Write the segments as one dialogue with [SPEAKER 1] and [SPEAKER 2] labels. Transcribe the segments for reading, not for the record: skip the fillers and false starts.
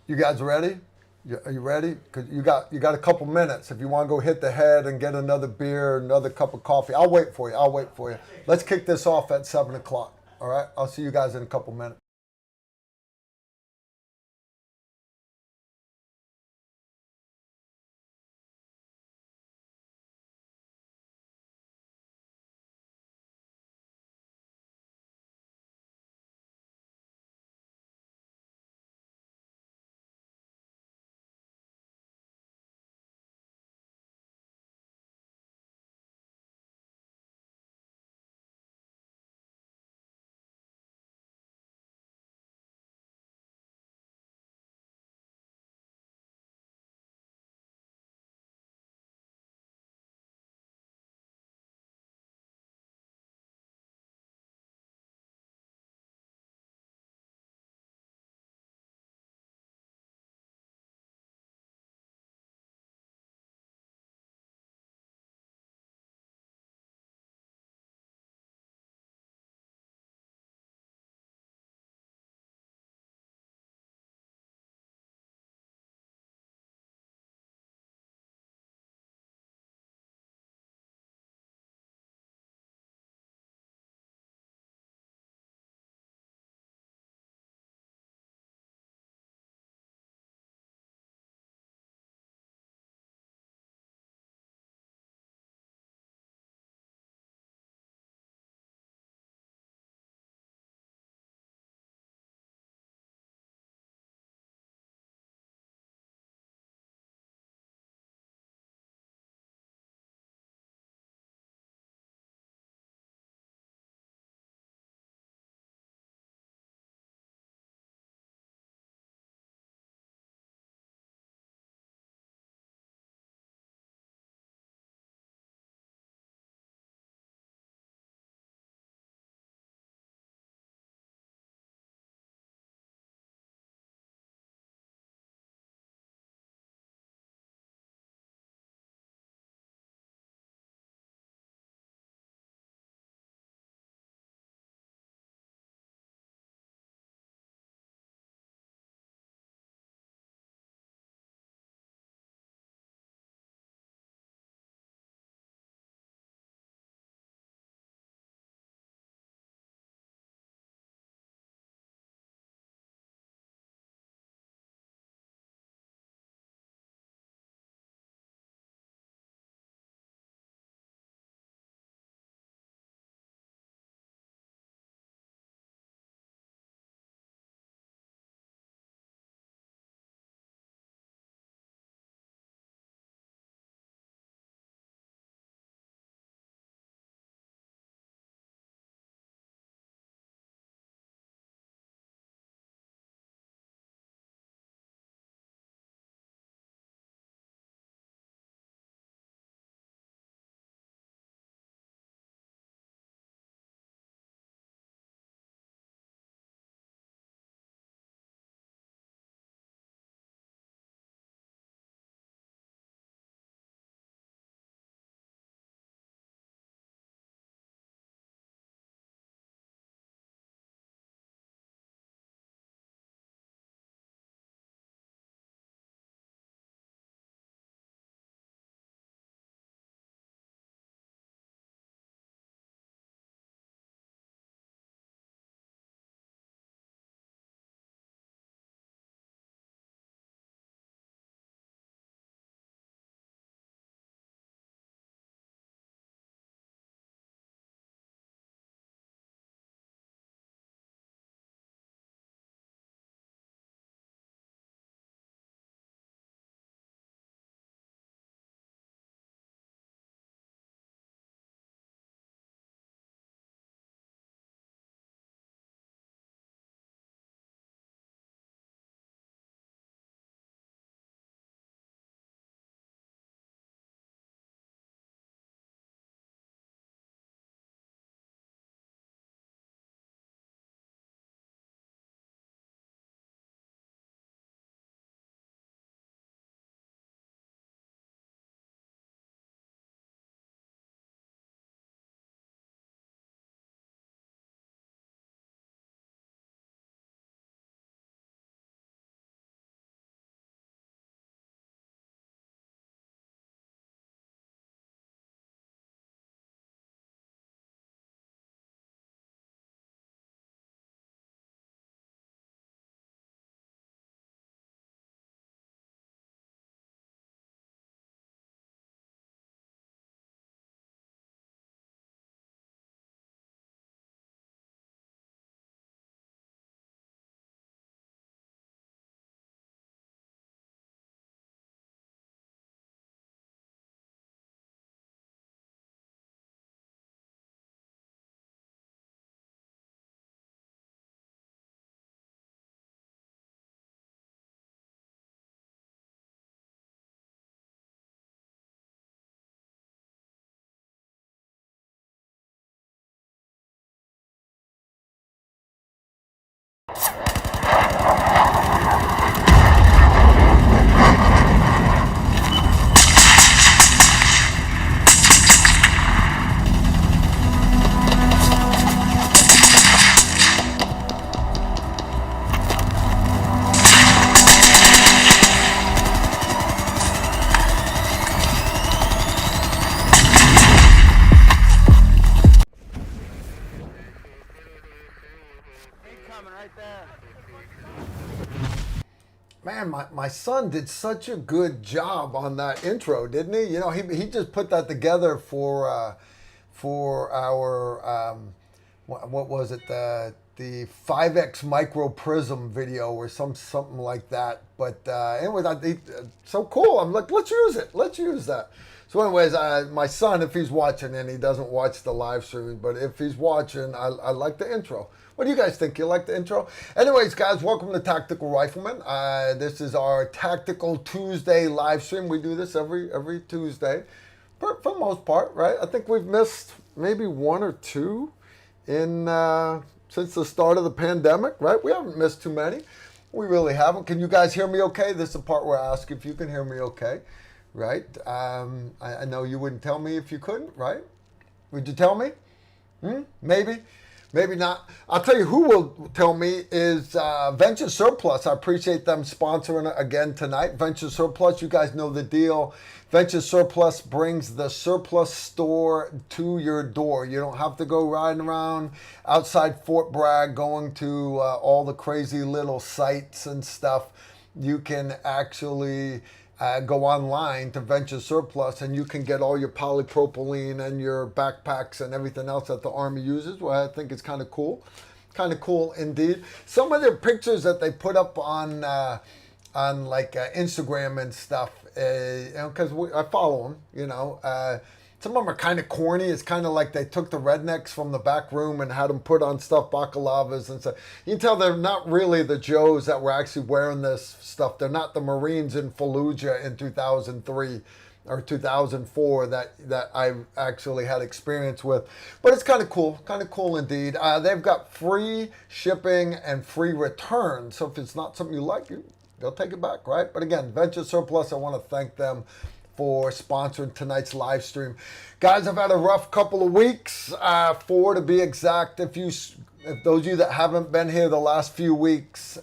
[SPEAKER 1] You guys ready? Are you ready? Cause you got a couple minutes. If you want to go hit the head and get another beer, another cup of coffee, I'll wait for you. I'll wait for you. Let's kick this off at 7 o'clock. All right. I'll see you guys in a couple minutes. Man, my son did such a good job on that intro, didn't he? You know, he just put that together for our what was it, the 5x micro prism video or something like that. But anyways, so cool. I'm like, let's use it. Let's use that. So anyways, my son, if he's watching, and he doesn't watch the live stream, but if he's watching, I like the intro. What do you guys think? You like the intro? Anyways, guys, welcome to Tactical Rifleman. This is our Tactical Tuesday live stream. We do this every Tuesday, for the most part, right? I think we've missed maybe one or two in since the start of the pandemic, right? We haven't missed too many. We really haven't. Can you guys hear me okay? This is the part where I ask if you can hear me okay, right? I know you wouldn't tell me if you couldn't, right? Would you tell me? Maybe. Maybe not. I'll tell you who will tell me is Venture Surplus. I appreciate them sponsoring again tonight. Venture Surplus, you guys know the deal. Venture Surplus brings the surplus store to your door. You don't have to go riding around outside Fort Bragg going to all the crazy little sites and stuff. You can actually go online to Venture Surplus and you can get all your polypropylene and your backpacks and everything else that the Army uses. Well, I think it's kind of cool. Kind of cool indeed. Some of their pictures that they put up on like Instagram and stuff, you know, because I follow them, you know. Some of them are kind of corny. It's kind of like they took the rednecks from the back room and had them put on stuff, bakalavas and stuff. You can tell they're not really the Joes that were actually wearing this stuff. They're not the Marines in Fallujah in 2003 or 2004 that I actually had experience with. But it's kind of cool indeed. They've got free shipping and free return. So if it's not something you like, they'll take it back, right? But again, Venture Surplus, I want to thank them for sponsoring tonight's live stream. Guys, I've had a rough couple of weeks, 4 to be exact. If those of you that haven't been here the last few weeks,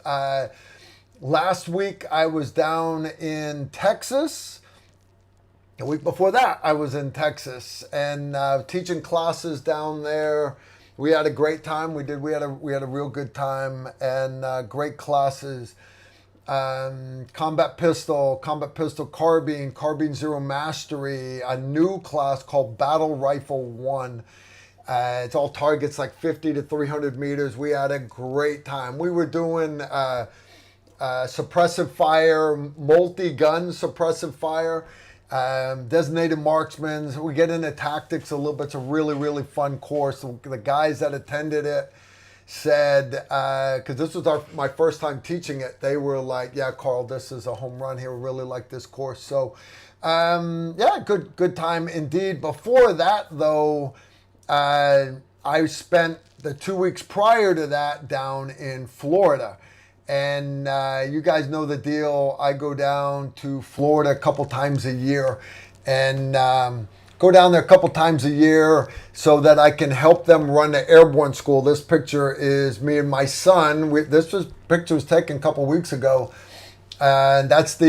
[SPEAKER 1] last week I was down in Texas. The week before that, I was in Texas and teaching classes down there. We had a great time. We had a real good time and great classes. Combat pistol, carbine zero mastery, a new class called Battle Rifle 1. It's all targets like 50 to 300 meters. We had a great time. We were doing suppressive fire, multi-gun suppressive fire, designated marksmen. We get into tactics a little bit. It's a really, really fun course. The guys that attended it said, because this was my first time teaching it, they were like, yeah, Carl, this is a home run here. We really like this course. So, yeah, good time indeed. Before that, though, I spent the 2 weeks prior to that down in Florida. And you guys know the deal. I go down to Florida a couple times a year and go down there a couple times a year so that I can help them run the airborne school. This picture is me and my son. Picture was taken a couple weeks ago. And that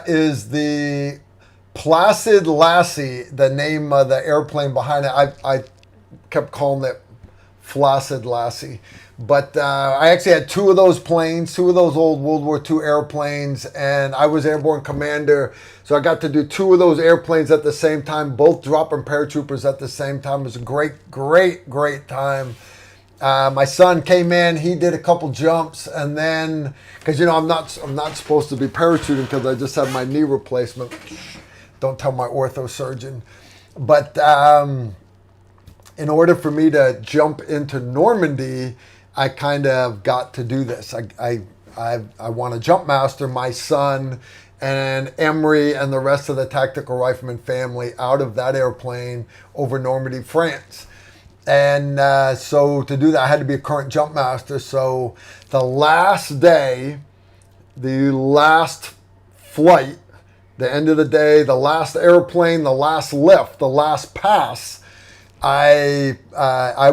[SPEAKER 1] is the Placid Lassie, the name of the airplane behind it. I kept calling it Flaccid Lassie. But I actually had two of those planes, two of those old World War II airplanes, and I was airborne commander. So I got to do two of those airplanes at the same time, both dropping paratroopers at the same time. It was a great time. My son came in, he did a couple jumps, and then, because you know I'm not supposed to be parachuting because I just had my knee replacement. Don't tell my ortho surgeon. But in order for me to jump into Normandy, I kind of got to do this. I want to jump master my son and Emery and the rest of the Tactical Rifleman family out of that airplane over Normandy, France. And so to do that, I had to be a current jump master. So the last day, the last flight, the end of the day, the last airplane, the last lift, the last pass, I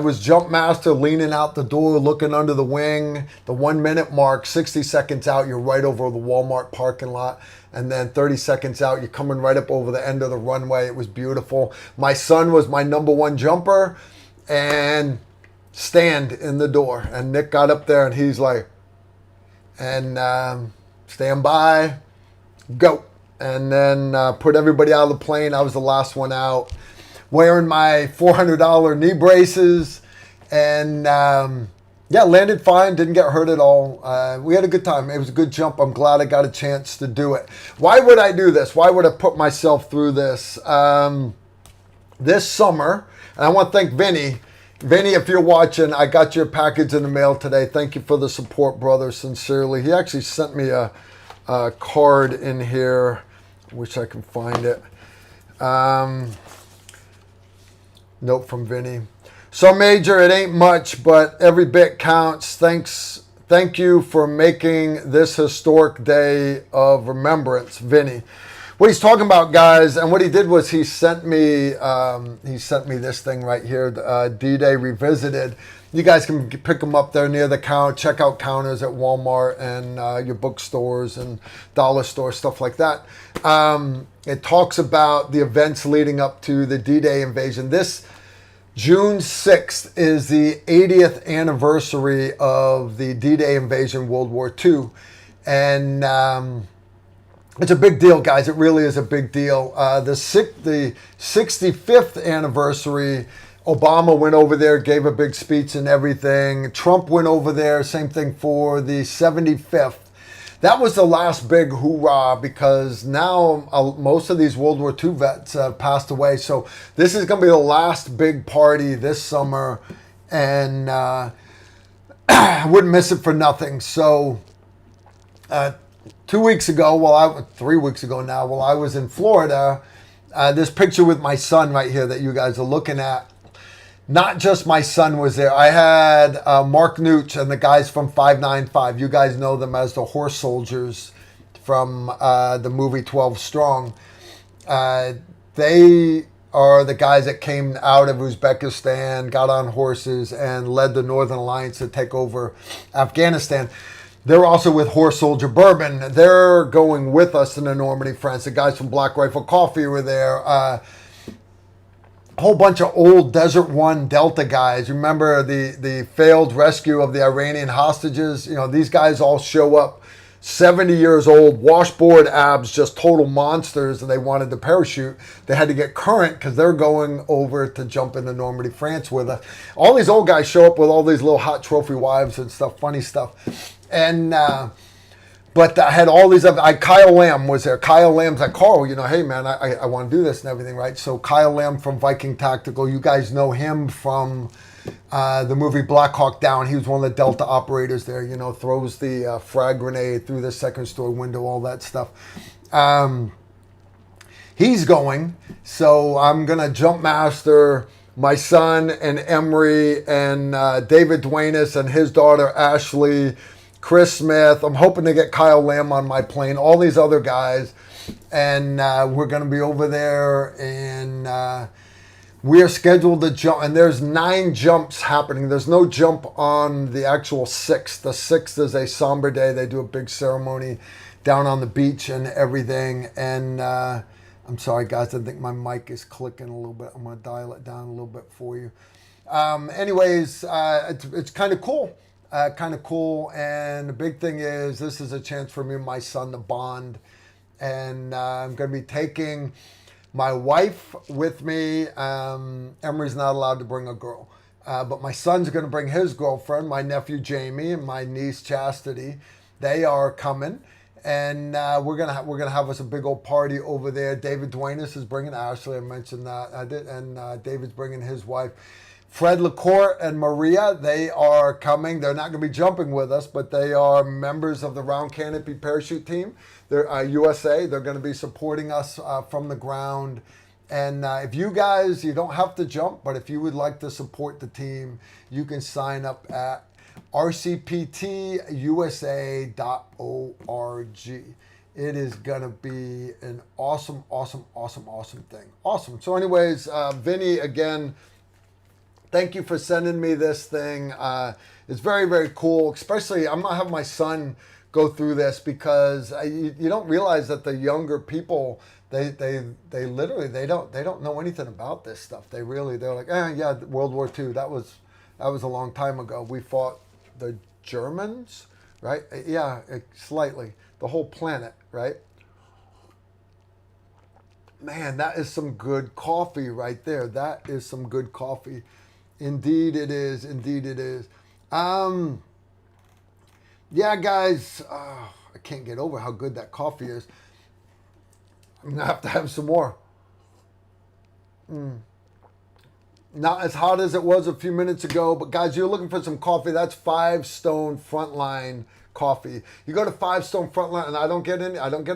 [SPEAKER 1] was jump master, leaning out the door, looking under the wing. The 1 minute mark, 60 seconds out, you're right over the Walmart parking lot. And then 30 seconds out, you're coming right up over the end of the runway. It was beautiful. My son was my number one jumper, and stand in the door. And Nick got up there and he's like, and stand by, go. And then put everybody out of the plane. I was the last one out, wearing my $400 knee braces, and yeah, landed fine, didn't get hurt at all. We had a good time. It was a good jump. I'm glad I got a chance to do it. Why would I do this? Why would I put myself through this? This summer, and I want to thank Vinny. Vinny, if you're watching, I got your package in the mail today. Thank you for the support, brother, sincerely. He actually sent me a card in here. I wish I can find it. Note from Vinny. So Major, it ain't much, but every bit counts. Thank you for making this historic day of remembrance, Vinny. What he's talking about, guys, and what he did was he sent me this thing right here, D-Day Revisited. You guys can pick them up there near the counter, checkout counters at Walmart and your bookstores and dollar stores, stuff like that. It talks about the events leading up to the D-Day invasion. This June 6th is the 80th anniversary of the D-Day invasion, World War II. And it's a big deal, guys. It really is a big deal. The 65th anniversary, Obama went over there, gave a big speech and everything. Trump went over there, same thing for the 75th. That was the last big hoorah, because now most of these World War II vets have passed away. So this is going to be the last big party this summer, and I wouldn't miss it for nothing. So 2 weeks ago, 3 weeks ago now, while I was in Florida, this picture with my son right here that you guys are looking at. Not just my son was there. I had Mark Nooch and the guys from 595. You guys know them as the horse soldiers from the movie 12 Strong. They are the guys that came out of Uzbekistan, got on horses, and led the Northern Alliance to take over Afghanistan. They're also with Horse Soldier Bourbon. They're going with us in the Normandy, France. The guys from Black Rifle Coffee were there. A whole bunch of old Desert One Delta guys. Remember the failed rescue of the Iranian hostages? You know, these guys all show up 70 years old, washboard abs, just total monsters, and they wanted to parachute. They had to get current because they're going over to jump into Normandy, France with us. All these old guys show up with all these little hot trophy wives and stuff, funny stuff. And but I had all these other, Kyle Lamb was there. Kyle Lamb's like, Carl, you know, hey man, I want to do this and everything, right? So Kyle Lamb from Viking Tactical, you guys know him from the movie Black Hawk Down. He was one of the Delta operators there, you know, throws the frag grenade through the second story window, all that stuff. He's going, so I'm going to jump master my son and Emery and David Duenas and his daughter Ashley, Chris Smith. I'm hoping to get Kyle Lamb on my plane, all these other guys. And we're going to be over there, and we are scheduled to jump. And there's 9 jumps happening. There's no jump on the actual 6th. The 6th is a somber day. They do a big ceremony down on the beach and everything. And I'm sorry, guys. I think my mic is clicking a little bit. I'm going to dial it down a little bit for you. Anyways, it's kind of cool. And the big thing is this is a chance for me and my son to bond, and I'm going to be taking my wife with me. Emery's not allowed to bring a girl, but my son's going to bring his girlfriend, my nephew Jamie, and my niece Chastity. They are coming, and we're gonna have us a big old party over there. David Duenas is bringing Ashley. I mentioned that. I did, and David's bringing his wife. Fred LaCourte and Maria, they are coming. They're not going to be jumping with us, but they are members of the Round Canopy Parachute Team. They're USA. They're going to be supporting us from the ground And if you guys, you don't have to jump, but if you would like to support the team, you can sign up at rcptusa.org. It is going to be an awesome, awesome, awesome, awesome thing. Awesome. So anyways, Vinny, again, thank you for sending me this thing. It's very, very cool. Especially, I'm going to have my son go through this because you don't realize that the younger people, they literally, they don't know anything about this stuff. They're like, yeah, World War II, that was a long time ago. We fought the Germans, right? Yeah, slightly. The whole planet, right? Man, that is some good coffee right there. That is some good coffee. Indeed it is. Indeed it is. Yeah, guys, I can't get over how good that coffee is. I'm going to have some more. Not as hot as it was a few minutes ago, but guys, you're looking for some coffee. That's 5 Stone Frontline coffee. You go to 5 Stone Frontline, and I don't get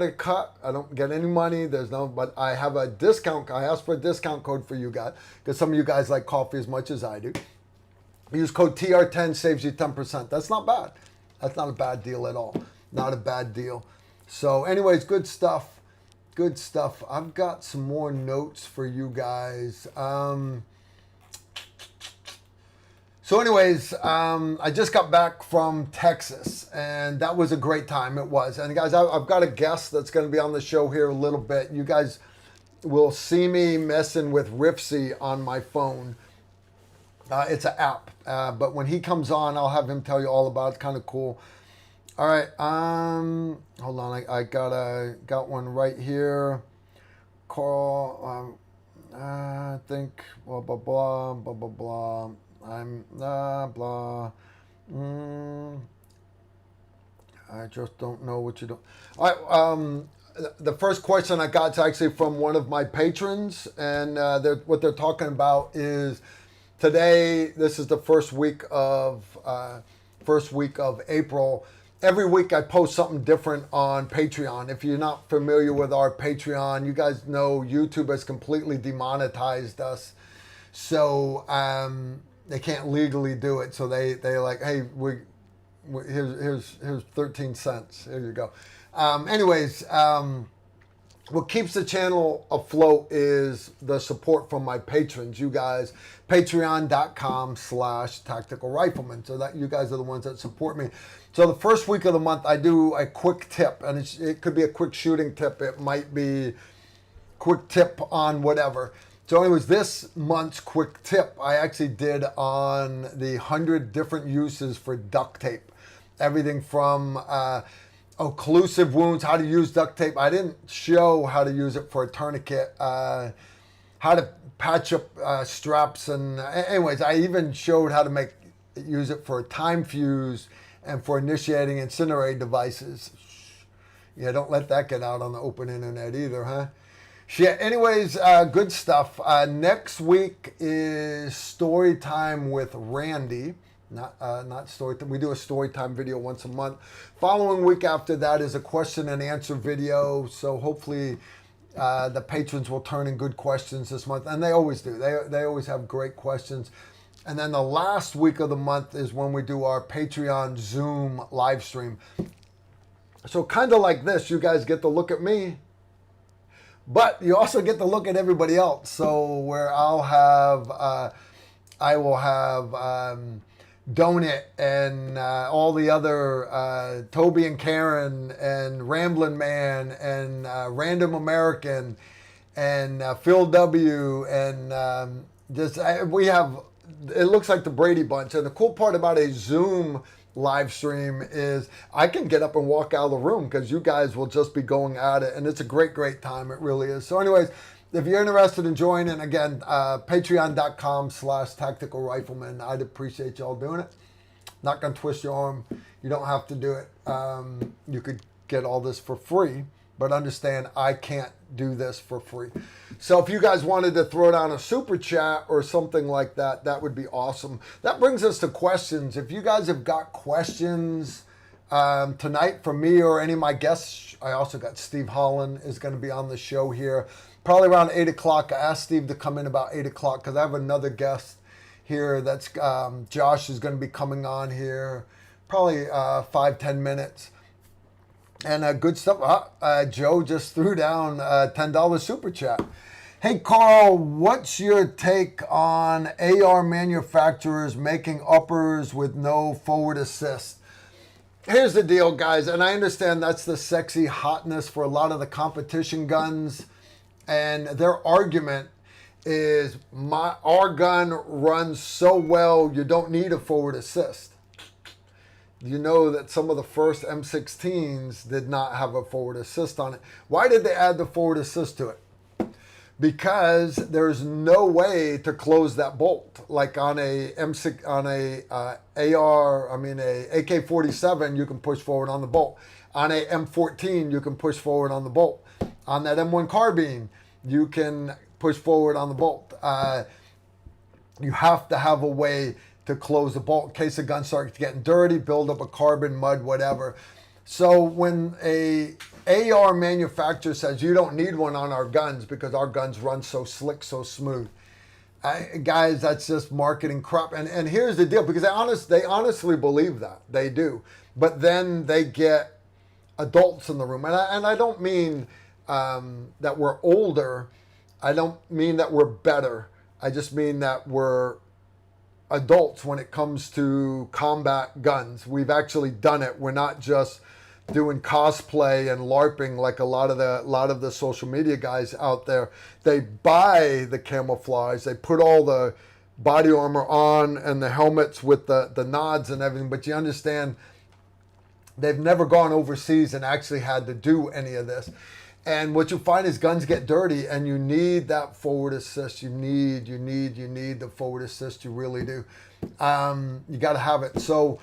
[SPEAKER 1] a cut. I don't get any money. But I have a discount. I asked for a discount code for you guys because some of you guys like coffee as much as I do. Use code TR10, saves you 10%. That's not bad. That's not a bad deal at all. Not a bad deal. So anyways, good stuff. Good stuff. I've got some more notes for you guys. So anyways, I just got back from Texas, and that was a great time. It was. And guys, I've got a guest that's going to be on the show here a little bit. You guys will see me messing with Rifsy on my phone. It's an app, but when he comes on, I'll have him tell you all about it. It's kind of cool. All right, hold on. I got one right here. Carl, I think blah blah blah blah blah blah. I'm blah. I just don't know what you do. All right. The first question I got is actually from one of my patrons, and what they're talking about is. Today, this is the first week of April. Every week I post something different on Patreon. If you're not familiar with our Patreon, you guys know YouTube has completely demonetized us. So they can't legally do it. So they're like, hey, here's 13 cents. Here you go. Anyways, what keeps the channel afloat is the support from my patrons, you guys. Patreon.com/Tactical Rifleman. So that you guys are the ones that support me. So the first week of the month, I do a quick tip, and it could be a quick shooting tip. It might be quick tip on whatever. So anyways, this month's quick tip I actually did on the 100 different uses for duct tape. Everything from occlusive wounds, how to use duct tape. I didn't show how to use it for a tourniquet, how to patch up straps, and anyways, I even showed how to use it for a time fuse and for initiating incinerator devices. Yeah, don't let that get out on the open internet either, huh? Shit. Anyways, good stuff. Next week is story time with Randy. Not story time. We do a story time video once a month. Following week after that is a question and answer video. So hopefully the patrons will turn in good questions this month, and they always do. They always have great questions. And then the last week of the month is when we do our Patreon Zoom live stream. So kind of like this, you guys get to look at me, but you also get to look at everybody else. So where I will have Donut and all the other Toby and Karen and Ramblin' Man and Random American and Phil W. and we have, it looks like the Brady Bunch. And the cool part about a Zoom live stream is I can get up and walk out of the room because you guys will just be going at it, and it's a great time. It really is. So anyways, if you're interested in joining, again, patreon.com/Tactical Rifleman. I'd appreciate y'all doing it. Not going to twist your arm. You don't have to do it. You could get all this for free, but understand I can't do this for free. So if you guys wanted to throw down a super chat or something like that, that would be awesome. That brings us to questions. If you guys have got questions tonight from me or any of my guests, I also got Steve Holland is going to be on the show here. probably around 8 o'clock. I asked Steve to come in about 8 o'clock because I have another guest here. That's Josh is going to be coming on here probably 5-10 minutes. And good stuff. Joe just threw down a $10 super chat. Hey, Carl, what's your take on AR manufacturers making uppers with no forward assist? Here's the deal, guys, and I understand that's the sexy hotness for a lot of the competition guns. And their argument is our gun runs so well, you don't need a forward assist. You know that some of the first M16s did not have a forward assist on it. Why did they add the forward assist to it? Because there's no way to close that bolt. Like on a M6, on a AK-47, you can push forward on the bolt. On a M14, you can push forward on the bolt. On that M1 carbine, you can push forward on the bolt. You have to have a way to close the bolt in case the gun starts getting dirty, build up a carbon, mud, whatever. So when a AR manufacturer says you don't need one on our guns because our guns run so slick, so smooth, guys, that's just marketing crap. And here's the deal, because they honestly believe that. They do. But then they get adults in the room. And I don't mean that we're older. I don't mean that we're better. I just mean that we're adults when it comes to combat guns. We've actually done it. We're not just doing cosplay and LARPing like a lot of the social media guys out there. They buy the camouflage, they put all the body armor on and the helmets with the nods and everything, but you understand they've never gone overseas and actually had to do any of this. And what you find is guns get dirty, and you need that forward assist. You need the forward assist. You really do. You got to have it. So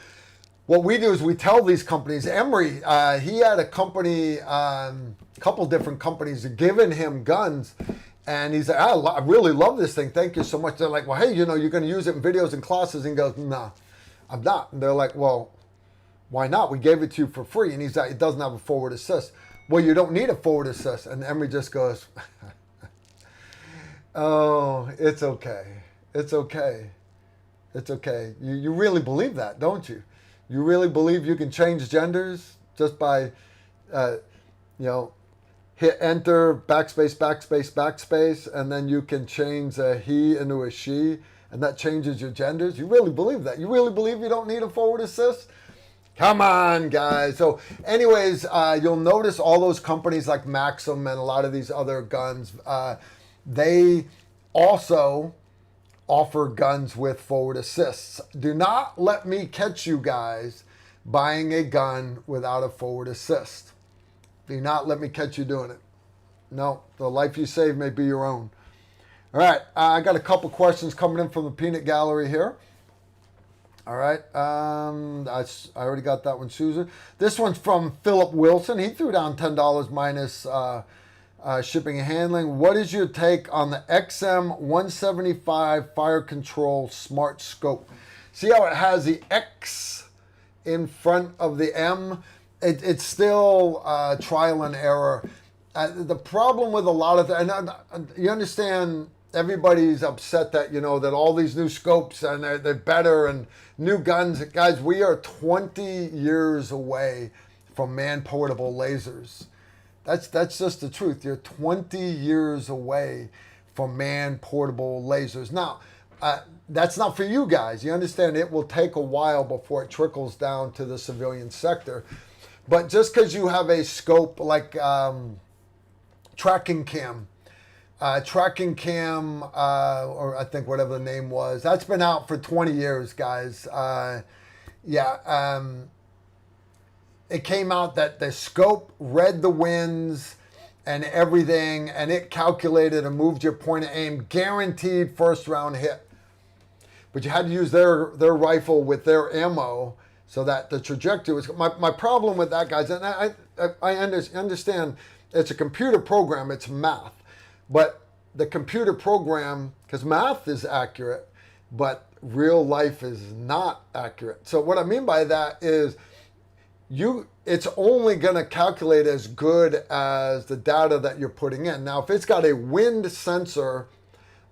[SPEAKER 1] what we do is we tell these companies. Emery, he had a company, a couple different companies giving him guns, and he's like, I really love this thing. Thank you so much. They're like, well, hey, you're going to use it in videos and classes. And he goes, no, I'm not. And they're like, well, why not? We gave it to you for free. And he's like, it doesn't have a forward assist. Well, you don't need a forward assist. And Emery just goes, oh, it's okay. It's okay. It's okay. You really believe that, don't you? You really believe you can change genders just by, hit enter, backspace, backspace, backspace, and then you can change a he into a she, and that changes your genders? You really believe that? You really believe you don't need a forward assist? Come on, guys. So anyways, you'll notice all those companies like Maxim and a lot of these other guns, they also offer guns with forward assists. Do not let me catch you guys buying a gun without a forward assist. Do not let me catch you doing it. No, the life you save may be your own. All right, I got a couple questions coming in from the peanut gallery here. All right, I already got that one, Susan. This one's from Philip Wilson. He threw down $10 minus shipping and handling. What is your take on the XM175 Fire Control Smart Scope? See how it has the X in front of the M? It's still trial and error. The problem with a lot of and you understand, everybody's upset that, that all these new scopes and they're better and new guns. Guys, we are 20 years away from man-portable lasers. That's just the truth. You're 20 years away from man-portable lasers. Now, that's not for you guys. You understand it will take a while before it trickles down to the civilian sector. But just because you have a scope like tracking cam, or I think whatever the name was, that's been out for 20 years, guys. It came out that the scope read the winds and everything, and it calculated and moved your point of aim, guaranteed first round hit. But you had to use their rifle with their ammo so that the trajectory was. My problem with that, guys, and I understand it's a computer program, it's math. But the computer program, because math is accurate, but real life is not accurate. So what I mean by that is it's only going to calculate as good as the data that you're putting in. Now, if it's got a wind sensor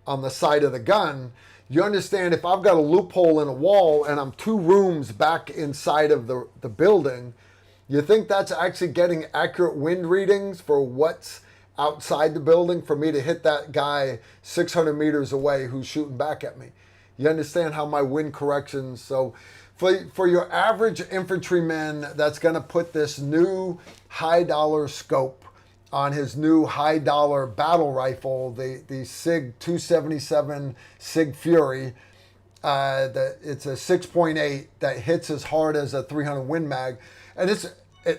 [SPEAKER 1] on the side of the gun, you understand if I've got a loophole in a wall and I'm 2 rooms back inside of the building, you think that's actually getting accurate wind readings for what's outside the building for me to hit that guy 600 meters away who's shooting back at me? You understand how my wind corrections, so for your average infantryman that's going to put this new high dollar scope on his new high dollar battle rifle, the SIG 277 SIG Fury, it's a 6.8 that hits as hard as a 300 Win Mag, and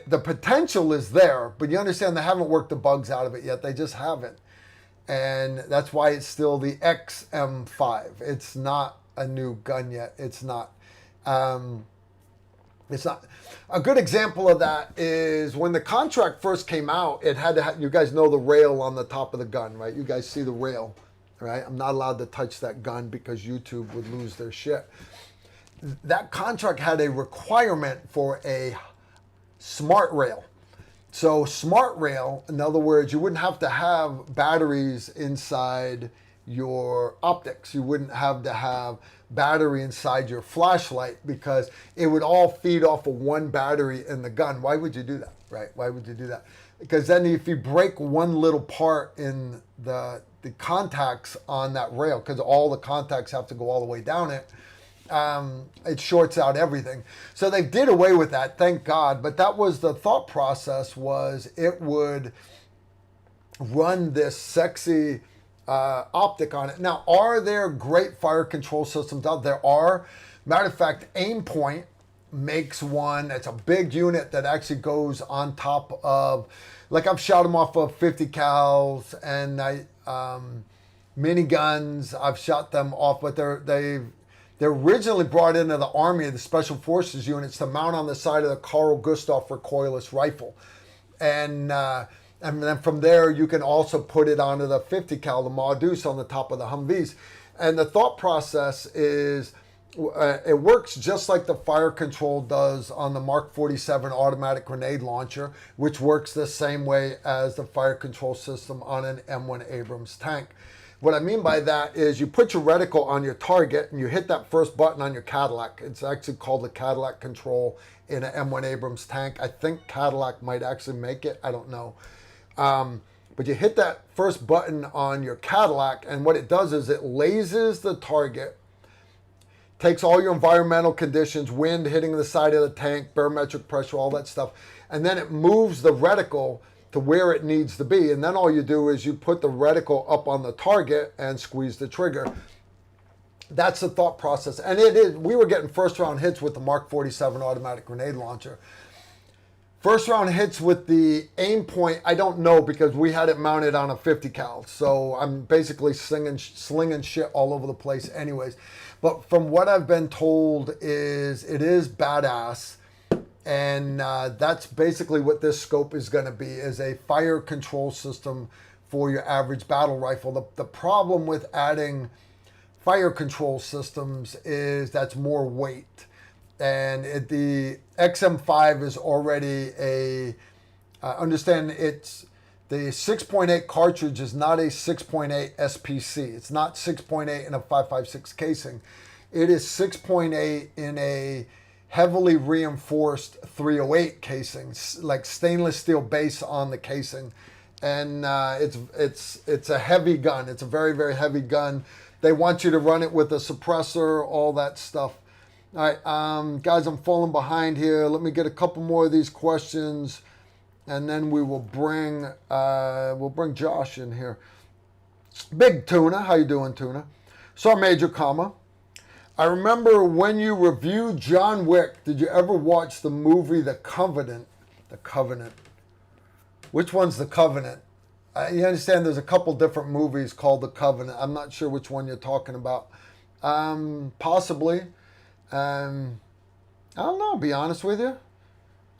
[SPEAKER 1] the potential is there, but you understand they haven't worked the bugs out of it yet. They just haven't, and that's why it's still the XM5. It's not a new gun yet. It's not. It's not. A good example of that is when the contract first came out, it had to have, you guys know the rail on the top of the gun, right? You guys see the rail, right? I'm not allowed to touch that gun because YouTube would lose their shit. That contract had a requirement for a smart rail. So smart rail, in other words, you wouldn't have to have batteries inside your optics. You wouldn't have to have battery inside your flashlight because it would all feed off of one battery in the gun. Why would you do that, right? Why would you do that? Because then if you break one little part in the contacts on that rail, because all the contacts have to go all the way down it, it shorts out everything. So they did away with that, thank God. But that was the thought process, was it would run this sexy optic on it. Now, are there great fire control systems out there? Are. Matter of fact, Aimpoint makes one. It's a big unit that actually goes on top of, like I've shot them off of 50 cals and miniguns. I've shot them off, but they're originally brought into the Army, the Special Forces units, to mount on the side of the Carl Gustaf recoilless rifle. And then from there, you can also put it onto the 50 cal, the Maudus, on the top of the Humvees. And the thought process is, it works just like the fire control does on the Mark 47 automatic grenade launcher, which works the same way as the fire control system on an M1 Abrams tank. What I mean by that is you put your reticle on your target and you hit that first button on your Cadillac. It's actually called the Cadillac control in an M1 Abrams tank. I think Cadillac might actually make it. I don't know. But you hit that first button on your Cadillac, and what it does is it lasers the target, takes all your environmental conditions, wind hitting the side of the tank, barometric pressure, all that stuff, and then it moves the reticle to where it needs to be. And then all you do is you put the reticle up on the target and squeeze the trigger. That's the thought process. And it is, we were getting first round hits with the Mark 47 automatic grenade launcher. First round hits with the Aimpoint, I don't know, because we had it mounted on a 50 cal. So I'm basically slinging shit all over the place anyways. But from what I've been told is it is badass. And that's basically what this scope is going to be, is a fire control system for your average battle rifle. The problem with adding fire control systems is that's more weight. And the XM5 is already understand it's the 6.8 cartridge is not a 6.8 SPC. It's not 6.8 in a 5.56 casing. It is 6.8 in a heavily reinforced 308 casing, like stainless steel base on the casing. And it's a heavy gun. It's a very, very heavy gun. They want you to run it with a suppressor, all that stuff. All right, guys, I'm falling behind here. Let me get a couple more of these questions, and then we will bring Josh in here. Big Tuna, how you doing, Tuna? So, Major Comma, I remember when you reviewed John Wick. Did you ever watch the movie The Covenant? The Covenant. Which one's The Covenant? You understand? There's a couple different movies called The Covenant. I'm not sure which one you're talking about. Possibly. I don't know, be honest with you.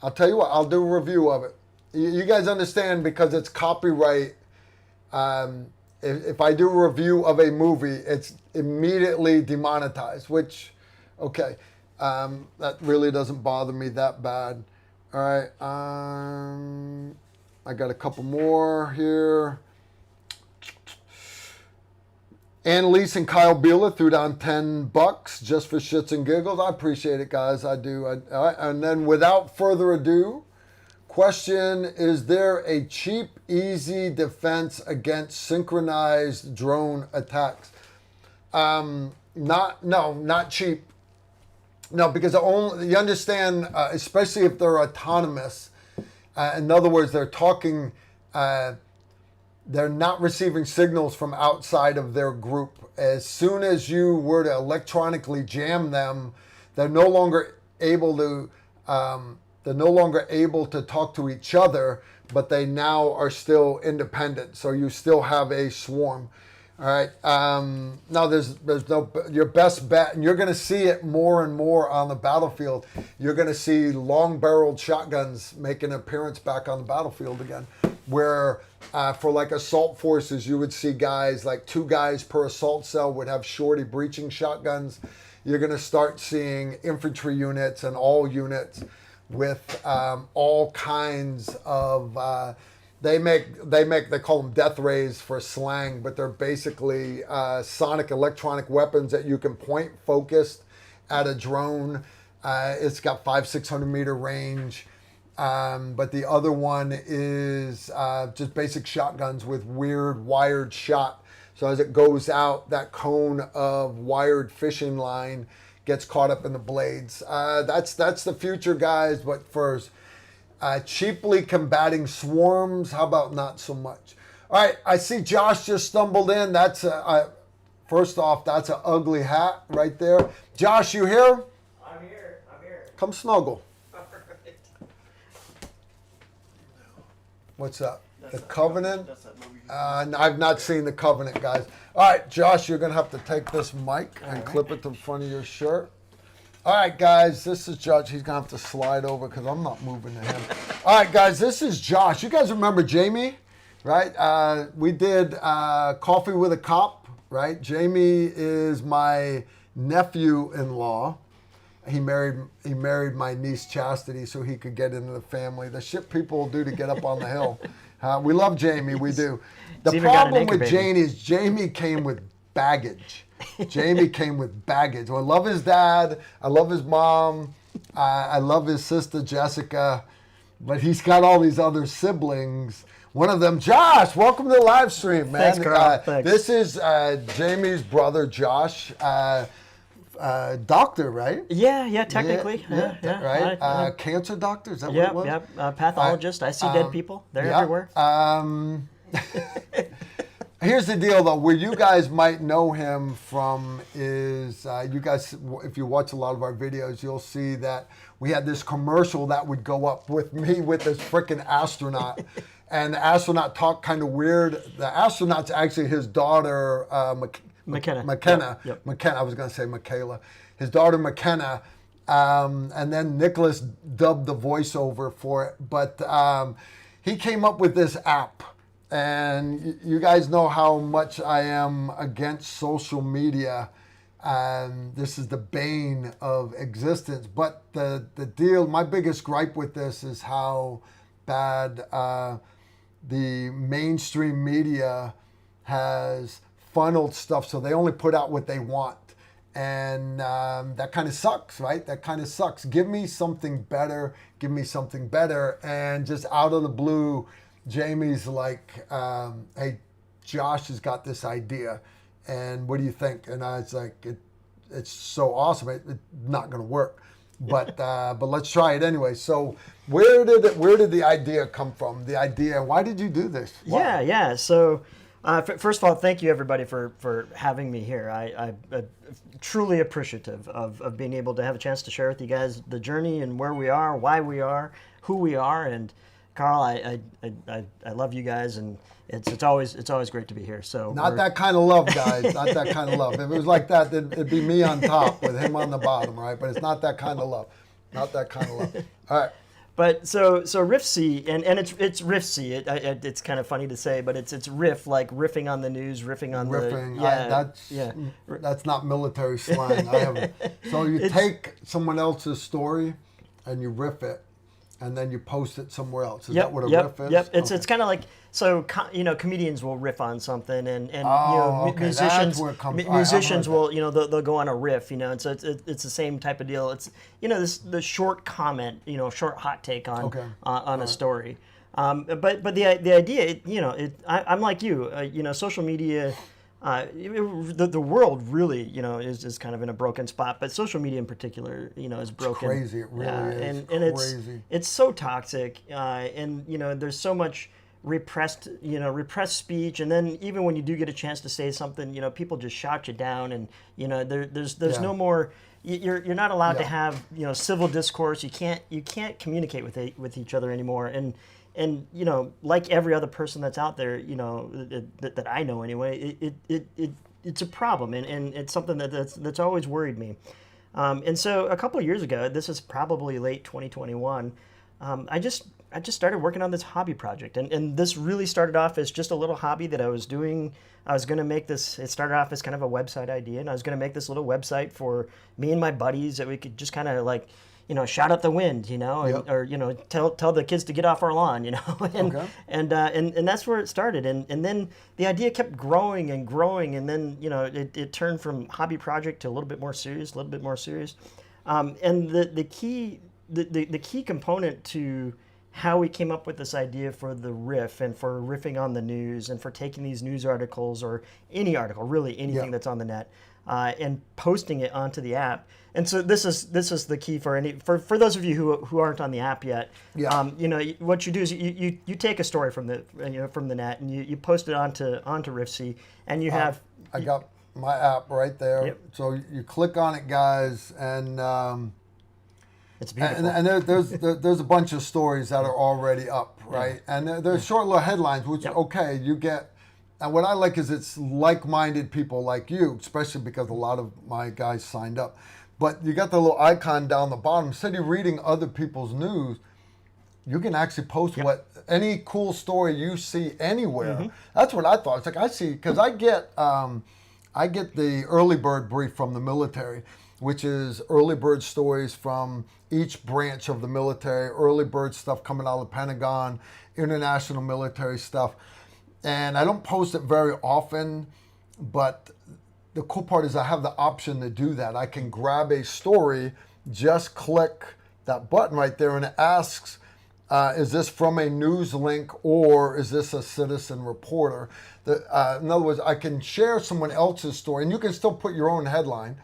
[SPEAKER 1] I'll tell you what, I'll do a review of it. You guys understand, because it's copyright. If I do a review of a movie, it's immediately demonetized, which, okay, that really doesn't bother me that bad. All right. I got a couple more here. Annalise and Kyle Beela threw down $10 just for shits and giggles. I appreciate it, guys. I do. And then, without further ado, question: is there a cheap, easy defense against synchronized drone attacks? Not cheap. No, because you understand, especially if they're autonomous. In other words, they're talking. They're not receiving signals from outside of their group. As soon as you were to electronically jam them, they're no longer able to. They're no longer able to talk to each other, but they now are still independent. So you still have a swarm. All right. Now there's no your best bet, and you're going to see it more and more on the battlefield. You're going to see long-barreled shotguns make an appearance back on the battlefield again, where for like assault forces, you would see guys like 2 guys per assault cell would have shorty breaching shotguns. You're going to start seeing infantry units and all units with all kinds of. They call them death rays for slang, but they're basically sonic electronic weapons that you can point focused at a drone. It's got 500-600 meter range. But the other one is just basic shotguns with weird wired shot. So as it goes out, that cone of wired fishing line gets caught up in the blades. That's the future, guys. But first, cheaply combating swarms, how about not so much? All right, I see Josh just stumbled in. First off, that's an ugly hat right there. Josh, you here?
[SPEAKER 2] I'm here.
[SPEAKER 1] Come snuggle.
[SPEAKER 2] All right.
[SPEAKER 1] What's up?
[SPEAKER 2] That's
[SPEAKER 1] The
[SPEAKER 2] that
[SPEAKER 1] Covenant?
[SPEAKER 2] That's that movie.
[SPEAKER 1] I've not seen The Covenant, guys. All right, Josh, you're going to have to take this mic and clip it to the front of your shirt. All right, guys, this is Josh. He's going to have to slide over because I'm not moving to him. All right, guys, this is Josh. You guys remember Jamie, right? We did Coffee with a Cop, right? Jamie is my nephew-in-law. He married my niece Chastity so he could get into the family. The shit people do to get up on the hill. We love Jamie, we do. The problem with Jamie is Jamie came with baggage. Jamie came with baggage. Well, I love his dad. I love his mom. I love his sister Jessica. But he's got all these other siblings. One of them, Josh. Welcome to the live stream, man.
[SPEAKER 3] Thanks, Carl. Thanks.
[SPEAKER 1] This is Jamie's brother, Josh. Doctor, right?
[SPEAKER 3] Yeah, technically. Yeah.
[SPEAKER 1] Right? Cancer doctor, is that what it was?
[SPEAKER 3] Yep. Pathologist. I see dead people. They're everywhere.
[SPEAKER 1] Here's the deal, though. Where you guys might know him from is, you guys, if you watch a lot of our videos, you'll see that we had this commercial that would go up with me with this freaking astronaut. And the astronaut talked kind of weird. The astronaut's actually his daughter, McKenna.
[SPEAKER 3] Yep.
[SPEAKER 1] McKenna, I was going to say Michaela. His daughter, McKenna. And then Nicholas dubbed the voiceover for it. But he came up with this app. And you guys know how much I am against social media. This is the bane of existence. But the deal, my biggest gripe with this is how bad the mainstream media has funneled stuff. So they only put out what they want. And that kind of sucks, right? That kind of sucks. Give me something better. Give me something better. And just out of the blue, Jamie's like, hey, Josh has got this idea, and what do you think? And I was like, it's so awesome. It's not going to work, but let's try it anyway. So where did the idea come from? The idea. Why did you do this? Why?
[SPEAKER 3] Yeah. So first of all, thank you everybody for having me here. I'm truly appreciative of being able to have a chance to share with you guys the journey and where we are, why we are, who we are, and Carl, I love you guys, and it's always great to be here. So
[SPEAKER 1] not that kind of love, guys. Not that kind of love. If it was like that, then it'd be me on top with him on the bottom, right? But it's not that kind of love. Not that kind of love. All right.
[SPEAKER 3] But so Riff-C, and it's Riff-C. It's kind of funny to say, but it's riff, like riffing on the news, riffing on
[SPEAKER 1] that's not military slang. So you take someone else's story and you riff it. and then you post it somewhere else. Is
[SPEAKER 3] Yep,
[SPEAKER 1] that what a
[SPEAKER 3] yep,
[SPEAKER 1] riff is?
[SPEAKER 3] Yep. It's
[SPEAKER 1] Okay.
[SPEAKER 3] it's kind of like, so comedians will riff on something, and
[SPEAKER 1] Oh, okay.
[SPEAKER 3] musicians
[SPEAKER 1] That's where it comes-
[SPEAKER 3] musicians
[SPEAKER 1] I've heard
[SPEAKER 3] will they'll go on a riff, and so it's the same type of deal. It's the short comment, short hot take on
[SPEAKER 1] Okay.
[SPEAKER 3] on a story. But the idea, I'm like you, social media. The world really, is kind of in a broken spot, but social media in particular, is broken.
[SPEAKER 1] crazy. It really is
[SPEAKER 3] and
[SPEAKER 1] crazy.
[SPEAKER 3] it's so toxic, and there's so much repressed speech, and then even when you do get a chance to say something, people just shout you down, and there's
[SPEAKER 1] Yeah.
[SPEAKER 3] no more. You're not allowed to
[SPEAKER 1] Yeah.
[SPEAKER 3] have civil discourse. You can't communicate with each other anymore, and like every other person that's out there, that I know anyway, it's a problem, and it's something that's always worried me. And so a couple of years ago, this is probably late 2021, I just started working on this hobby project, and this really started off as just a little hobby that I was doing. I was going to make this. It started off as kind of a website idea, and I was going to make this little website for me and my buddies that we could just kind of like, shout out the wind, and,
[SPEAKER 1] Yep.
[SPEAKER 3] or tell the kids to get off our lawn, and
[SPEAKER 1] Okay.
[SPEAKER 3] and that's where it started, and then the idea kept growing and growing, and then it turned from hobby project to a little bit more serious, and the key component to how we came up with this idea for the riff and for riffing on the news and for taking these news articles or any article, really anything
[SPEAKER 1] Yeah.
[SPEAKER 3] that's on the net, and posting it onto the app. And so this is the key for for those of you who aren't on the app yet.
[SPEAKER 1] Yeah.
[SPEAKER 3] What you do is you take a story from the from the net, and you post it onto Riffsy, and you have
[SPEAKER 1] I got my app right there.
[SPEAKER 3] Yep.
[SPEAKER 1] So you click on it, guys, and
[SPEAKER 3] it's beautiful.
[SPEAKER 1] and there's a bunch of stories that are already up, right? And there's short little headlines, which
[SPEAKER 3] Yep.
[SPEAKER 1] okay, you get. And what I like is it's like-minded people like you, especially because a lot of my guys signed up. But you got the little icon down the bottom. Instead of reading other people's news, you can actually post any cool story you see anywhere.
[SPEAKER 3] Mm-hmm.
[SPEAKER 1] That's what I thought. It's like I see, because I get the early bird brief from the military, which is early bird stories from each branch of the military, early bird stuff coming out of the Pentagon, international military stuff. And I don't post it very often, but the cool part is I have the option to do that. I can grab a story, just click that button right there, and it asks, is this from a news link or is this a citizen reporter? In other words, I can share someone else's story, and you can still put your own headline.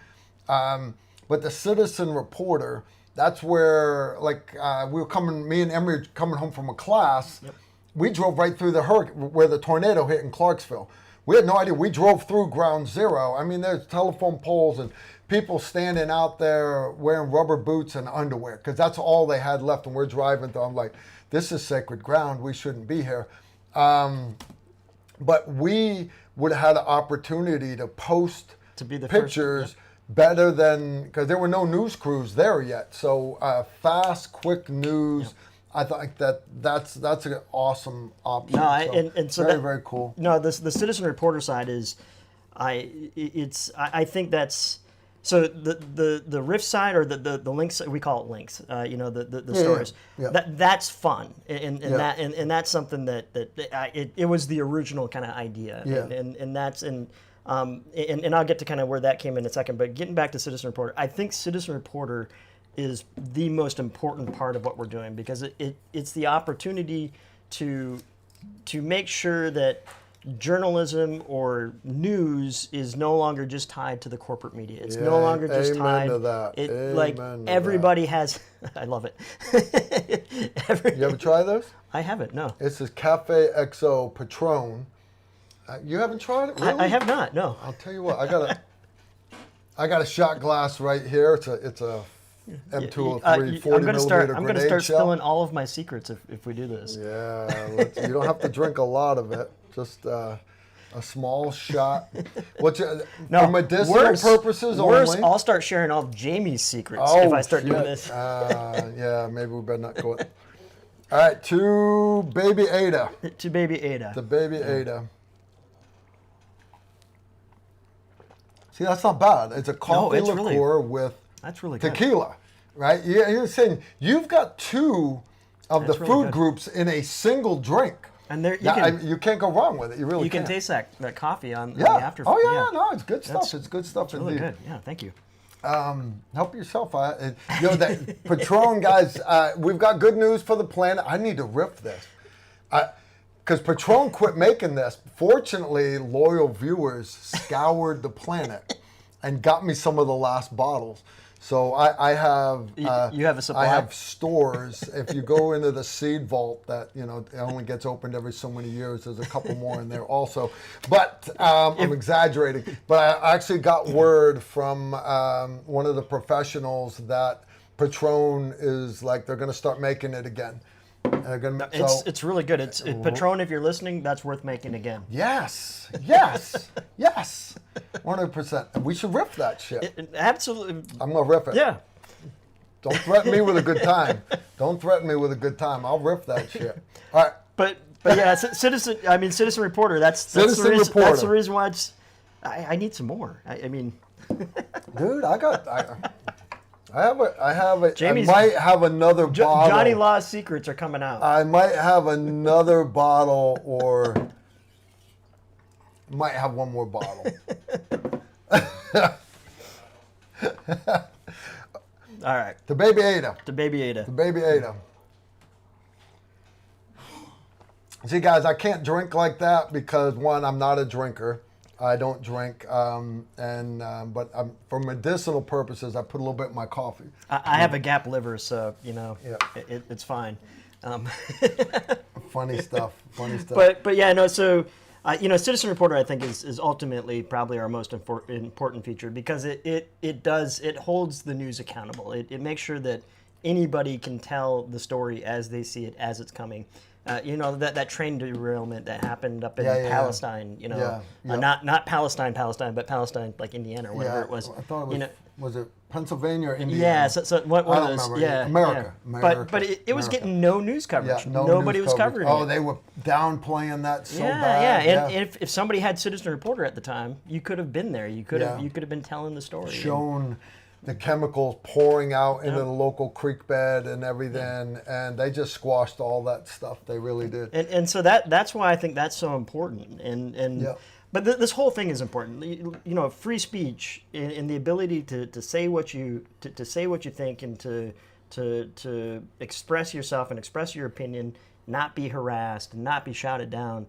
[SPEAKER 1] But the citizen reporter, that's where, me and Emery were coming home from a class. Yep. We drove right through the hurricane where the tornado hit in Clarksville. We had no idea. We drove through ground zero. I mean, there's telephone poles and people standing out there wearing rubber boots and underwear because that's all they had left. And we're driving through. I'm like, this is sacred ground. We shouldn't be here. But we would have had an opportunity to post
[SPEAKER 3] To be the
[SPEAKER 1] pictures
[SPEAKER 3] first,
[SPEAKER 1] better than, because there were no news crews there yet. So fast, quick news. Yep. I thought that's an awesome option.
[SPEAKER 3] No, and so
[SPEAKER 1] very cool.
[SPEAKER 3] No, the citizen reporter side is, I think that's, so the riff side or the links, we call it links, the stories.
[SPEAKER 1] Yeah.
[SPEAKER 3] That's fun, and that's something that it was the original kind of idea.
[SPEAKER 1] Yeah.
[SPEAKER 3] And that's and I'll get to kind of where that came in a second. But getting back to citizen reporter, I think citizen reporter is the most important part of what we're doing, because it's the opportunity to make sure that journalism or news is no longer just tied to the corporate media. It's no longer just tied
[SPEAKER 1] to that.
[SPEAKER 3] Like everybody has. I love it.
[SPEAKER 1] You ever try this?
[SPEAKER 3] I haven't. No.
[SPEAKER 1] It's this Cafe XO Patron. You haven't tried it? Really?
[SPEAKER 3] I have not. No.
[SPEAKER 1] I'll tell you what. I got a shot glass right here. It's a M203 40 millimeter
[SPEAKER 3] I'm
[SPEAKER 1] grenade
[SPEAKER 3] gonna start
[SPEAKER 1] shell.
[SPEAKER 3] spilling all of my secrets if we do this.
[SPEAKER 1] Yeah, you don't have to drink a lot of it. Just a small shot. For medicinal purposes only.
[SPEAKER 3] I'll start sharing all of Jamie's secrets if I start doing this.
[SPEAKER 1] Yeah, maybe we better not go. All right, to Baby Ada.
[SPEAKER 3] To Baby Ada.
[SPEAKER 1] The Baby Ada. See, that's not bad. It's a coffee liqueur with
[SPEAKER 3] that's really good.
[SPEAKER 1] tequila, right? Yeah, you're saying you've got two of
[SPEAKER 3] That's
[SPEAKER 1] the
[SPEAKER 3] really
[SPEAKER 1] food
[SPEAKER 3] good.
[SPEAKER 1] groups in a single drink.
[SPEAKER 3] And there
[SPEAKER 1] You can't go wrong with it. You really
[SPEAKER 3] you can
[SPEAKER 1] can't.
[SPEAKER 3] taste that coffee on the
[SPEAKER 1] Yeah.
[SPEAKER 3] after.
[SPEAKER 1] Oh yeah, no, it's good stuff.
[SPEAKER 3] That's-
[SPEAKER 1] It's good stuff
[SPEAKER 3] It's really
[SPEAKER 1] indeed.
[SPEAKER 3] good. Yeah, thank you.
[SPEAKER 1] Help yourself. That Patron guys. We've got good news for the planet. I need to riff this, because Patron quit making this. Fortunately, loyal viewers scoured the planet and got me some of the last bottles. So I have.
[SPEAKER 3] You have a supply?
[SPEAKER 1] I have stores. If you go into the seed vault, that it only gets opened every so many years. There's a couple more in there also, but I'm exaggerating. But I actually got word from one of the professionals that Patron is like they're going to start making it again. They're gonna,
[SPEAKER 3] It's really good. It's Patron. If you're listening, that's worth making again.
[SPEAKER 1] yes, 100%. We should riff that shit.
[SPEAKER 3] Absolutely.
[SPEAKER 1] I'm gonna riff it.
[SPEAKER 3] Yeah.
[SPEAKER 1] Don't threaten me with a good time. Don't threaten me with a good time. I'll riff that shit. All right.
[SPEAKER 3] But yeah, citizen reporter. That's
[SPEAKER 1] Citizen
[SPEAKER 3] the reason,
[SPEAKER 1] reporter.
[SPEAKER 3] That's the reason why it's. I need some more. I mean.
[SPEAKER 1] Dude, I have a.
[SPEAKER 3] Jamie's-
[SPEAKER 1] I might have another bottle.
[SPEAKER 3] Johnny Law's secrets are coming out.
[SPEAKER 1] I might have another bottle, or might have one more bottle.
[SPEAKER 3] All right.
[SPEAKER 1] The Baby Ada.
[SPEAKER 3] The Baby Ada.
[SPEAKER 1] The Baby Ada. See, guys, I can't drink like that because, one, I'm not a drinker. I don't drink, but for medicinal purposes, I put a little bit in my coffee.
[SPEAKER 3] I have a gap liver, so
[SPEAKER 1] Yeah.
[SPEAKER 3] it's fine.
[SPEAKER 1] Funny stuff.
[SPEAKER 3] But yeah, no. So Citizen Reporter, I think is ultimately probably our most important feature because it holds the news accountable. It makes sure that anybody can tell the story as they see it, as it's coming. That train derailment that happened up in Palestine. Not Palestine, but Palestine, like Indiana or whatever it was.
[SPEAKER 1] I thought it was. Was it Pennsylvania or Indiana?
[SPEAKER 3] Yeah, so one
[SPEAKER 1] I
[SPEAKER 3] of
[SPEAKER 1] don't
[SPEAKER 3] those.
[SPEAKER 1] remember.
[SPEAKER 3] Yeah,
[SPEAKER 1] America.
[SPEAKER 3] yeah.
[SPEAKER 1] America.
[SPEAKER 3] But it was getting no news coverage.
[SPEAKER 1] Yeah, no
[SPEAKER 3] Nobody
[SPEAKER 1] news
[SPEAKER 3] was
[SPEAKER 1] coverage.
[SPEAKER 3] covering it.
[SPEAKER 1] They were downplaying that so
[SPEAKER 3] Yeah,
[SPEAKER 1] bad.
[SPEAKER 3] yeah. And if somebody had Citizen Reporter at the time, you could have been there. You could
[SPEAKER 1] Yeah.
[SPEAKER 3] have been telling the story.
[SPEAKER 1] Shown the chemicals pouring out into the local creek bed and everything, and they just squashed all that stuff. They really did.
[SPEAKER 3] And so that's why I think that's so important. And
[SPEAKER 1] Yeah.
[SPEAKER 3] But this whole thing is important. Free speech and the ability to say what you say what you think and to express yourself and express your opinion, not be harassed, not be shouted down.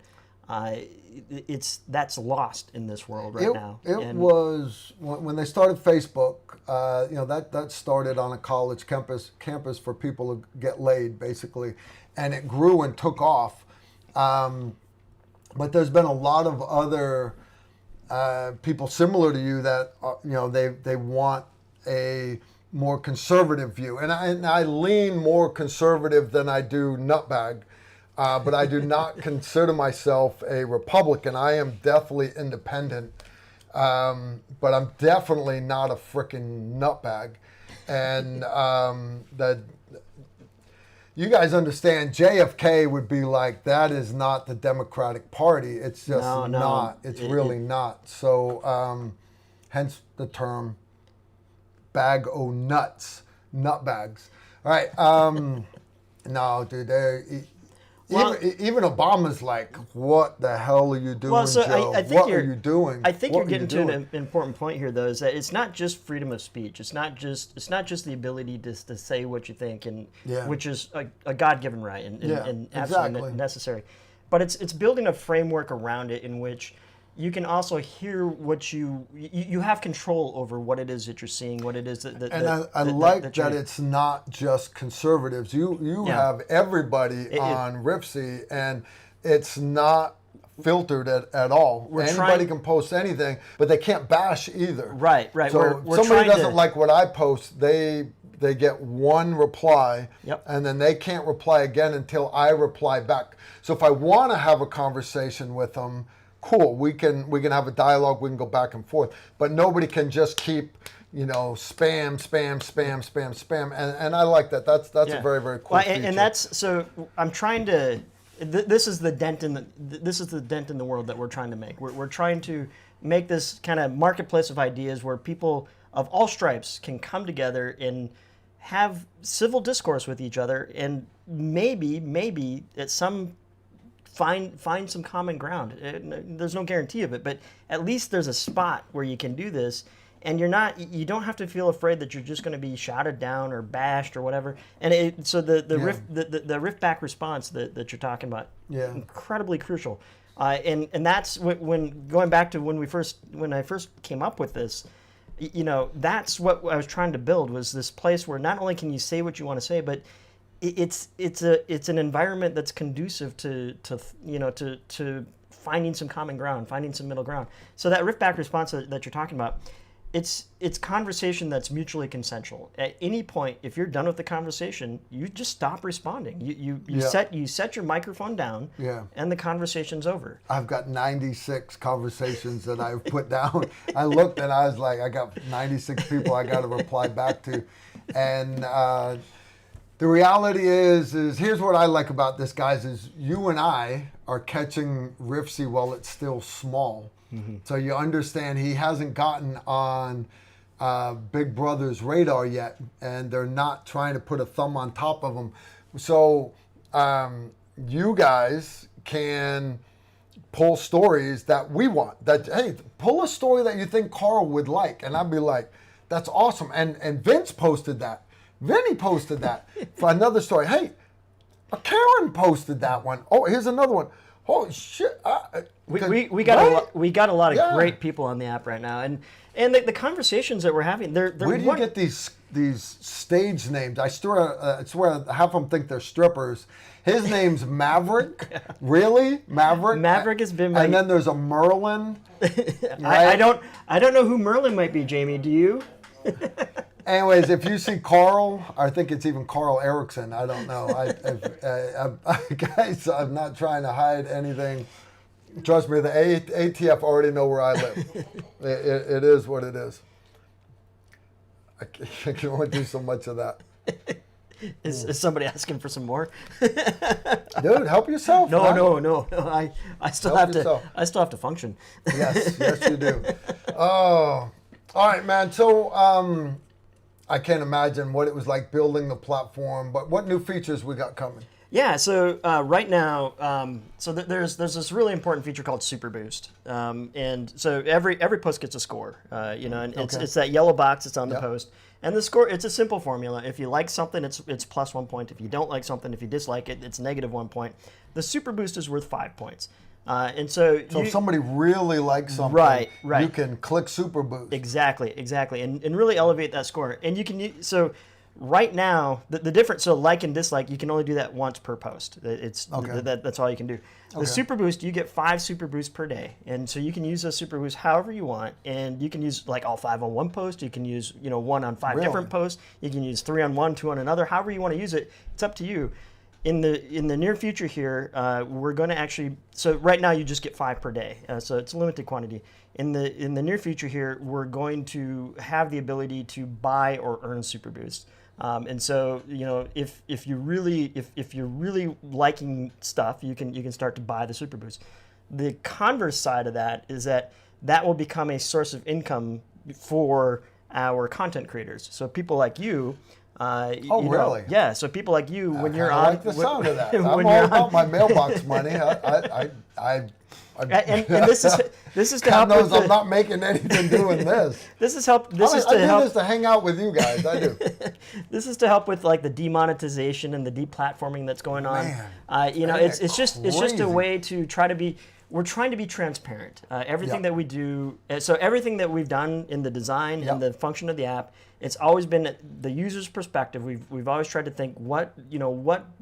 [SPEAKER 3] That's lost in this world right now.
[SPEAKER 1] It was when they started Facebook. That started on a college campus for people to get laid, basically, and it grew and took off. But there's been a lot of other people similar to you that they want a more conservative view, and I lean more conservative than I do nutbag. But I do not consider myself a Republican. I am definitely independent, but I'm definitely not a frickin' nutbag. And you guys understand, JFK would be like, that is not the Democratic Party. It's just not. It's really not. So, hence the term bag o' nuts, nutbags. All right. No, dude, even Obama's like, what the hell are you doing, Joe?
[SPEAKER 3] I think
[SPEAKER 1] what are you doing?
[SPEAKER 3] I think
[SPEAKER 1] What
[SPEAKER 3] you're
[SPEAKER 1] are you
[SPEAKER 3] getting to
[SPEAKER 1] doing?
[SPEAKER 3] an important point here, though, is that it's not just freedom of speech. It's not just the ability to say what you think, and which is a God-given right and absolutely
[SPEAKER 1] exactly.
[SPEAKER 3] necessary. But it's building a framework around it in which you can also hear what you have control over what it is that you're seeing, what it is that
[SPEAKER 1] I like that it's not just conservatives. You have everybody on RIFC, and it's not filtered at all. Anybody can post anything, but they can't bash either.
[SPEAKER 3] Right.
[SPEAKER 1] So
[SPEAKER 3] We're
[SPEAKER 1] if somebody
[SPEAKER 3] trying
[SPEAKER 1] doesn't like what I post, they get one reply, and then they can't reply again until I reply back. So if I want to have a conversation with them, cool, we can have a dialogue, we can go back and forth, but nobody can just keep spam, and I like that. That's a very, very cool feature.
[SPEAKER 3] And that's so I'm trying to. This is the dent in the world that we're trying to make. We're trying to make this kind of marketplace of ideas where people of all stripes can come together and have civil discourse with each other, and maybe at some find some common ground. There's no guarantee of it, but at least there's a spot where you can do this, and you don't have to feel afraid that you're just going to be shouted down or bashed or whatever. And so the rift back response that you're talking about, incredibly crucial. And that's when going back to when I first came up with this. That's what I was trying to build, was this place where not only can you say what you want to say, but it's an environment that's conducive to finding some common ground, finding some middle ground. So that rift back response that you're talking about, it's conversation that's mutually consensual. At any point, if you're done with the conversation, you just stop responding. You set your microphone down, and the conversation's over.
[SPEAKER 1] I've got 96 conversations that I've put down. I looked and I was like, I got 96 people I got to reply back to, and the reality is here's what I like about this, guys, is you and I are catching Rifsy while it's still small. Mm-hmm. So you understand he hasn't gotten on Big Brother's radar yet, and they're not trying to put a thumb on top of him. So you guys can pull stories that we want. That, hey, pull a story that you think Carl would like. And I'd be like, that's awesome. And Vince posted that. Vinny posted that for another story. Hey, Karen posted that one. Oh, here's another one. Holy shit!
[SPEAKER 3] We got a lot of great people on the app right now, and the conversations that we're having. Where
[SPEAKER 1] do you get these stage names? I swear half of them think they're strippers. His name's Maverick. Really, Maverick?
[SPEAKER 3] Maverick has been my...
[SPEAKER 1] And then there's a Merlin.
[SPEAKER 3] Right? I don't know who Merlin might be, Jamie. Do you?
[SPEAKER 1] Anyways, if you see Carl, I think it's even Carl Erickson. I don't know. Guys, I'm not trying to hide anything. Trust me, the ATF already know where I live. It is what it is. I can only do so much of that.
[SPEAKER 3] Is somebody asking for some more?
[SPEAKER 1] Dude, help yourself.
[SPEAKER 3] No. I still have to function.
[SPEAKER 1] Yes, you do. Oh, all right, man. So I can't imagine what it was like building the platform, but what new features we got coming?
[SPEAKER 3] Yeah, so right now, there's this really important feature called Super Boost, and so every post gets a score, and it's that yellow box that's on the post, and the score, it's a simple formula. If you like something, it's plus 1 point. If you don't like something, if you dislike it, it's negative 1 point. The Super Boost is worth 5 points. And so
[SPEAKER 1] if somebody really likes something,
[SPEAKER 3] right.
[SPEAKER 1] you can click Super Boost.
[SPEAKER 3] Exactly, and really elevate that score. And you can right now the difference. So like and dislike, you can only do that once per post. It's that's all you can do. The Super Boost, you get 5 Super Boosts per day, and so you can use those Super Boosts however you want. And you can use like all 5 on one post. You can use 1 on 5 different posts. You can use 3 on one, 2 on another. However you want to use it, it's up to you. In the near future here, we're going to actually, so right now you just get 5 per day, so it's a limited quantity. In the near future here, we're going to have the ability to buy or earn Super Boost. And so if you're really liking stuff, you can start to buy the Super Boost. The converse side of that is that will become a source of income for our content creators. So people like you.
[SPEAKER 1] Really?
[SPEAKER 3] Yeah. So people like you, when you're on,
[SPEAKER 1] I like the sound of that. I'm all about my mailbox money. And
[SPEAKER 3] this is to help.
[SPEAKER 1] God knows I'm not making anything doing this.
[SPEAKER 3] This is help.
[SPEAKER 1] I do this to hang out with you guys. I do.
[SPEAKER 3] This is to help with like the demonetization and the deplatforming that's going on.
[SPEAKER 1] Man,
[SPEAKER 3] it's just a way to try to be. We're trying to be transparent. Everything that we do, so everything that we've done in the design and the function of the app, it's always been the user's perspective. We've always tried to think what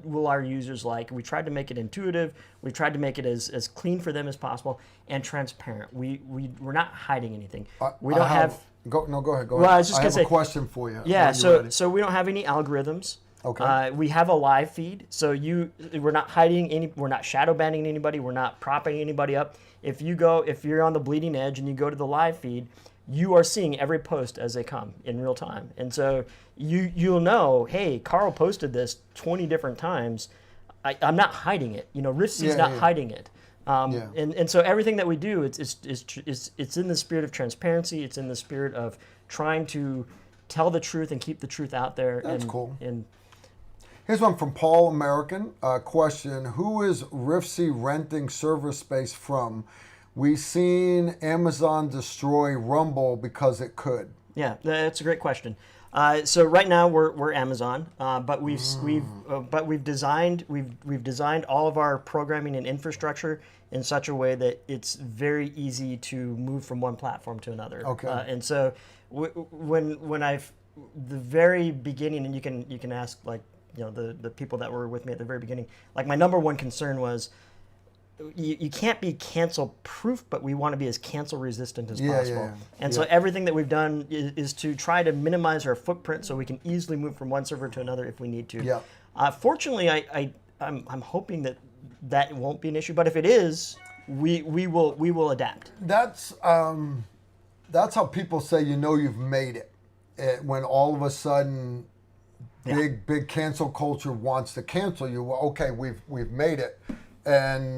[SPEAKER 3] will our users like. We tried to make it intuitive. We tried to make it as clean for them as possible and transparent. We're not hiding anything. We don't have.
[SPEAKER 1] Go ahead. Go
[SPEAKER 3] well,
[SPEAKER 1] ahead.
[SPEAKER 3] I was just gonna say
[SPEAKER 1] a question for you.
[SPEAKER 3] Yeah. So we don't have any algorithms.
[SPEAKER 1] Okay.
[SPEAKER 3] We have a live feed, so we're not hiding we're not shadow banning anybody, we're not propping anybody up. If you're on the bleeding edge and you go to the live feed, you are seeing every post as they come in real time. And so you'll know, hey, Carl posted this 20 different times. I'm not hiding it. Rifsy's not hiding it. And so everything that we do, it's in the spirit of transparency. It's in the spirit of trying to tell the truth and keep the truth out there.
[SPEAKER 1] That's cool.
[SPEAKER 3] And
[SPEAKER 1] Here's one from Paul American. Question: who is Rifsy renting server space from? We seen Amazon destroy Rumble because it could.
[SPEAKER 3] yeah, that's a great question. So right now we're Amazon, but we've designed all of our programming and infrastructure in such a way that it's very easy to move from one platform to another.
[SPEAKER 1] Okay.
[SPEAKER 3] And so when I've the very beginning, and you can ask, like, you know, the people that were with me at the very beginning, like, my number one concern was, you can't be cancel proof, but we want to be as cancel resistant as possible. And so everything that we've done is to try to minimize our footprint so we can easily move from one server to another if we need to.
[SPEAKER 1] Yeah.
[SPEAKER 3] Fortunately, I'm hoping that won't be an issue, but if it is, we will adapt.
[SPEAKER 1] That's how people say you've made it. When all of a sudden big cancel culture wants to cancel you. Well, okay, we've made it. And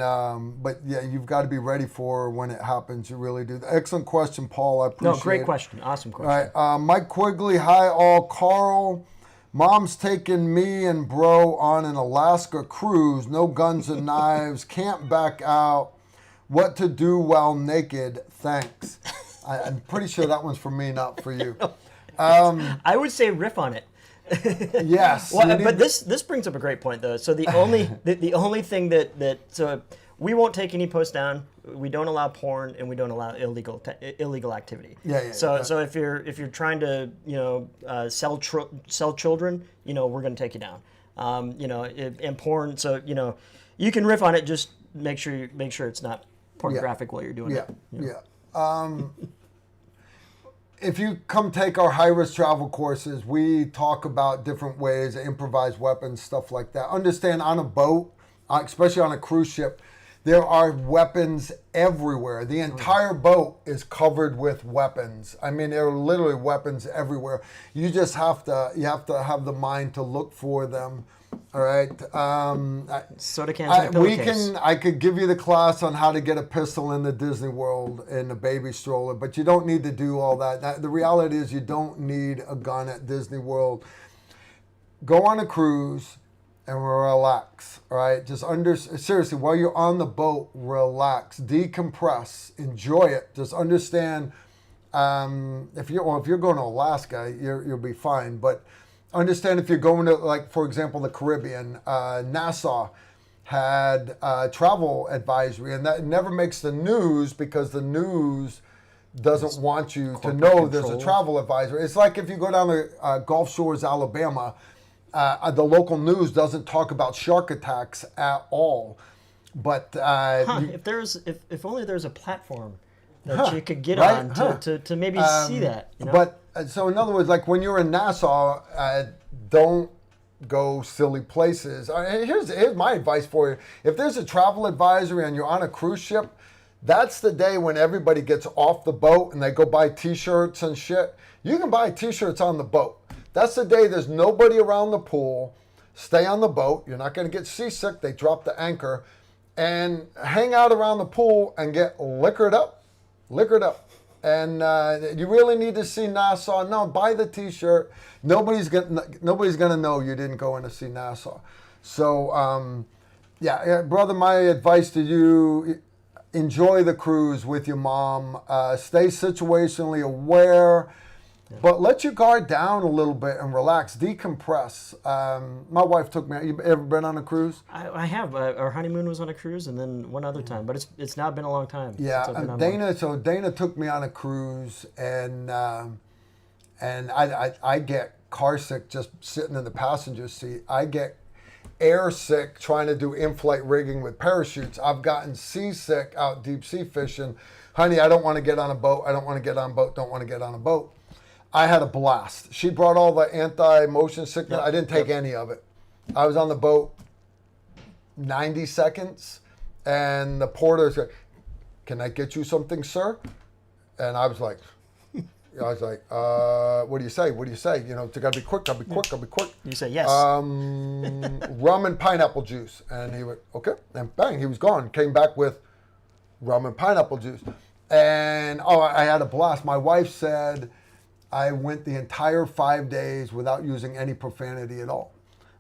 [SPEAKER 1] but yeah, you've got to be ready for when it happens. You really do. Excellent question, Paul. I appreciate it.
[SPEAKER 3] No, great question. Awesome question.
[SPEAKER 1] All right, Mike Quigley. Hi, all. Carl, Mom's taking me and bro on an Alaska cruise. No guns and knives. Can't back out. What to do while naked? Thanks. I'm pretty sure that one's for me, not for you.
[SPEAKER 3] I would say riff on it.
[SPEAKER 1] Yes.
[SPEAKER 3] Well, but this brings up a great point, though. So the only thing that so we won't take any posts down. We don't allow porn, and we don't allow illegal activity. So if you're trying to sell children, we're going to take you down. And porn. So you can riff on it. Just make sure it's not pornographic while you're doing it.
[SPEAKER 1] Yeah. If you come take our high-risk travel courses, we talk about different ways to improvise weapons, stuff like that. Understand, on a boat, especially on a cruise ship, there are weapons everywhere. The entire boat is covered with weapons. I mean, there are literally weapons everywhere. You just have to have the mind to look for them. All right.
[SPEAKER 3] Soda cans in a pillowcase.
[SPEAKER 1] I could give you the class on how to get a pistol in the Disney World in the baby stroller, but you don't need to do all that. The reality is you don't need a gun at Disney World. Go on a cruise and relax. All right. Seriously, while you're on the boat, relax, decompress, enjoy it. Just understand. If you're going to Alaska, you'll be fine, but understand if you're going to, like, for example, the Caribbean, Nassau had travel advisory, and that never makes the news because the news doesn't want you to know there's a travel advisory. It's like if you go down to Gulf Shores, Alabama, the local news doesn't talk about shark attacks at all. But
[SPEAKER 3] if only there's a platform that you could get on to maybe see that.
[SPEAKER 1] But so in other words, like when you're in Nassau, don't go silly places. Here's my advice for you. If there's a travel advisory and you're on a cruise ship, that's the day when everybody gets off the boat and they go buy T-shirts and shit. You can buy T-shirts on the boat. That's the day there's nobody around the pool. Stay on the boat. You're not going to get seasick. They drop the anchor. And hang out around the pool and get liquored up. And you really need to see Nassau. No, buy the T-shirt. Nobody's gonna know you didn't go in to see Nassau. So, brother, my advice to you: enjoy the cruise with your mom. Stay situationally aware, but let your guard down a little bit and relax, decompress. My wife took me. You ever been on a cruise?
[SPEAKER 3] I have. Our honeymoon was on a cruise, and then one other time. But it's now been a long time.
[SPEAKER 1] Yeah, and Dana took me on a cruise, and I get car sick just sitting in the passenger seat. I get air sick trying to do in-flight rigging with parachutes. I've gotten seasick out deep sea fishing. Honey, I don't want to get on a boat. I don't want to get on a boat. Don't want to get on a boat. I had a blast. She brought all the anti-motion sickness. I didn't take any of it. I was on the boat 90 seconds, and the porter said, "Can I get you something, sir?" And I was like, what do you say? What do you say? It's got to be quick. I'll be quick.
[SPEAKER 3] You say yes.
[SPEAKER 1] Rum and pineapple juice. And he went, okay. And bang, he was gone. Came back with rum and pineapple juice. And, I had a blast. My wife said, I went the entire 5 days without using any profanity at all.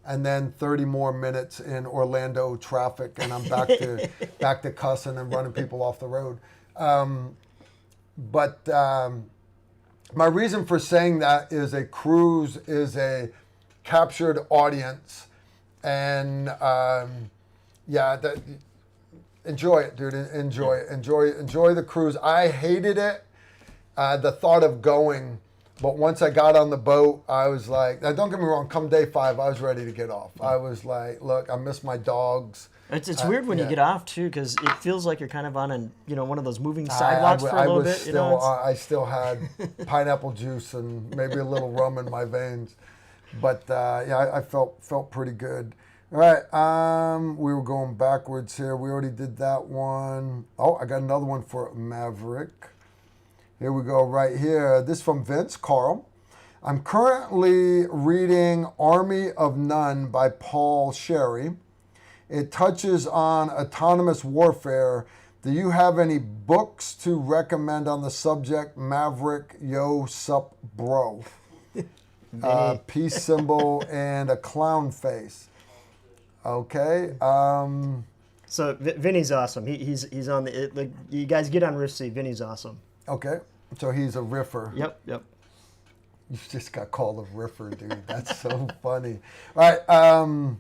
[SPEAKER 1] And then 30 more minutes in Orlando traffic, and I'm back to cussing and running people off the road. But my reason for saying that is a cruise is a captured audience, and enjoy it, dude. Enjoy it. Enjoy the cruise. I hated it, the thought of going. But once I got on the boat, I was like, now don't get me wrong, come day 5, I was ready to get off. I was like, look, I miss my dogs.
[SPEAKER 3] It's weird when you get off, too, because it feels like you're kind of on one of those moving sidewalks for a little bit.
[SPEAKER 1] I still had pineapple juice and maybe a little rum in my veins. But, I felt pretty good. All right, we were going backwards here. We already did that one. Oh, I got another one for Maverick. Here we go, right here. This from Vince Carl. I'm currently reading Army of None by Paul Sherry. It touches on autonomous warfare. Do you have any books to recommend on the subject? Maverick, yo, sup, bro. Peace symbol and a clown face. Okay.
[SPEAKER 3] So Vinny's awesome. He's on the. You guys get on Riff C. Vinny's awesome.
[SPEAKER 1] Okay, so he's a riffer.
[SPEAKER 3] Yep.
[SPEAKER 1] You just got called a riffer, dude. That's so funny. All right,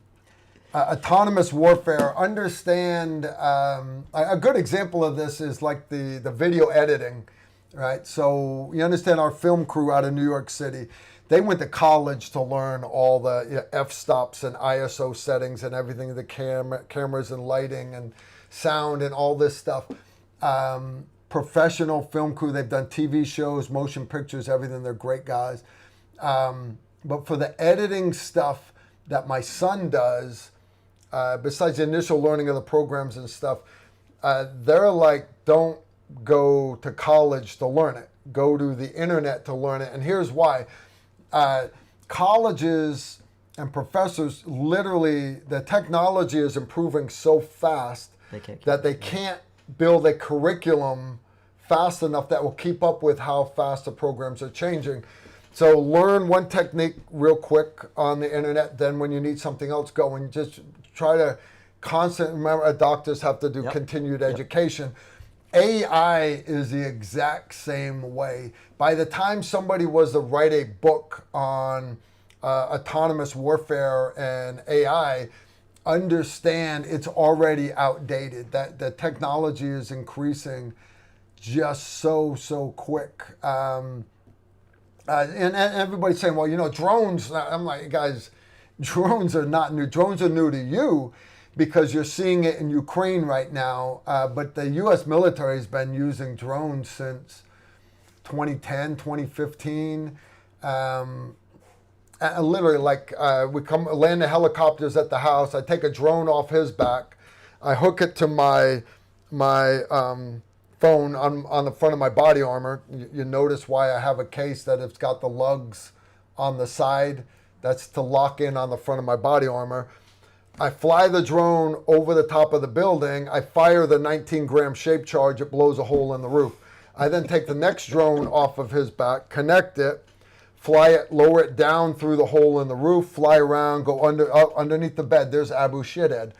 [SPEAKER 1] autonomous warfare. Understand, a good example of this is like the video editing, right? So you understand our film crew out of New York City, they went to college to learn all the f-stops and ISO settings and everything, the cameras and lighting and sound and all this stuff. Professional film crew. They've done TV shows, motion pictures, everything. They're great guys. But for the editing stuff that my son does, besides the initial learning of the programs and stuff, they're like, don't go to college to learn it. Go to the internet to learn it. And here's why. Colleges and professors, literally, the technology is improving so fast that they can't build a curriculum fast enough that will keep up with how fast the programs are changing. So learn one technique real quick on the internet, then when you need something else, go and just try to remember, doctors have to do continued education. AI is the exact same way. By the time somebody was to write a book on autonomous warfare and AI, understand it's already outdated. That the technology is increasing just so quick. And everybody's saying, well, drones. I'm like, guys, drones are not new. Drones are new to you because you're seeing it in Ukraine right now. But the U.S. military has been using drones since 2010, 2015. Literally, like we land the helicopters at the house. I take a drone off his back. I hook it to my phone on the front of my body armor. You notice why I have a case that it's got the lugs on the side. That's to lock in on the front of my body armor. I fly the drone over the top of the building. I fire the 19-gram shape charge. It blows a hole in the roof. I then take the next drone off of his back, connect it, fly it, lower it down through the hole in the roof, fly around, go underneath the bed. There's Abu Shedad.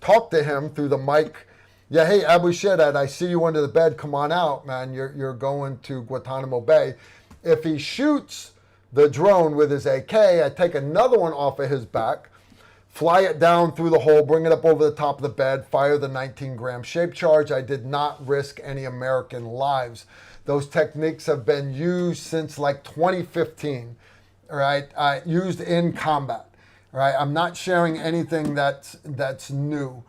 [SPEAKER 1] Talk to him through the mic. Yeah, hey, Abu Shedad, I see you under the bed. Come on out, man. You're going to Guantanamo Bay. If he shoots the drone with his AK, I take another one off of his back, fly it down through the hole, bring it up over the top of the bed, fire the 19-gram shape charge. I did not risk any American lives. Those techniques have been used since like 2015, all right? Used in combat, all right? I'm not sharing anything that's new.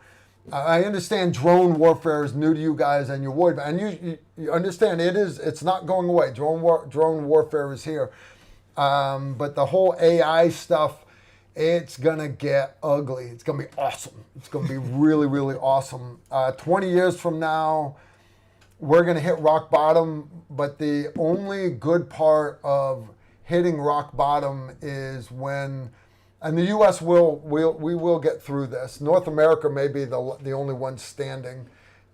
[SPEAKER 1] I understand drone warfare is new to you guys and you're worried about it. And you understand it's not going away. Drone warfare is here. But the whole AI stuff, it's going to get ugly. It's going to be awesome. It's going to be really, really awesome. 20 years from now, we're going to hit rock bottom. But the only good part of hitting rock bottom is when... And the U.S. we will get through this. North America may be the only one standing.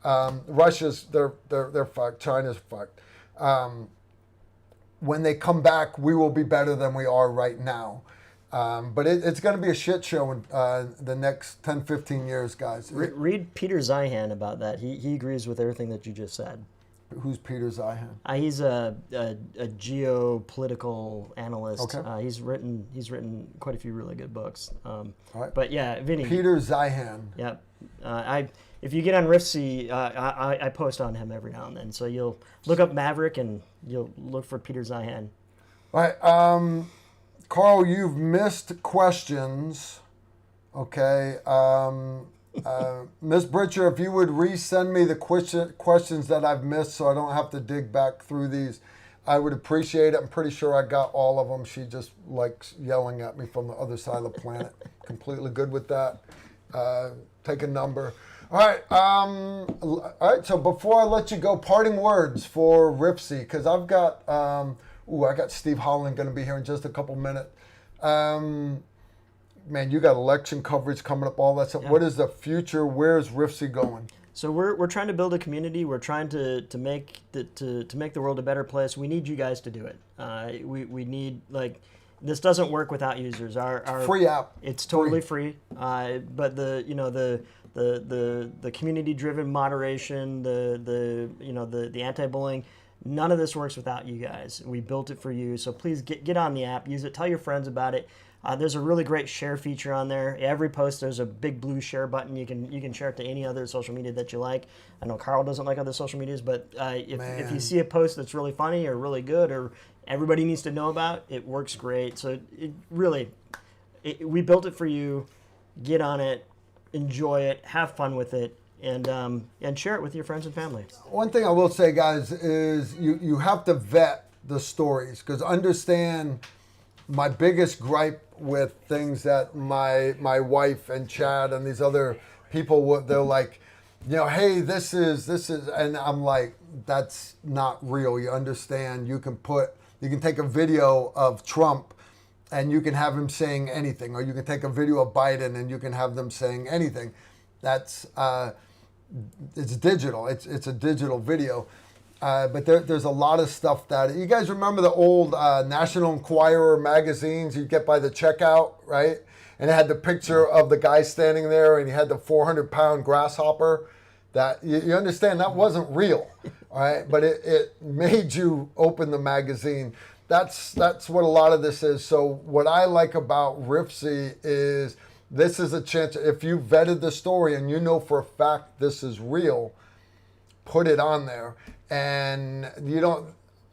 [SPEAKER 1] Russia's they're fucked. China's fucked. when they come back, we will be better than we are right now. But it's going to be a shit show in the next 10, 15 years, guys.
[SPEAKER 3] Read Peter Zeihan about that. He agrees with everything that you just said.
[SPEAKER 1] Who's Peter Zeihan?
[SPEAKER 3] He's a geopolitical analyst.
[SPEAKER 1] Okay.
[SPEAKER 3] He's written quite a few really good books.
[SPEAKER 1] All right.
[SPEAKER 3] But yeah, Vinny.
[SPEAKER 1] Peter Zeihan.
[SPEAKER 3] Yep. If you get on Rifsy, I post on him every now and then. So you'll look up Maverick and you'll look for Peter Zeihan.
[SPEAKER 1] All right. Carl, you've missed questions. Okay. Miss Britcher, if you would resend me the questions that I've missed so I don't have to dig back through these, I would appreciate it. I'm pretty sure I got all of them. She just likes yelling at me from the other side of the planet. Completely good with that. Take a number. All right. So before I let you go, parting words for Ripsy, because I've got I got Steve Holland going to be here in just a couple minutes. Man, you got election coverage coming up, all that stuff. Yeah. What is the future? Where's Rifsy going?
[SPEAKER 3] So we're trying to build a community. We're trying to make the world a better place. We need you guys to do it. We need, like, this doesn't work without users. Our
[SPEAKER 1] free app.
[SPEAKER 3] It's totally free. But the community-driven moderation, the anti-bullying, none of this works without you guys. We built it for you. So please get on the app, use it, tell your friends about it. There's a really great share feature on there. Every post, there's a big blue share button. You can share it to any other social media that you like. I know Carl doesn't like other social medias, but if you see a post that's really funny or really good or everybody needs to know about, it works great. So we built it for you. Get on it, enjoy it, have fun with it, and share it with your friends and family.
[SPEAKER 1] One thing I will say, guys, is you have to vet the stories, because understand my biggest gripe with things that my wife and Chad and these other people, they're like, hey, this is, and I'm like, that's not real. You understand? You can take a video of Trump and you can have him saying anything, or you can take a video of Biden and you can have them saying anything. That's it's digital. It's a digital video. But there's a lot of stuff that, you guys remember the old National Enquirer magazines you get by the checkout, right? And it had the picture of the guy standing there, and he had the 400-pound grasshopper. That you understand that wasn't real, all right? But it made you open the magazine. That's what a lot of this is. So what I like about Rifsy is this is a chance. If you vetted the story and you know for a fact this is real, put it on there. And you're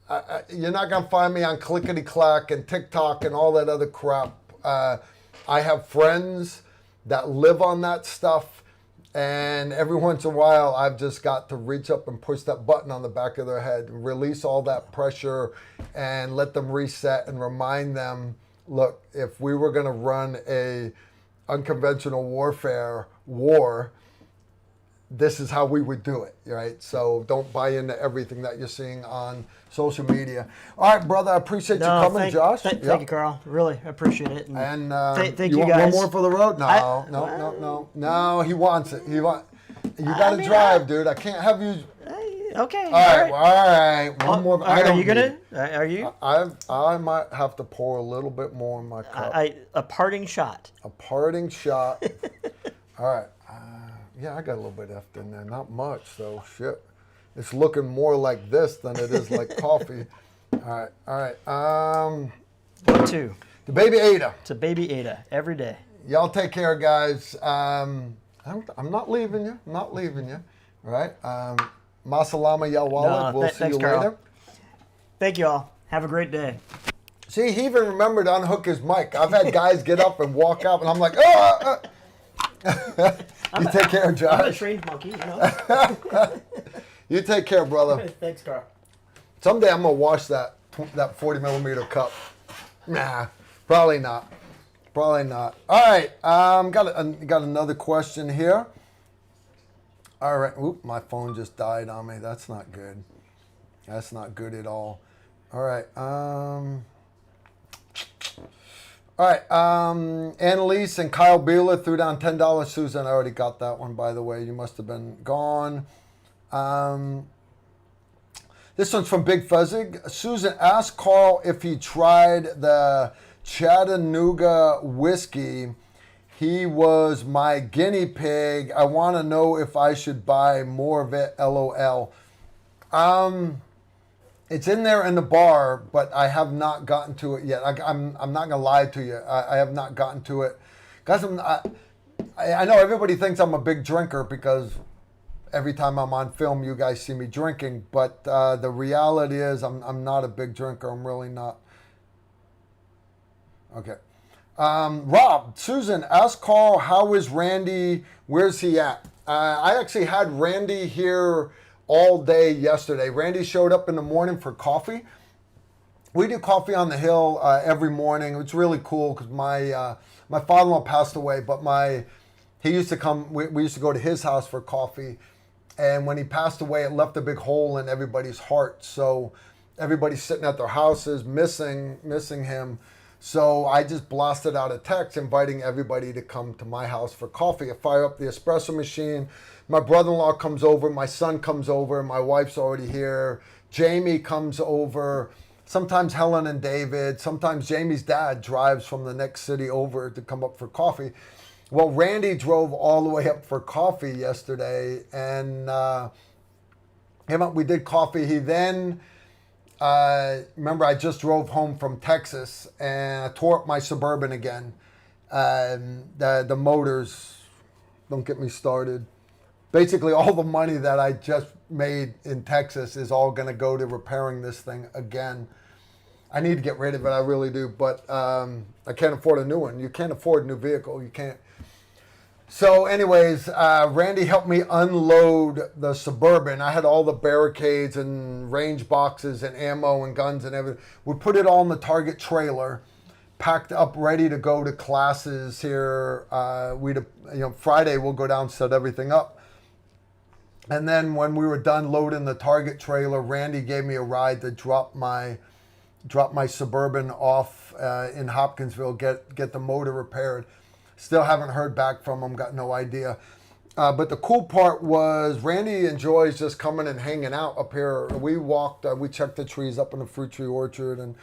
[SPEAKER 1] not gonna find me on Clickety Clack and TikTok and all that other crap. I have friends that live on that stuff, and every once in a while I've just got to reach up and push that button on the back of their head, release all that pressure, and let them reset and remind them, look, if we were gonna run a unconventional warfare war, this is how we would do it, right? So don't buy into everything that you're seeing on social media. All right, brother, I appreciate you coming, Josh.
[SPEAKER 3] Thank you, Carl. Really appreciate it.
[SPEAKER 1] And
[SPEAKER 3] thank
[SPEAKER 1] you
[SPEAKER 3] you
[SPEAKER 1] want
[SPEAKER 3] guys.
[SPEAKER 1] one more for the road? No. He wants it. You got to drive, dude. I can't have you.
[SPEAKER 3] Okay.
[SPEAKER 1] All right. One more.
[SPEAKER 3] Are you gonna? Are you?
[SPEAKER 1] I might have to pour a little bit more in my cup.
[SPEAKER 3] A parting shot.
[SPEAKER 1] A parting shot. All right. Yeah, I got a little bit left in there. Not much, so shit. It's looking more like this than it is like coffee. All right.
[SPEAKER 3] What to?
[SPEAKER 1] The Baby Ada.
[SPEAKER 3] To Baby Ada every day.
[SPEAKER 1] Y'all take care, guys. I'm not leaving you. All right. Masalama Yawala. We'll see you
[SPEAKER 3] Carl.
[SPEAKER 1] later.
[SPEAKER 3] Thank you all. Have a great day.
[SPEAKER 1] See, he even remembered to unhook his mic. I've had guys get up and walk out, and I'm like, oh. You take care, Josh.
[SPEAKER 3] I'm a trained monkey, you know.
[SPEAKER 1] You take care, brother.
[SPEAKER 3] Thanks, Carl.
[SPEAKER 1] Someday I'm gonna wash that 40mm cup. Nah, probably not. All right, got another question here. All right, oop, my phone just died on me. That's not good. That's not good at all. All right. All right, Annalise and Kyle Beeler threw down $10. Susan, I already got that one, by the way. You must have been gone. This one's from Big Fuzzig. Susan asked Carl if he tried the Chattanooga whiskey. He was my guinea pig. I want to know if I should buy more of it. LOL. It's in there in the bar, but I have not gotten to it yet. I'm not gonna lie to you. I have not gotten to it, guys. I know everybody thinks I'm a big drinker because every time I'm on film, you guys see me drinking. But the reality is, I'm not a big drinker. I'm really not. Okay. Rob, Susan, ask Carl, how is Randy? Where's he at? I actually had Randy here all day yesterday. Randy showed up in the morning for coffee. We do coffee on the hill every morning. It's really cool because my father-in-law passed away, but he used to come. We used to go to his house for coffee, and when he passed away, it left a big hole in everybody's heart. So everybody's sitting at their houses missing him. So I just blasted out a text inviting everybody to come to my house for coffee. I fire up the espresso machine. My brother-in-law comes over. My son comes over. My wife's already here. Jamie comes over. Sometimes Helen and David. Sometimes Jamie's dad drives from the next city over to come up for coffee. Well, Randy drove all the way up for coffee yesterday. And we did coffee. He then... remember, I just drove home from Texas and I tore up my Suburban again. The motors, don't get me started. Basically, all the money that I just made in Texas is all going to go to repairing this thing again. I need to get rid of it, I really do, but I can't afford a new one. You can't afford a new vehicle. You can't. So anyways, Randy helped me unload the Suburban. I had all the barricades and range boxes and ammo and guns and everything. We put it all in the Target trailer, packed up, ready to go to classes here. Friday we'll go down, set everything up. And then when we were done loading the Target trailer, Randy gave me a ride to drop my Suburban off in Hopkinsville, get the motor repaired. Still haven't heard back from him, got no idea. But the cool part was Randy enjoys just coming and hanging out up here. We walked, we checked the trees up in the fruit tree orchard and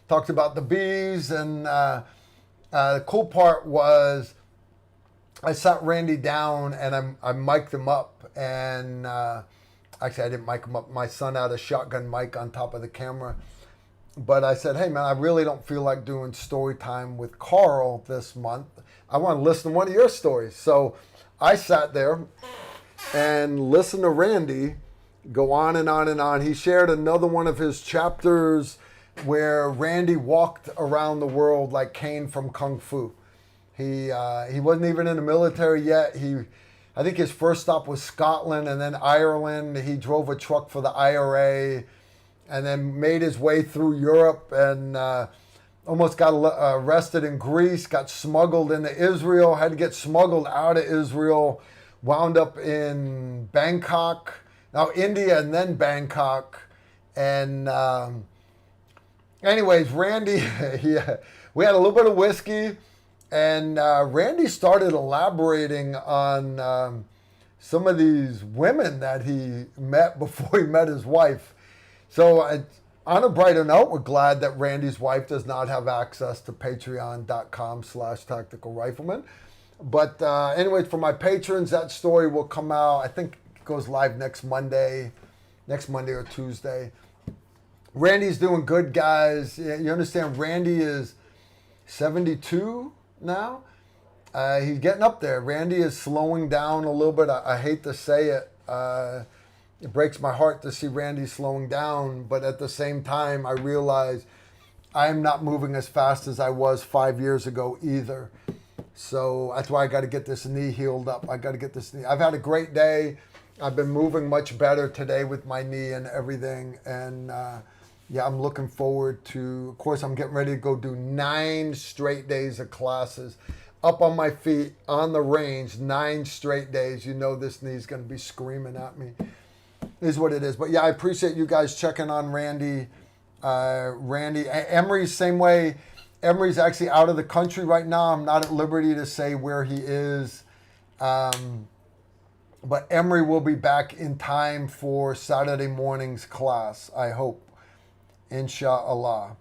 [SPEAKER 1] talked about the bees. And the cool part was I sat Randy down and I mic'd him up. And actually, I didn't mic him up. My son had a shotgun mic on top of the camera. But I said, hey, man, I really don't feel like doing story time with Carl this month. I want to listen to one of your stories. So I sat there and listened to Randy go on and on and on. He shared another one of his chapters where Randy walked around the world like Kane from Kung Fu. He wasn't even in the military yet. I think his first stop was Scotland and then Ireland. He drove a truck for the IRA and then made his way through Europe and almost got arrested in Greece, got smuggled into Israel, had to get smuggled out of Israel, wound up in Bangkok, now India and then Bangkok. And anyways, Randy, we had a little bit of whiskey. And Randy started elaborating on some of these women that he met before he met his wife. So on a brighter note, we're glad that Randy's wife does not have access to patreon.com/tacticalrifleman. But anyways, for my patrons, that story will come out, I think it goes live next Monday or Tuesday. Randy's doing good, guys. You understand, Randy is 72 now. He's getting up there. Randy is slowing down a little bit. I hate to say it. It breaks my heart to see Randy slowing down, but at the same time, I realize I'm not moving as fast as I was 5 years ago either. So that's why I got to get this knee healed up. I got to get this knee. I've had a great day. I've been moving much better today with my knee and everything. And yeah, I'm looking forward to, of course, I'm getting ready to go do 9 straight days of classes. Up on my feet, on the range, 9 straight days. You know this knee's going to be screaming at me. Is what it is. But yeah, I appreciate you guys checking on Randy. Emery's same way. Emery's actually out of the country right now. I'm not at liberty to say where he is. but Emery will be back in time for Saturday morning's class, I hope. Inshallah.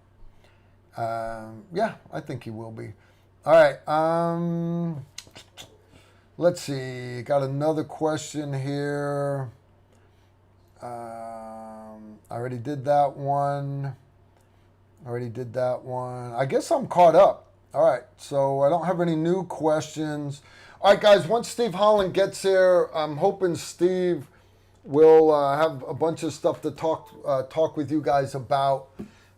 [SPEAKER 1] Yeah, I think he will be. All right. Let's see. Got another question here. I already did that one. I guess I'm caught up. All right. So I don't have any new questions. All right, guys. Once Steve Holland gets here, I'm hoping Steve will have a bunch of stuff to talk with you guys about.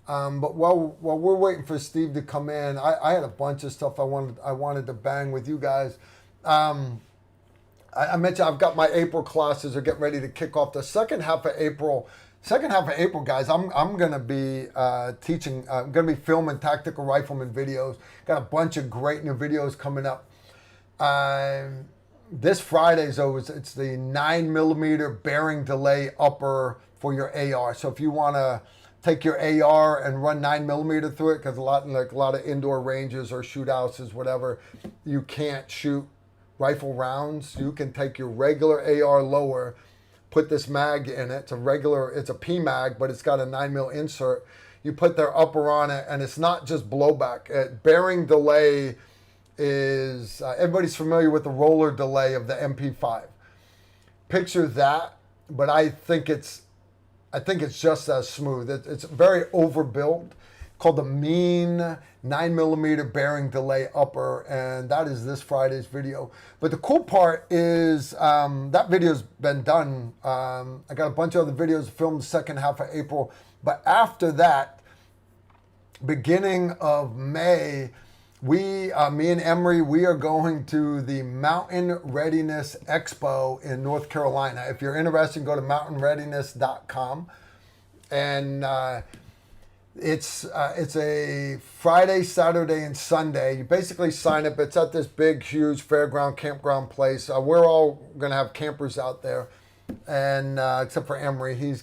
[SPEAKER 1] But while we're waiting for Steve to come in, I had a bunch of stuff I wanted to bang with you guys. I mentioned I've got my April classes are getting ready to kick off. The second half of April, guys, I'm gonna be teaching. I'm gonna be filming tactical rifleman videos. Got a bunch of great new videos coming up. This Friday's it's the 9mm bearing delay upper for your AR. So if you want to take your AR and run 9mm through it, because a lot of indoor ranges or shoot houses, whatever, you can't shoot rifle rounds. You can take your regular AR lower, put this mag in it. It's a P mag, but it's got a 9mm insert. You put their upper on it, and it's not just blowback. Bearing delay is everybody's familiar with the roller delay of the MP5. Picture that, but I think it's just as smooth. It's very overbuilt, called the mean 9mm bearing delay upper, and that is this Friday's video. But the cool part is that video's been done. I got a bunch of other videos filmed the second half of April, but after that, beginning of May, me and Emery, we are going to the Mountain Readiness Expo in North Carolina. If you're interested, go to mountainreadiness.com. And it's a Friday, Saturday, and Sunday. You basically sign up. It's at this big, huge campground place. We're all going to have campers out there. And except for Emery, he's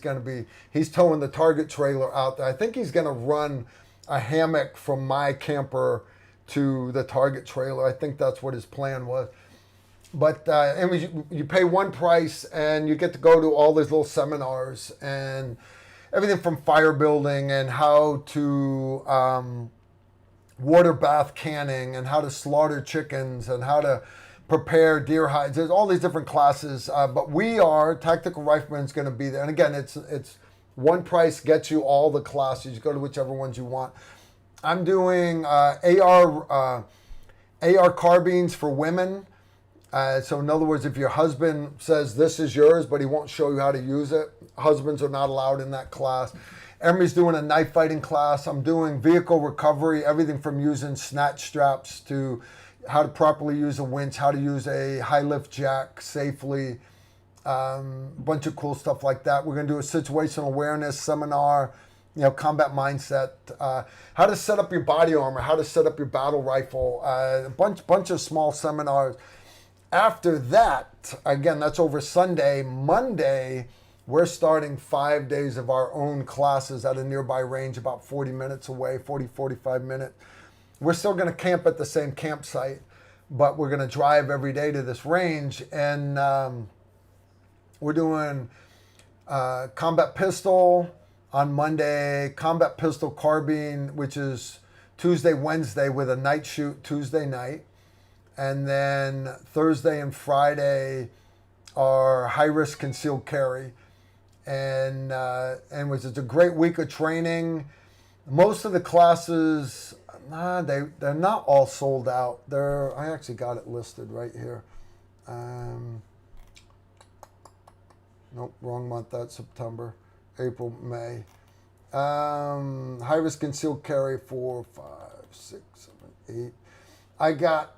[SPEAKER 1] towing the Target trailer out there. I think he's going to run a hammock from my camper to the Target trailer. I think that's what his plan was. But you pay one price and you get to go to all these little seminars and everything from fire building and how to water bath canning and how to slaughter chickens and how to prepare deer hides. There's all these different classes. But Tactical Rifleman is going to be there. And again, it's one price gets you all the classes. You go to whichever ones you want. I'm doing AR carbines for women. So in other words, if your husband says this is yours, but he won't show you how to use it, husbands are not allowed in that class. Emery's doing a knife fighting class. I'm doing vehicle recovery, everything from using snatch straps to how to properly use a winch, how to use a high lift jack safely, bunch of cool stuff like that. We're going to do a situational awareness seminar, combat mindset, how to set up your body armor, how to set up your battle rifle, a bunch of small seminars. After that, again, that's over Sunday. Monday, we're starting 5 days of our own classes at a nearby range about 40 minutes away, 45 minutes. We're still going to camp at the same campsite, but we're going to drive every day to this range. And we're doing combat pistol on Monday, combat pistol carbine, which is Tuesday, Wednesday with a night shoot Tuesday night. And then Thursday and Friday are high-risk concealed carry. And it's a great week of training. Most of the classes, they're not all sold out. I actually got it listed right here. Nope, wrong month. That's September, April, May. High-risk concealed carry 4, 5, 6, 7, 8. I got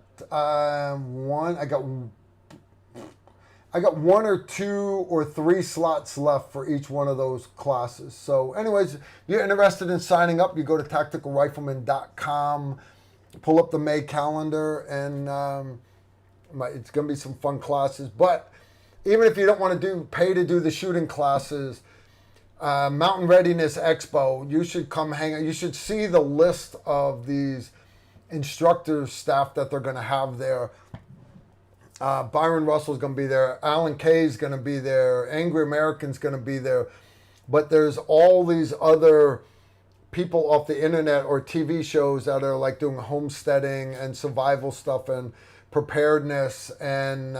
[SPEAKER 1] one or two or three slots left for each one of those classes. So anyways, if you're interested in signing up, you go to tacticalrifleman.com, pull up the May calendar, and it's going to be some fun classes. But even if you don't want to pay to do the shooting classes, Mountain Readiness Expo, you should come hang out. You should see the list of these instructor staff that they're going to have there. Byron Russell's going to be there. Alan Kay's going to be there. Angry American's going to be there. But there's all these other people off the internet or TV shows that are like doing homesteading and survival stuff and preparedness and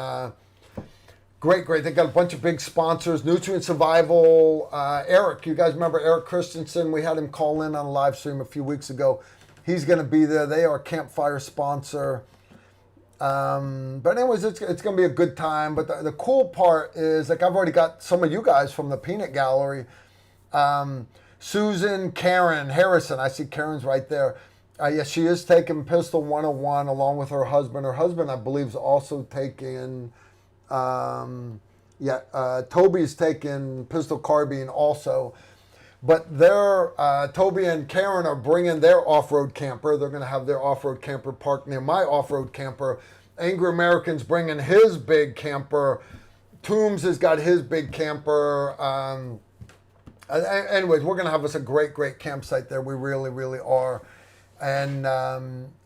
[SPEAKER 1] great. They got a bunch of big sponsors. Nutrient Survival. Eric, you guys remember Eric Christensen? We had him call in on a live stream a few weeks ago. He's going to be there. They are a campfire sponsor. But anyways, it's going to be a good time. But the cool part is, like, I've already got some of you guys from the Peanut Gallery. Susan, Karen, Harrison. I see Karen's right there. Yes, she is taking Pistol 101 along with her husband. Her husband, I believe, is also taking... Toby's taking Pistol Carbine also. But Toby and Karen are bringing their off-road camper. They're going to have their off-road camper parked near my off-road camper. Angry American's bringing his big camper. Toombs has got his big camper. Anyways, we're going to have us a great campsite there. We really are. And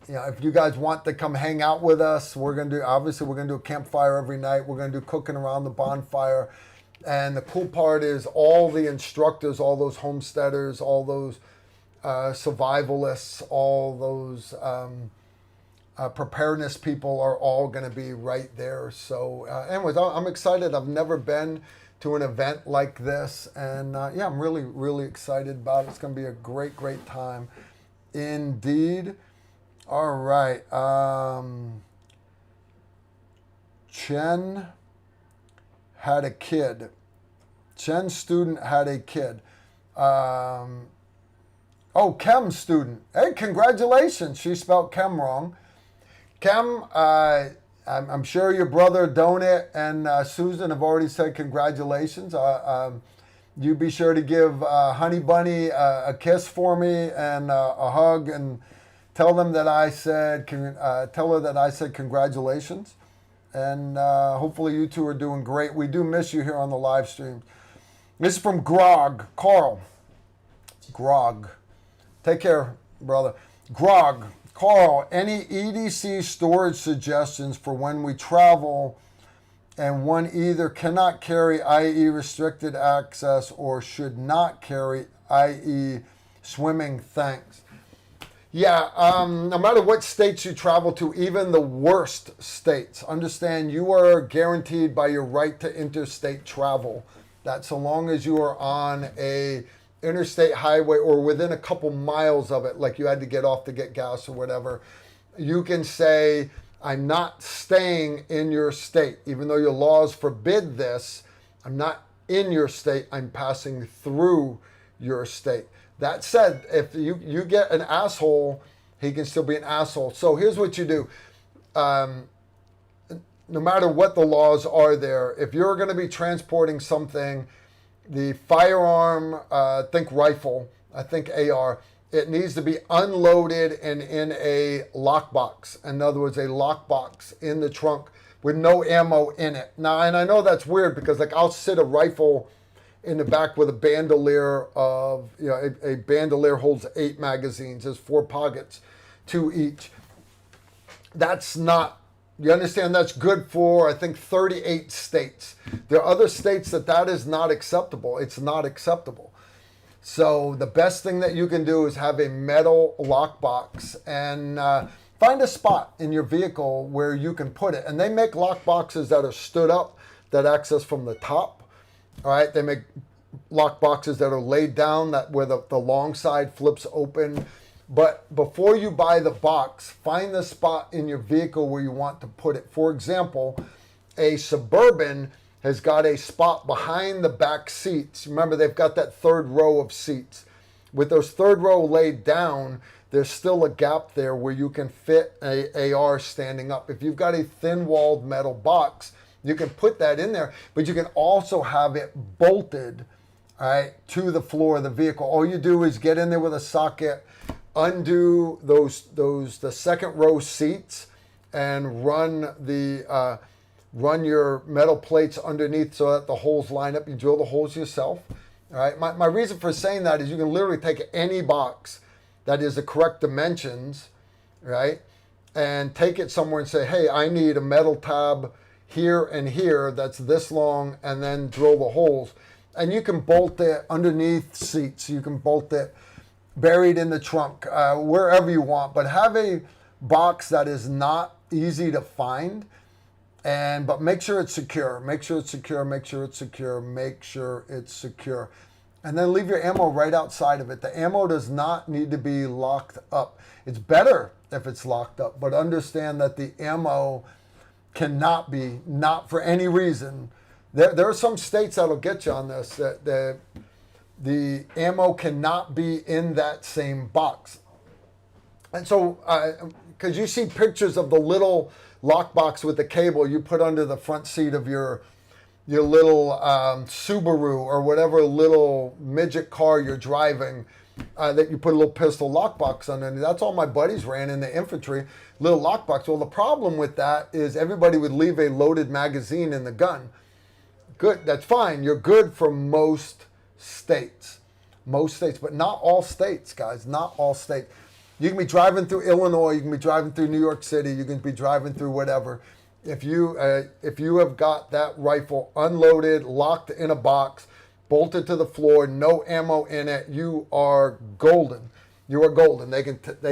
[SPEAKER 1] if you guys want to come hang out with us, we're going to do a campfire every night. We're going to do cooking around the bonfire. And the cool part is all the instructors, all those homesteaders, all those survivalists, all those preparedness people are all going to be right there. So anyways, I'm excited. I've never been to an event like this. And I'm really excited about it. It's going to be a great time. Indeed. All right. Chen had a kid. Chen's student had a kid. Chem student. Hey, congratulations. She spelled Chem wrong. Chem, I'm sure your brother Donut and Susan have already said congratulations. You be sure to give Honey Bunny a kiss for me and a hug, and tell them that I said tell her that I said congratulations. And hopefully you two are doing great. We do miss you here on the live stream. This is from Grog. Carl. Grog. Take care, brother. Grog. Carl, any EDC storage suggestions for when we travel and one either cannot carry, i.e. restricted access, or should not carry, i.e. swimming? Thanks. Yeah, no matter what states you travel to, even the worst states, understand you are guaranteed by your right to interstate travel. That so long as you are on a interstate highway or within a couple miles of it, like you had to get off to get gas or whatever, you can say, I'm not staying in your state. Even though your laws forbid this, I'm not in your state, I'm passing through your state. That said, if you get an asshole, he can still be an asshole. So here's what you do. No matter what the laws are there, if you're going to be transporting something, the firearm, think rifle, I think AR, it needs to be unloaded and in a lockbox. In other words, a lockbox in the trunk with no ammo in it. Now, and I know that's weird because, like, I'll sit a rifle in the back with a bandolier of, a bandolier holds 8 magazines. There's 4 pockets, 2 each. That's not, you understand, that's good for, I think, 38 states. There are other states that is not acceptable. It's not acceptable. So the best thing that you can do is have a metal lockbox and find a spot in your vehicle where you can put it. And they make lockboxes that are stood up, that access from the top. All right, they make lock boxes that are laid down, that where the long side flips open. But before you buy the box, find the spot in your vehicle where you want to put it. For example, a Suburban has got a spot behind the back seats. Remember, they've got that third row of seats. With those third row laid down, there's still a gap there where you can fit a AR standing up. If you've got a thin-walled metal box, you can put that in there, but you can also have it bolted, all right, to the floor of the vehicle. All you do is get in there with a socket, undo the second row seats, and run your metal plates underneath so that the holes line up. You drill the holes yourself. All right. My reason for saying that is you can literally take any box that is the correct dimensions, right, and take it somewhere and say, hey, I need a metal tab here and here that's this long, and then drill the holes. And you can bolt it underneath seats. You can bolt it buried in the trunk, wherever you want. But have a box that is not easy to find, but make sure it's secure. Make sure it's secure. Make sure it's secure. Make sure it's secure. And then leave your ammo right outside of it. The ammo does not need to be locked up. It's better if it's locked up, but understand that the ammo cannot be, not for any reason. There are some states that'll get you on this, that the ammo cannot be in that same box. And so, because you see pictures of the little lockbox with the cable you put under the front seat of your little Subaru or whatever little midget car you're driving, that you put a little pistol lockbox under. And that's all my buddies ran in the infantry, little lockbox. Well, the problem with that is everybody would leave a loaded magazine in the gun. Good, that's fine. You're good for most states. Most states, but not all states, guys. Not all states. You can be driving through Illinois, you can be driving through New York City, you can be driving through whatever. If you have got that rifle unloaded, locked in a box, bolted to the floor, no ammo in it, you are golden. You are golden. They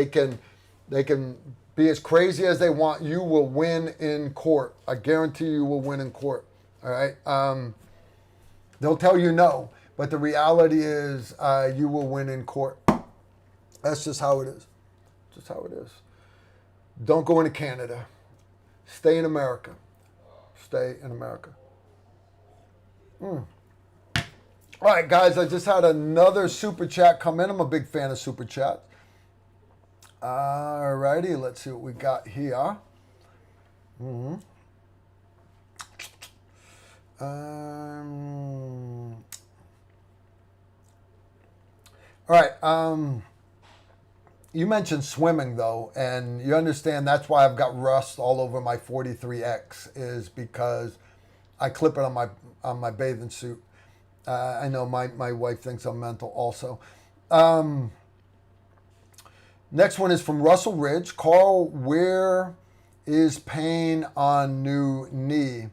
[SPEAKER 1] can be as crazy as they want. You will win in court. I guarantee you will win in court. All right. They'll tell you no, but the reality is you will win in court. That's just how it is. Just how it is. Don't go into Canada. Stay in America. Stay in America. All right, guys, I just had another super chat come in. I'm a big fan of super chat. All righty, let's see what we got here. All right. You mentioned swimming, though, and you understand that's why I've got rust all over my 43X, is because I clip it on my bathing suit. I know my wife thinks I'm mental also. Next one is from Russell Ridge. Carl, where is pain on new knee?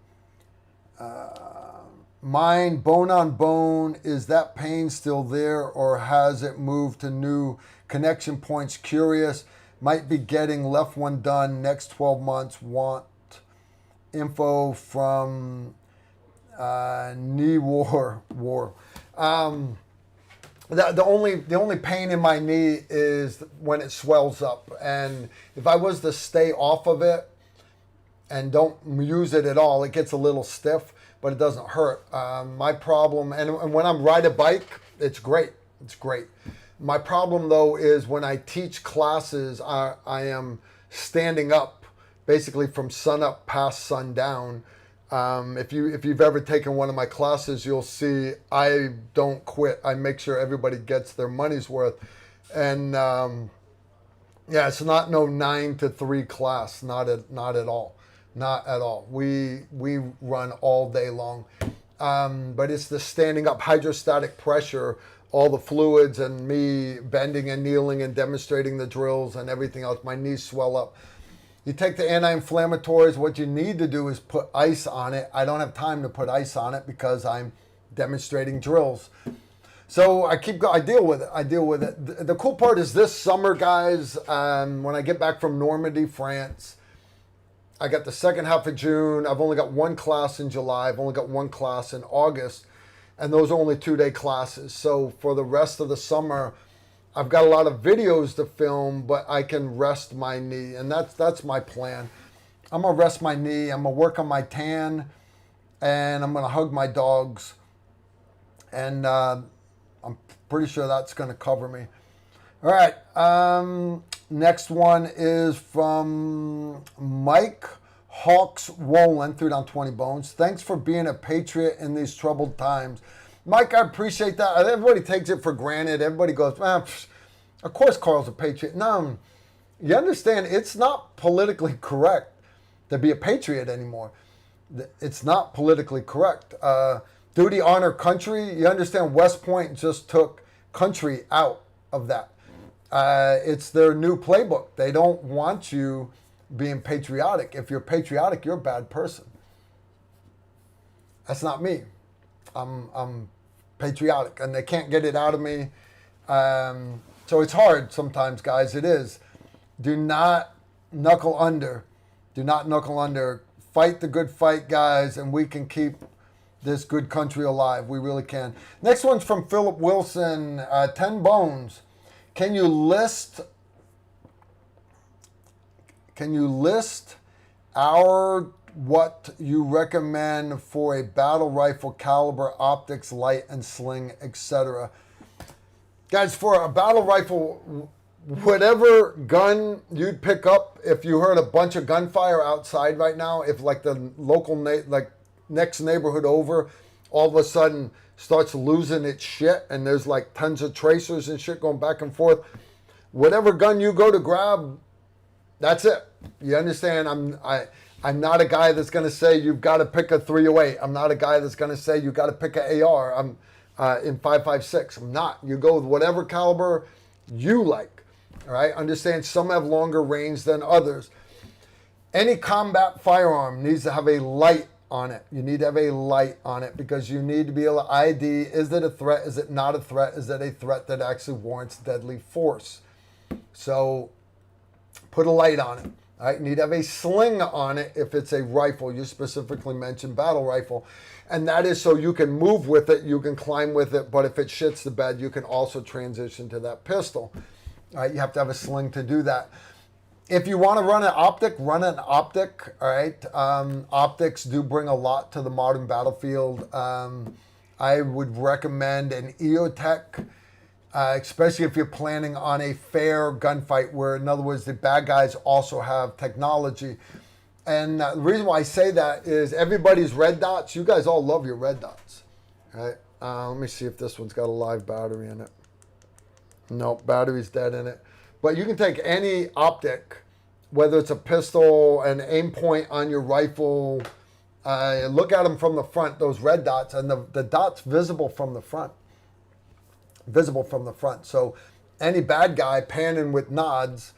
[SPEAKER 1] Mine, bone on bone. Is that pain still there, or has it moved to new connection points? Curious. Might be getting left one done next 12 months. Want info from knee war. The only pain in my knee is when it swells up. And if I was to stay off of it and don't use it at all, it gets a little stiff, but it doesn't hurt. My problem, and when I'm ride a bike, it's great. It's great. My problem, though, is when I teach classes, I am standing up basically from sun up past sundown. If you've ever taken one of my classes, you'll see I don't quit. I make sure everybody gets their money's worth. And yeah, it's not no 9 to 3 class. Not at all. Not at all. We run all day long. But it's the standing up, hydrostatic pressure, all the fluids, and me bending and kneeling and demonstrating the drills and everything else. My knees swell up. You take the anti-inflammatories. What you need to do is put ice on it. I don't have time to put ice on it because I'm demonstrating drills. So I deal with it. The cool part is this summer, guys, when I get back from Normandy, France, I got the second half of June. I've only got one class in July. I've only got one class in August. And those are only 2-day classes. So for the rest of the summer, I've got a lot of videos to film, but I can rest my knee. And that's my plan. I'm going to rest my knee. I'm going to work on my tan. And I'm going to hug my dogs. And I'm pretty sure that's going to cover me. All right. Next one is from Mike Hawks Wolin, threw down 20 bones. Thanks for being a patriot in these troubled times. Mike, I appreciate that. Everybody takes it for granted. Everybody goes, of course Carl's a patriot. No, you understand, it's not politically correct to be a patriot anymore. It's not politically correct. Duty, honor, country. You understand, West Point just took country out of that. It's their new playbook. They don't want you being patriotic. If you're patriotic, you're a bad person. That's not me. I'm patriotic, and they can't get it out of me. So it's hard sometimes, guys. It is. Do not knuckle under. Do not knuckle under. Fight the good fight, guys, and we can keep this good country alive. We really can. Next one's from Philip Wilson. 10 Bones. Can you list what you recommend for a battle rifle caliber, optics, light and sling, etc.? Guys, for a battle rifle, whatever gun you'd pick up, if you heard a bunch of gunfire outside right now, if like the local next neighborhood over all of a sudden starts losing its shit and there's like tons of tracers and shit going back and forth, whatever gun you go to grab, that's it. You understand? I'm not a guy that's going to say you've got to pick a 308. I'm not a guy that's going to say you've got to pick an AR. I'm in 5.56. I'm not. You go with whatever caliber you like. All right? Understand some have longer range than others. Any combat firearm needs to have a light on it. You need to have a light on it because you need to be able to ID, is it a threat? Is it not a threat? Is it a threat that actually warrants deadly force? So put a light on it. All right, you need to have a sling on it if it's a rifle. You specifically mentioned battle rifle. And that is so you can move with it, you can climb with it, but if it shits the bed, you can also transition to that pistol. All right, you have to have a sling to do that. If you want to run an optic, run an optic. All right, optics do bring a lot to the modern battlefield. I would recommend an EOTech. Especially if you're planning on a fair gunfight where, in other words, the bad guys also have technology. And the reason why I say that is everybody's red dots. You guys all love your red dots. Right? Let me see if this one's got a live battery in it. Nope, battery's dead in it. But you can take any optic, whether it's a pistol, an aim point on your rifle, look at them from the front, those red dots, and the dot's visible from the front. So any bad guy panning with nods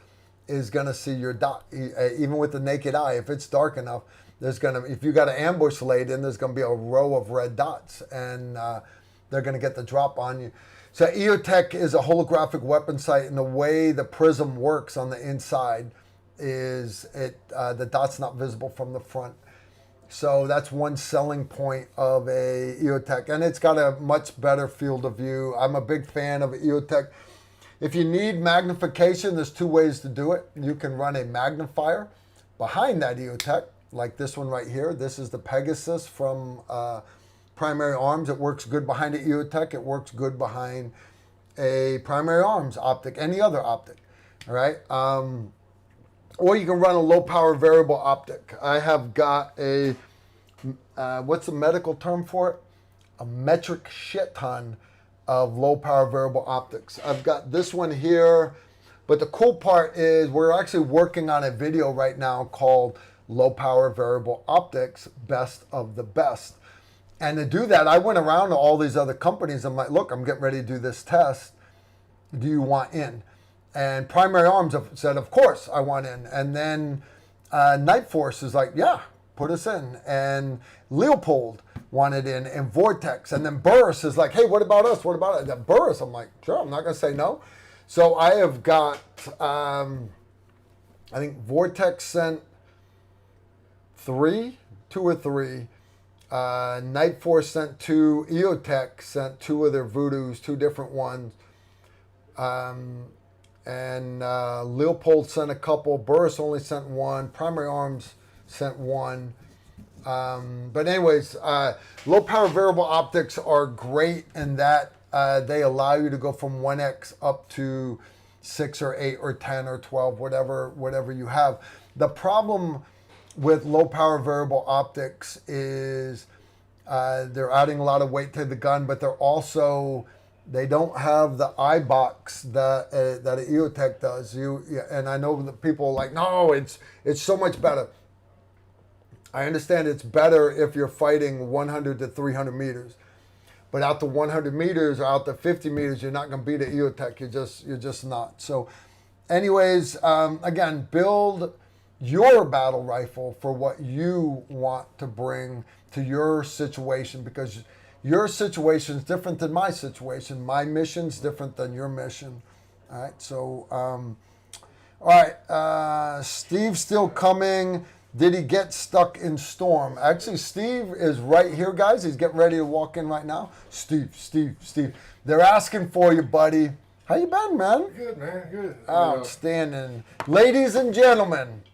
[SPEAKER 1] is going to see your dot, even with the naked eye. If it's dark enough, if you got an ambush laid in, there's going to be a row of red dots, and they're going to get the drop on you. So EOTech is a holographic weapon sight, and the way the prism works on the inside is the dot's not visible from the front. So that's one selling point of a EOTech, and it's got a much better field of view. I'm a big fan of EOTech. If you need magnification, there's two ways to do it. You can run a magnifier behind that EOTech, like this one right here. This is the Pegasus from Primary Arms. It works good behind an EOTech. It works good behind a Primary Arms optic, any other optic, all right? Or you can run a low-power variable optic. I have got a, what's the medical term for it? A metric shit ton of low-power variable optics. I've got this one here, but the cool part is we're actually working on a video right now called Low-Power Variable Optics, Best of the Best. And to do that, I went around to all these other companies. I'm like, look, I'm getting ready to do this test. Do you want in? And Primary Arms have said, of course, I want in. And then Night Force is like, yeah, put us in. And Leopold wanted in, and Vortex. And then Burris is like, hey, what about us? What about it? And Burris, I'm like, sure, I'm not going to say no. So I have got, I think Vortex sent two or three. Night Force sent 2. EOTech sent 2 of their Voodoos, 2 different ones. And Leopold sent a couple. Burris only sent 1. Primary Arms sent 1. But anyways, low power variable optics are great in that they allow you to go from 1x up to 6 or 8 or 10 or 12, whatever you have. The problem with low power variable optics is they're adding a lot of weight to the gun, but they don't have the eye box that an EOTech does. And I know that people are like, no, it's so much better. I understand it's better if you're fighting 100 to 300 meters, but out to 100 meters or out to 50 meters, you're not going to beat an EOTech. You're just not. So, anyways, again, build your battle rifle for what you want to bring to your situation, because your situation is different than my situation. My mission's different than your mission. All right, so, all right, Steve's still coming. Did he get stuck in storm? Actually, Steve is right here, guys. He's getting ready to walk in right now. Steve. They're asking for you, buddy. How you been, man?
[SPEAKER 2] Good, man. Good.
[SPEAKER 1] Outstanding. Ladies and gentlemen,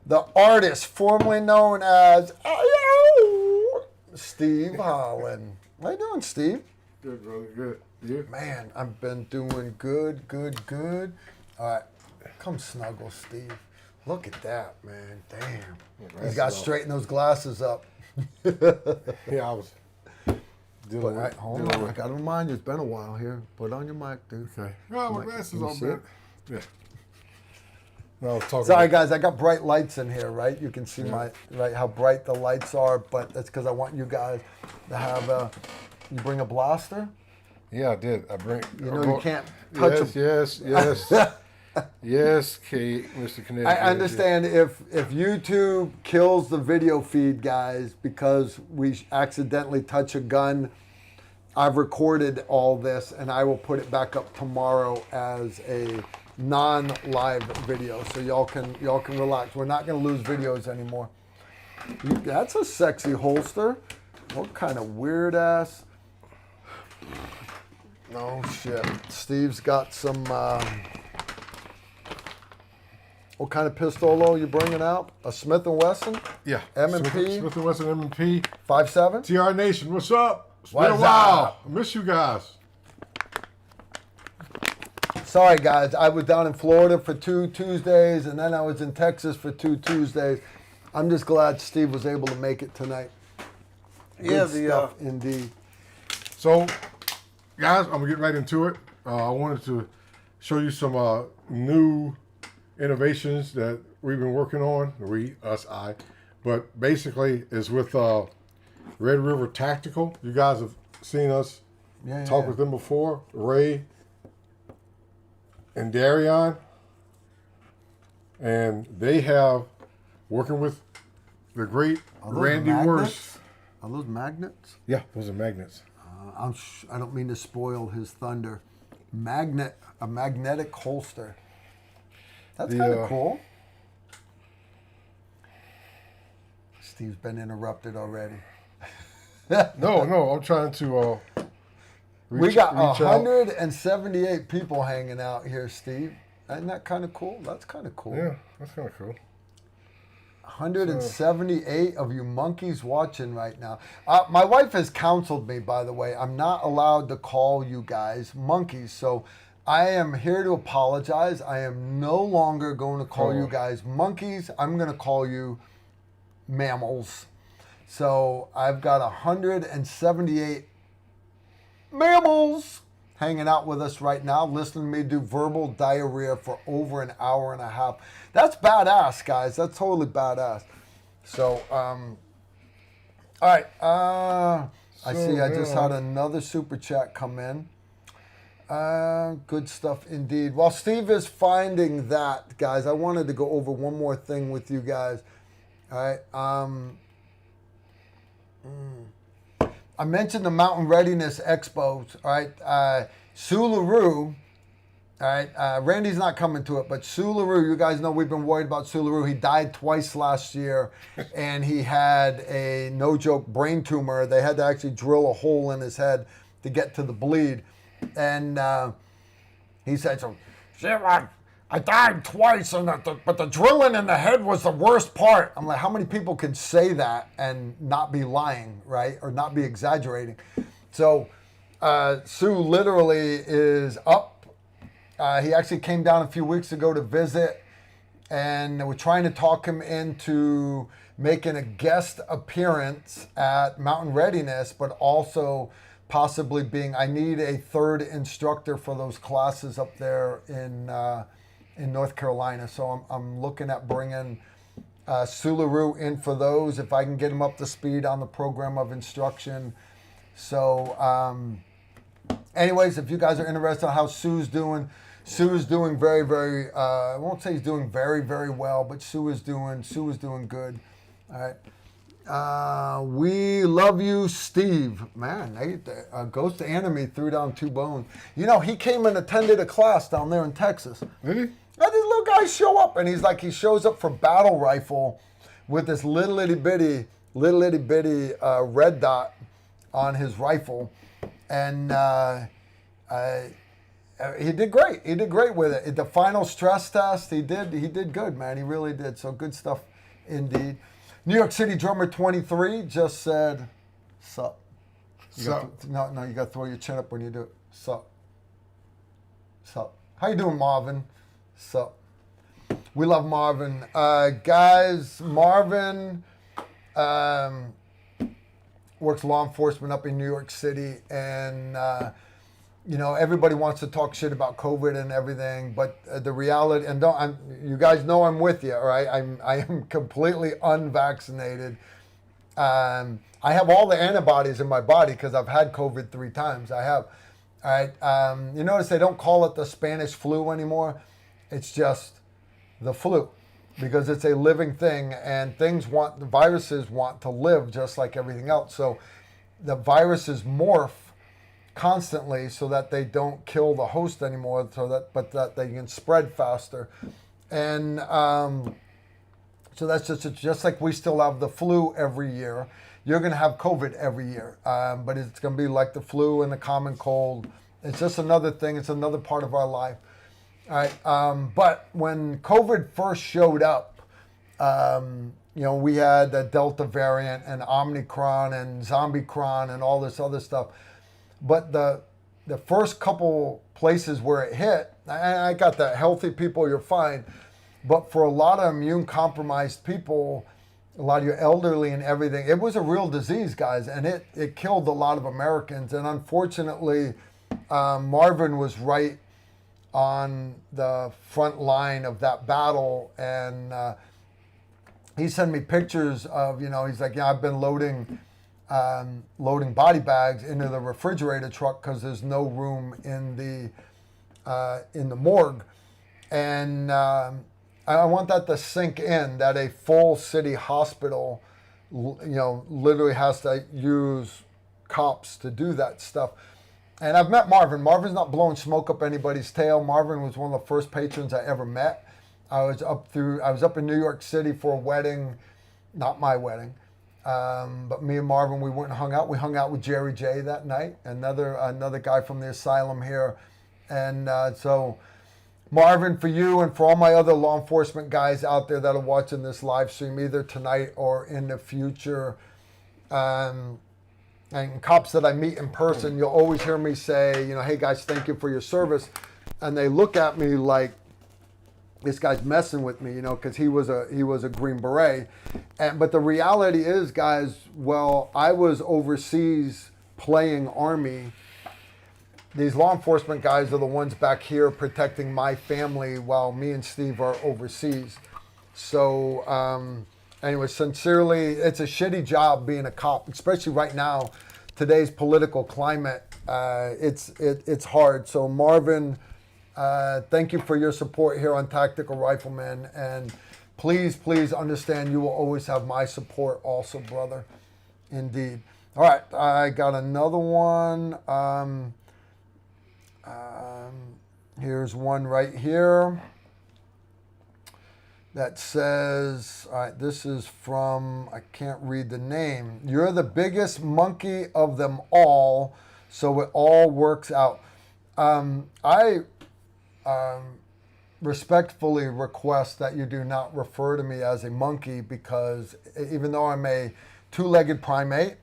[SPEAKER 1] the artist formerly known as Steve Holland. How you doing, Steve?
[SPEAKER 2] Good, brother. Good. You?
[SPEAKER 1] Man, I've been doing good. All right, come snuggle, Steve. Look at that, man. Damn. He's got to straighten those glasses up.
[SPEAKER 2] Yeah, I was dealing with.
[SPEAKER 1] Hold on. I got to remind you, it's been a while here. Put on your mic, dude.
[SPEAKER 2] Okay. Oh, my glasses on, man. Yeah. No, I was talking.
[SPEAKER 1] Sorry, guys. I got bright lights in here, right? You can see how bright the lights are, but that's because I want you guys to have you bring a blaster?
[SPEAKER 2] Yeah, I did. I bring.
[SPEAKER 1] You can't touch
[SPEAKER 2] Yes. Yes, Kate, Mr. Connecticut.
[SPEAKER 1] I understand if YouTube kills the video feed, guys, because we accidentally touch a gun. I've recorded all this, and I will put it back up tomorrow as a non-live video, so y'all can relax. We're not going to lose videos anymore. That's a sexy holster. What kind of weird ass? Oh shit! Steve's got some. What kind of pistol you bringing out? A Smith & Wesson?
[SPEAKER 2] Yeah.
[SPEAKER 1] M&P?
[SPEAKER 2] Smith & Wesson M&P.
[SPEAKER 1] 5.7?
[SPEAKER 2] TR Nation, what's up? It's been
[SPEAKER 1] What's
[SPEAKER 2] a while.
[SPEAKER 1] up?
[SPEAKER 2] I miss you guys.
[SPEAKER 1] Sorry, guys. I was down in Florida for 2 Tuesdays, and then I was in Texas for 2 Tuesdays. I'm just glad Steve was able to make it tonight. Good stuff, indeed.
[SPEAKER 2] So, guys, I'm going to get right into it. I wanted to show you some new innovations that we've been working on. I. But basically, it's with Red River Tactical. You guys have seen us talk with them before. Ray and Darion. And they have, working with the great Randy Worst.
[SPEAKER 1] Are those magnets?
[SPEAKER 2] Yeah, those are magnets.
[SPEAKER 1] I don't mean to spoil his thunder. A magnetic holster. That's kind of cool. Steve's been interrupted already.
[SPEAKER 2] No, I'm trying to
[SPEAKER 1] we got 178 people hanging out here, Steve. Isn't that kind of cool? That's kind of cool.
[SPEAKER 2] Yeah, that's kind of cool.
[SPEAKER 1] 178 of you monkeys watching right now. My wife has counseled me, by the way. I'm not allowed to call you guys monkeys, so I am here to apologize. I am no longer going to call you guys monkeys. I'm going to call you mammals. So I've got 178 mammals hanging out with us right now, listening to me do verbal diarrhea for over an hour and a half. That's badass, guys. That's totally badass. So, all right. I see I just had another super chat come in. Good stuff indeed. While Steve is finding that, guys, I wanted to go over one more thing with you guys. All right. I mentioned the Mountain Readiness Expos. All right. Sue LaRue. All right. Randy's not coming to it, but Sue LaRue, you guys know we've been worried about Sue LaRue. He died twice last year, and he had a, no joke, brain tumor. They had to actually drill a hole in his head to get to the bleed. And he said, so, I died twice, but the drilling in the head was the worst part. I'm like, how many people can say that and not be lying, right? Or not be exaggerating? So Sue literally is up. He actually came down a few weeks ago to visit, and we're trying to talk him into making a guest appearance at Mountain Readiness, but also possibly being, I need a third instructor for those classes up there in North Carolina. So I'm looking at bringing Sue LaRue in for those, if I can get him up to speed on the program of instruction. So anyways, if you guys are interested in how Sue's doing very, very, I won't say he's doing very, very well, but Sue is doing good. All right. We love you, Steve. Man, Ghost Enemy threw down 2 bones. You know, he came and attended a class down there in Texas.
[SPEAKER 2] Did he?
[SPEAKER 1] And these little guys show up, and he shows up for battle rifle with this little itty bitty red dot on his rifle, and he did great. He did great with it. The final stress test, he did good, man. He really did. So good stuff, indeed. New York City drummer 23 just said, "Sup."
[SPEAKER 2] Sup.
[SPEAKER 1] No, you got to throw your chin up when you do it. Sup. Sup. How you doing, Marvin? Sup. We love Marvin. Guys, Marvin works law enforcement up in New York City, and you know, everybody wants to talk shit about COVID and everything, but the reality, and you guys know I'm with you, all right? I am completely unvaccinated. I have all the antibodies in my body because I've had COVID 3 times. I have. All right. You notice they don't call it the Spanish flu anymore. It's just the flu, because it's a living thing, and the viruses want to live just like everything else. So the viruses morph constantly so that they don't kill the host anymore, but that they can spread faster. And so that's just like we still have the flu every year. You're going to have COVID every year, but it's going to be like the flu and the common cold. It's just another thing. It's another part of our life. All right. But when COVID first showed up, you know, we had the Delta variant and Omicron and Zombicron and all this other stuff. But the first couple places where it hit, I got that healthy people, you're fine. But for a lot of immune compromised people, a lot of your elderly and everything, it was a real disease, guys, and it killed a lot of Americans. And unfortunately, Marvin was right on the front line of that battle, and he sent me pictures of, you know, he's like, yeah, I've been loading body bags into the refrigerator truck because there's no room in the morgue. And I want that to sink in, that a full city hospital, you know, literally has to use cops to do that stuff. And I've met Marvin. Marvin's not blowing smoke up anybody's tail. Marvin was one of the first patrons I ever met. I was up in New York City for a wedding, not my wedding. But me and Marvin, we went and hung out. We hung out with Jerry J that night, another guy from the asylum here. And so, Marvin, for you and for all my other law enforcement guys out there that are watching this live stream, either tonight or in the future, and cops that I meet in person, you'll always hear me say, you know, hey guys, thank you for your service. And they look at me like, this guy's messing with me, you know, because he was a Green Beret. But the reality is, guys, well, I was overseas playing Army. These law enforcement guys are the ones back here protecting my family while me and Steve are overseas. So anyway, sincerely, it's a shitty job being a cop, especially right now, today's political climate. It's hard. So Marvin, thank you for your support here on Tactical Rifleman, and please understand you will always have my support also, brother. Indeed. All right, I got another one. Here's one right here that says, all right, this is from, I can't read the name. You're the biggest monkey of them all, so it all works out. I respectfully request that you do not refer to me as a monkey, because even though I'm a two-legged primate,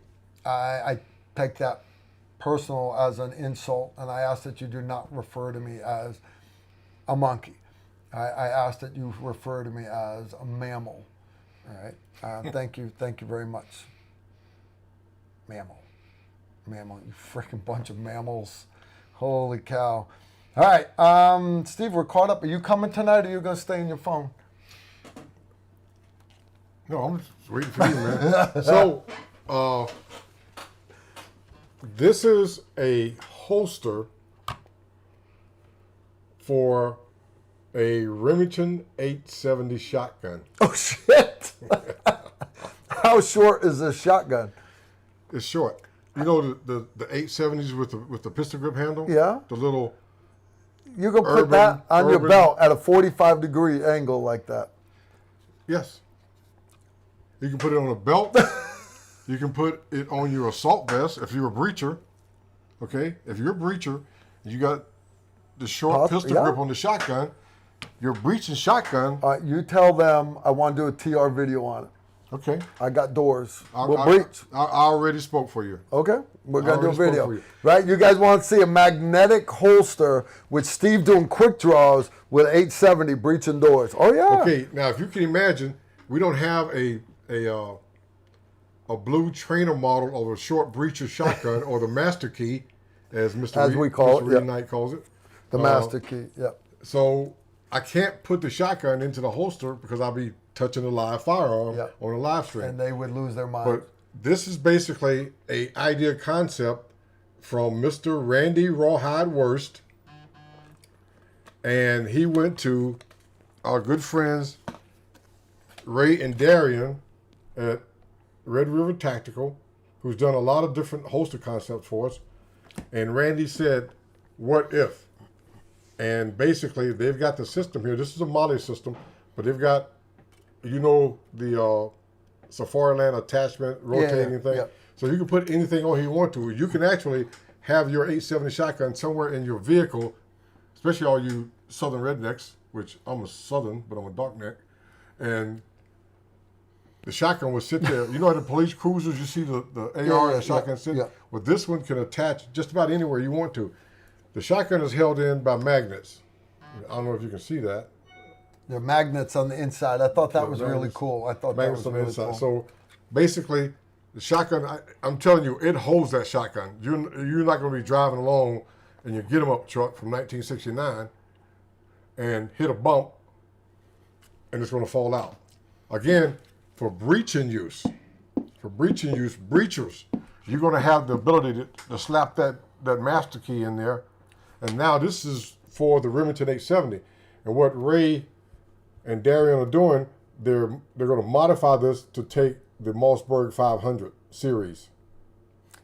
[SPEAKER 1] I take that personal as an insult, and I ask that you do not refer to me as a monkey. I ask that you refer to me as a mammal. All right. Thank you very much. Mammal, you freaking bunch of mammals. Holy cow. All right, Steve, we're caught up. Are you coming tonight, or are you going to stay on your phone?
[SPEAKER 2] No, I'm just waiting for you, man. So, this is a holster for a Remington 870 shotgun.
[SPEAKER 1] Oh, shit. How short is this shotgun?
[SPEAKER 2] It's short. You know the 870s with the pistol grip handle?
[SPEAKER 1] Yeah.
[SPEAKER 2] The little
[SPEAKER 1] You can put that on your
[SPEAKER 2] urban-
[SPEAKER 1] belt at a 45-degree angle like that.
[SPEAKER 2] Yes. You can put it on a belt. You can put it on your assault vest if you're a breacher. Okay? If you're a breacher, you got the short pistol
[SPEAKER 1] yeah.
[SPEAKER 2] grip on the shotgun. Your breaching shotgun.
[SPEAKER 1] All right, you tell them I want to do a TR video on it.
[SPEAKER 2] Okay.
[SPEAKER 1] I got doors.
[SPEAKER 2] I
[SPEAKER 1] We'll breach.
[SPEAKER 2] already spoke for you.
[SPEAKER 1] Okay, we're gonna do a
[SPEAKER 2] already spoke
[SPEAKER 1] video,
[SPEAKER 2] for you.
[SPEAKER 1] right? You guys want to see a magnetic holster with Steve doing quick draws with 870 breaching doors? Oh yeah.
[SPEAKER 2] Okay, now if you can imagine, we don't have a blue trainer model of a short breacher shotgun or the master key, as
[SPEAKER 1] As we call it,
[SPEAKER 2] Reed
[SPEAKER 1] yeah.
[SPEAKER 2] Knight calls it.
[SPEAKER 1] The master key. Yeah.
[SPEAKER 2] So I can't put the shotgun into the holster because I'll be touching a live firearm
[SPEAKER 1] Yeah.
[SPEAKER 2] on a live stream.
[SPEAKER 1] And they would lose their mind.
[SPEAKER 2] But this is basically a idea concept from Mr. Randy Rawhide Worst, and he went to our good friends Ray and Darian at Red River Tactical, who's done a lot of different holster concepts for us. And Randy said, "What if?" And basically, they've got the system here. This is a Molly system, but they've got, the Safariland attachment rotating thing.
[SPEAKER 1] yeah.
[SPEAKER 2] So you can put anything on you want to. You can actually have your 870 shotgun somewhere in your vehicle, especially all you Southern rednecks, which I'm a Southern, but I'm a dark neck. And the shotgun will sit there. You know, at the police cruisers, you see the AR and shotgun sit.
[SPEAKER 1] yeah.
[SPEAKER 2] Well, this one can attach just about anywhere you want to. The shotgun is held in by magnets. I don't know if you can see that.
[SPEAKER 1] There are magnets on the inside. I thought that was really
[SPEAKER 2] Magnets-
[SPEAKER 1] cool. I thought that
[SPEAKER 2] Magnets
[SPEAKER 1] was
[SPEAKER 2] on the
[SPEAKER 1] really
[SPEAKER 2] inside.
[SPEAKER 1] cool.
[SPEAKER 2] So basically, the shotgun, I'm telling you, it holds that shotgun. You're not going to be driving along in your get-em-up truck from 1969 and hit a bump and it's going to fall out. Again, for breaching use, breachers, you're going to have the ability to slap that master key in there. And now this is for the Remington 870. And what Ray and Darian are doing, they're going to modify this to take the Mossberg 500 series.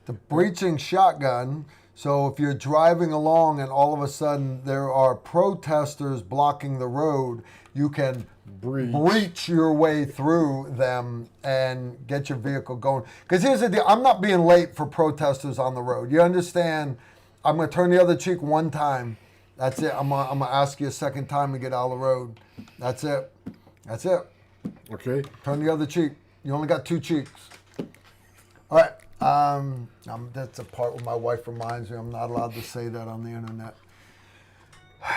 [SPEAKER 1] The breaching shotgun. So if you're driving along and all of a sudden there are protesters blocking the road, you can breach your way through them and get your vehicle going. Because here's the deal, I'm not being late for protesters on the road. You understand? I'm going to turn the other cheek one time. That's it. I'm going to ask you a second time to get out of the road. That's it. That's it.
[SPEAKER 2] Okay.
[SPEAKER 1] Turn the other cheek. You only got two cheeks. All right. That's a part where my wife reminds me I'm not allowed to say that on the internet.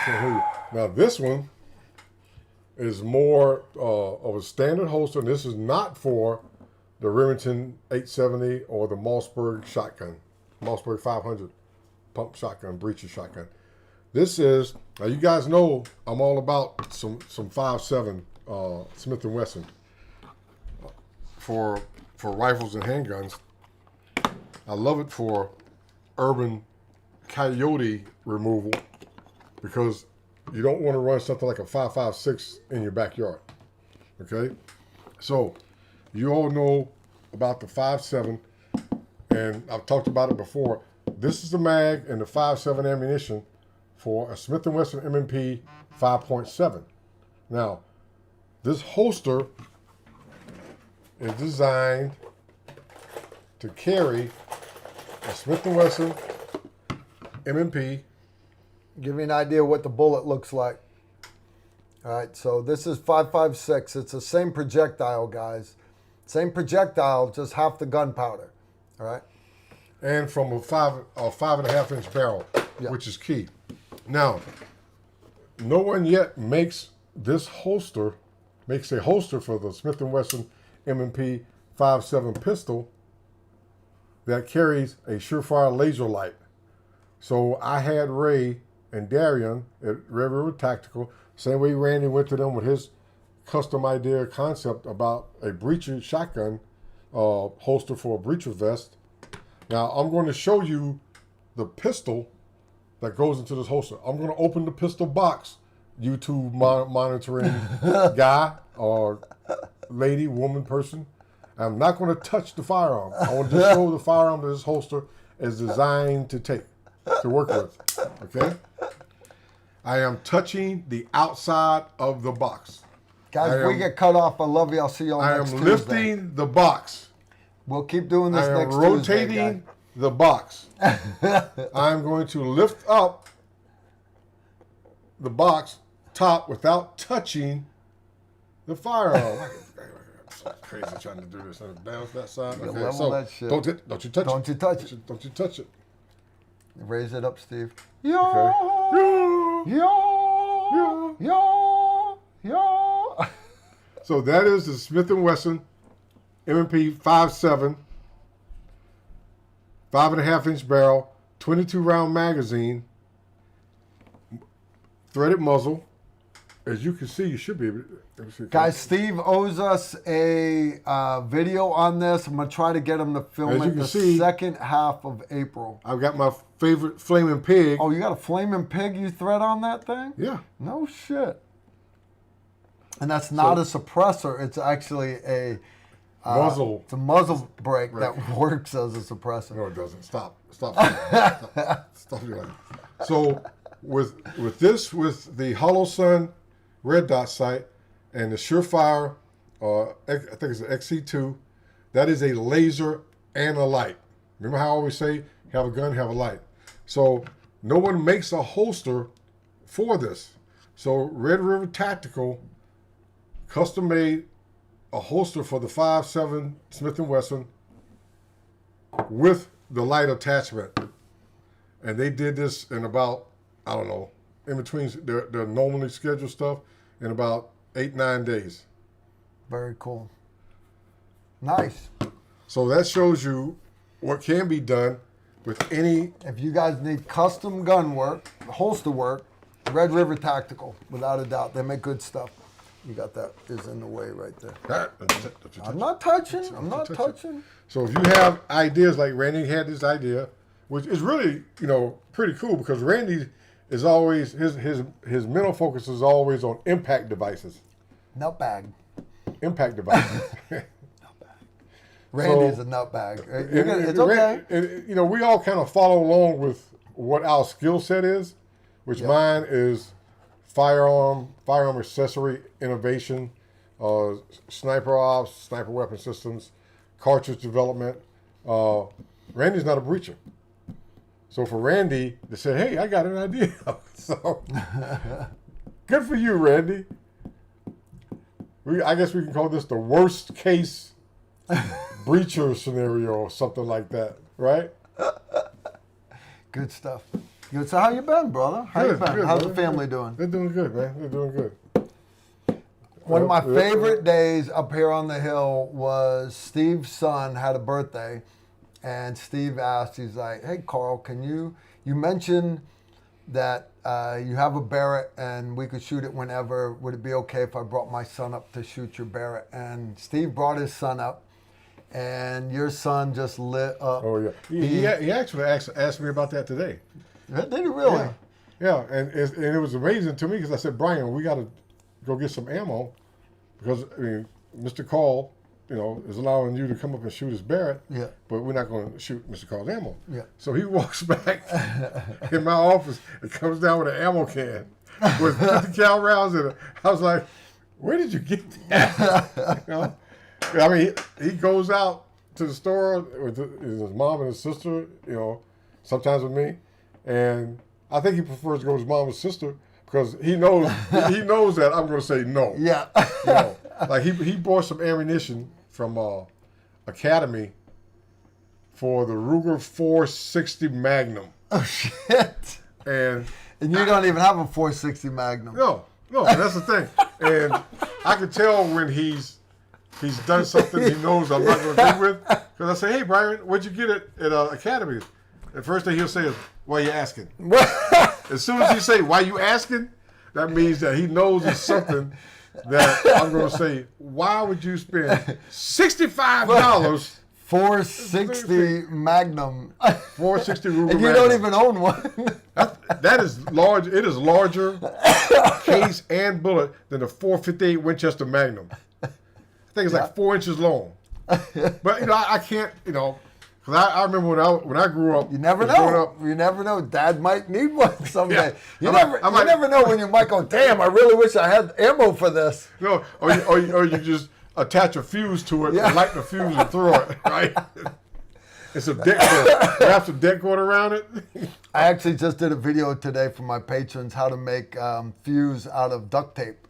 [SPEAKER 2] So now this one is more of a standard holster. And this is not for the Remington 870 or the Mossberg shotgun, Mossberg 500 pump shotgun, breacher shotgun. This is, now you guys know I'm all about some 5.7 Smith & Wesson for rifles and handguns. I love it for urban coyote removal because you don't want to run something like a 5.56 in your backyard. Okay? So you all know about the 5.7, and I've talked about it before. This is the mag and the 5.7 ammunition for a Smith & Wesson M&P 5.7. Now, this holster is designed to carry a Smith & Wesson M&P.
[SPEAKER 1] Give you an idea what the bullet looks like. All right, so this is 5.56. It's the same projectile, guys. Same projectile, just half the gunpowder. All right.
[SPEAKER 2] And from a 5.5 inch barrel, which is key. Now, no one yet makes a holster for the Smith & Wesson M&P 5.7 pistol that carries a Surefire laser light. So I had Ray and Darian at Red River Tactical, same way Randy went to them with his custom idea concept about a breacher shotgun holster for a breacher vest. Now I'm going to show you the pistol that goes into this holster. I'm going to open the pistol box, YouTube monitoring guy or lady, woman, person. I'm not going to touch the firearm. I want to just show the firearm that this holster is designed to work with. Okay? I am touching the outside of the box.
[SPEAKER 1] Guys, if we get cut off, I love you. I'll see you all next Tuesday.
[SPEAKER 2] I am lifting the box.
[SPEAKER 1] We'll keep doing this
[SPEAKER 2] I am
[SPEAKER 1] next Tuesday,
[SPEAKER 2] rotating the box. I'm going to lift up the box top without touching the firearm. I'm crazy trying to do this down that side.
[SPEAKER 1] You
[SPEAKER 2] Okay,
[SPEAKER 1] level
[SPEAKER 2] so
[SPEAKER 1] that shit.
[SPEAKER 2] don't you touch
[SPEAKER 1] Don't
[SPEAKER 2] it.
[SPEAKER 1] you touch it.
[SPEAKER 2] Don't you touch it.
[SPEAKER 1] Raise it up, Steve. Yo,
[SPEAKER 2] Okay.
[SPEAKER 1] yo, yo, yo.
[SPEAKER 2] So that is the Smith & Wesson M&P 5.7, 5.5-inch barrel, 22 round magazine, threaded muzzle. As you can see, you should be able to.
[SPEAKER 1] Guys, Steve owes us a video on this. I'm going to try to get him to film
[SPEAKER 2] As you
[SPEAKER 1] it
[SPEAKER 2] can
[SPEAKER 1] the
[SPEAKER 2] see,
[SPEAKER 1] second half of April.
[SPEAKER 2] I've got my favorite flaming pig.
[SPEAKER 1] Oh, you got a flaming pig you thread on that thing?
[SPEAKER 2] Yeah.
[SPEAKER 1] No shit. And that's not a suppressor. It's actually a
[SPEAKER 2] Muzzle.
[SPEAKER 1] It's a muzzle brake that works as a suppressor.
[SPEAKER 2] No, it doesn't. Stop doing that. Stop doing that. So with the Hollow Sun red dot sight and the Surefire, I think it's an XC2, that is a laser and a light. Remember how I always say, have a gun, have a light. So no one makes a holster for this. So Red River Tactical custom made a holster for the 5.7 Smith & Wesson with the light attachment. And they did this in about, I don't know, in between their normally scheduled stuff in about 8-9 days.
[SPEAKER 1] Very cool. Nice.
[SPEAKER 2] So that shows you what can be done with any.
[SPEAKER 1] If you guys need custom gun work, holster work, Red River Tactical, without a doubt. They make good stuff. You got that is in the way right there. I'm not touching. I'm not touching.
[SPEAKER 2] So if you have ideas like Randy had this idea, which is really, pretty cool because Randy is always, his mental focus is always on impact devices.
[SPEAKER 1] Nutbag.
[SPEAKER 2] Impact devices.
[SPEAKER 1] Randy's a nutbag. It's okay.
[SPEAKER 2] And, we all kind of follow along with what our skill set is, which mine is firearm accessory innovation, sniper ops, sniper weapon systems, cartridge development. Randy's not a breacher. So for Randy to say, hey, I got an idea. So good for you, Randy. I guess we can call this the worst case breacher scenario or something like that, right?
[SPEAKER 1] Good stuff. Good. So how you been, brother? How you been?
[SPEAKER 2] Good,
[SPEAKER 1] How's
[SPEAKER 2] brother.
[SPEAKER 1] the family doing?
[SPEAKER 2] They're doing good, man. They're doing good.
[SPEAKER 1] One of my favorite days up here on the hill was Steve's son had a birthday, and Steve asked, he's like, hey, Carl, you mentioned that you have a Barrett and we could shoot it whenever. Would it be okay if I brought my son up to shoot your Barrett? And Steve brought his son up, and your son just lit up.
[SPEAKER 2] Oh, yeah. He actually asked me about that today.
[SPEAKER 1] Did he really?
[SPEAKER 2] Yeah, and it was amazing to me because I said, Brian, we got to go get some ammo because, Mr. Carl, is allowing you to come up and shoot his Barrett, but we're not going to shoot Mr. Carl's ammo.
[SPEAKER 1] Yeah.
[SPEAKER 2] So he walks back in my office and comes down with an ammo can with 50 cal rounds in it. I was like, where did you get that? He goes out to the store with his mom and his sister, sometimes with me. And I think he prefers to go with his mom and sister because he knows that I'm going to say no.
[SPEAKER 1] Yeah.
[SPEAKER 2] Like he bought some ammunition from Academy for the Ruger 460 Magnum.
[SPEAKER 1] Oh shit!
[SPEAKER 2] And
[SPEAKER 1] you don't even have a 460 Magnum.
[SPEAKER 2] No, that's the thing. And I can tell when he's done something he knows I'm not going to do with. Because I say, hey, Brian, where'd you get it at Academy? The first thing he'll say is, why are you asking? As soon as you say, why you asking, that means that he knows it's something that I'm going to say, why would you spend $65
[SPEAKER 1] 460 Magnum.
[SPEAKER 2] 460 Ruger
[SPEAKER 1] and you
[SPEAKER 2] Magnum.
[SPEAKER 1] don't even own one.
[SPEAKER 2] That is large. It is larger case and bullet than the 458 Winchester Magnum. I think it's like 4 inches long. But I can't, because I remember when I grew up.
[SPEAKER 1] You never
[SPEAKER 2] growing
[SPEAKER 1] know.
[SPEAKER 2] up,
[SPEAKER 1] You never know. Dad might need one someday.
[SPEAKER 2] Yeah.
[SPEAKER 1] You
[SPEAKER 2] I might-
[SPEAKER 1] never know when you might go, damn, I really wish I had ammo for this.
[SPEAKER 2] or you just attach a fuse to it,
[SPEAKER 1] Yeah.
[SPEAKER 2] and light the fuse and throw it, right? It's a deck cord. Wrap some deck cord around it.
[SPEAKER 1] I actually just did a video today for my patrons how to make fuse out of duct tape.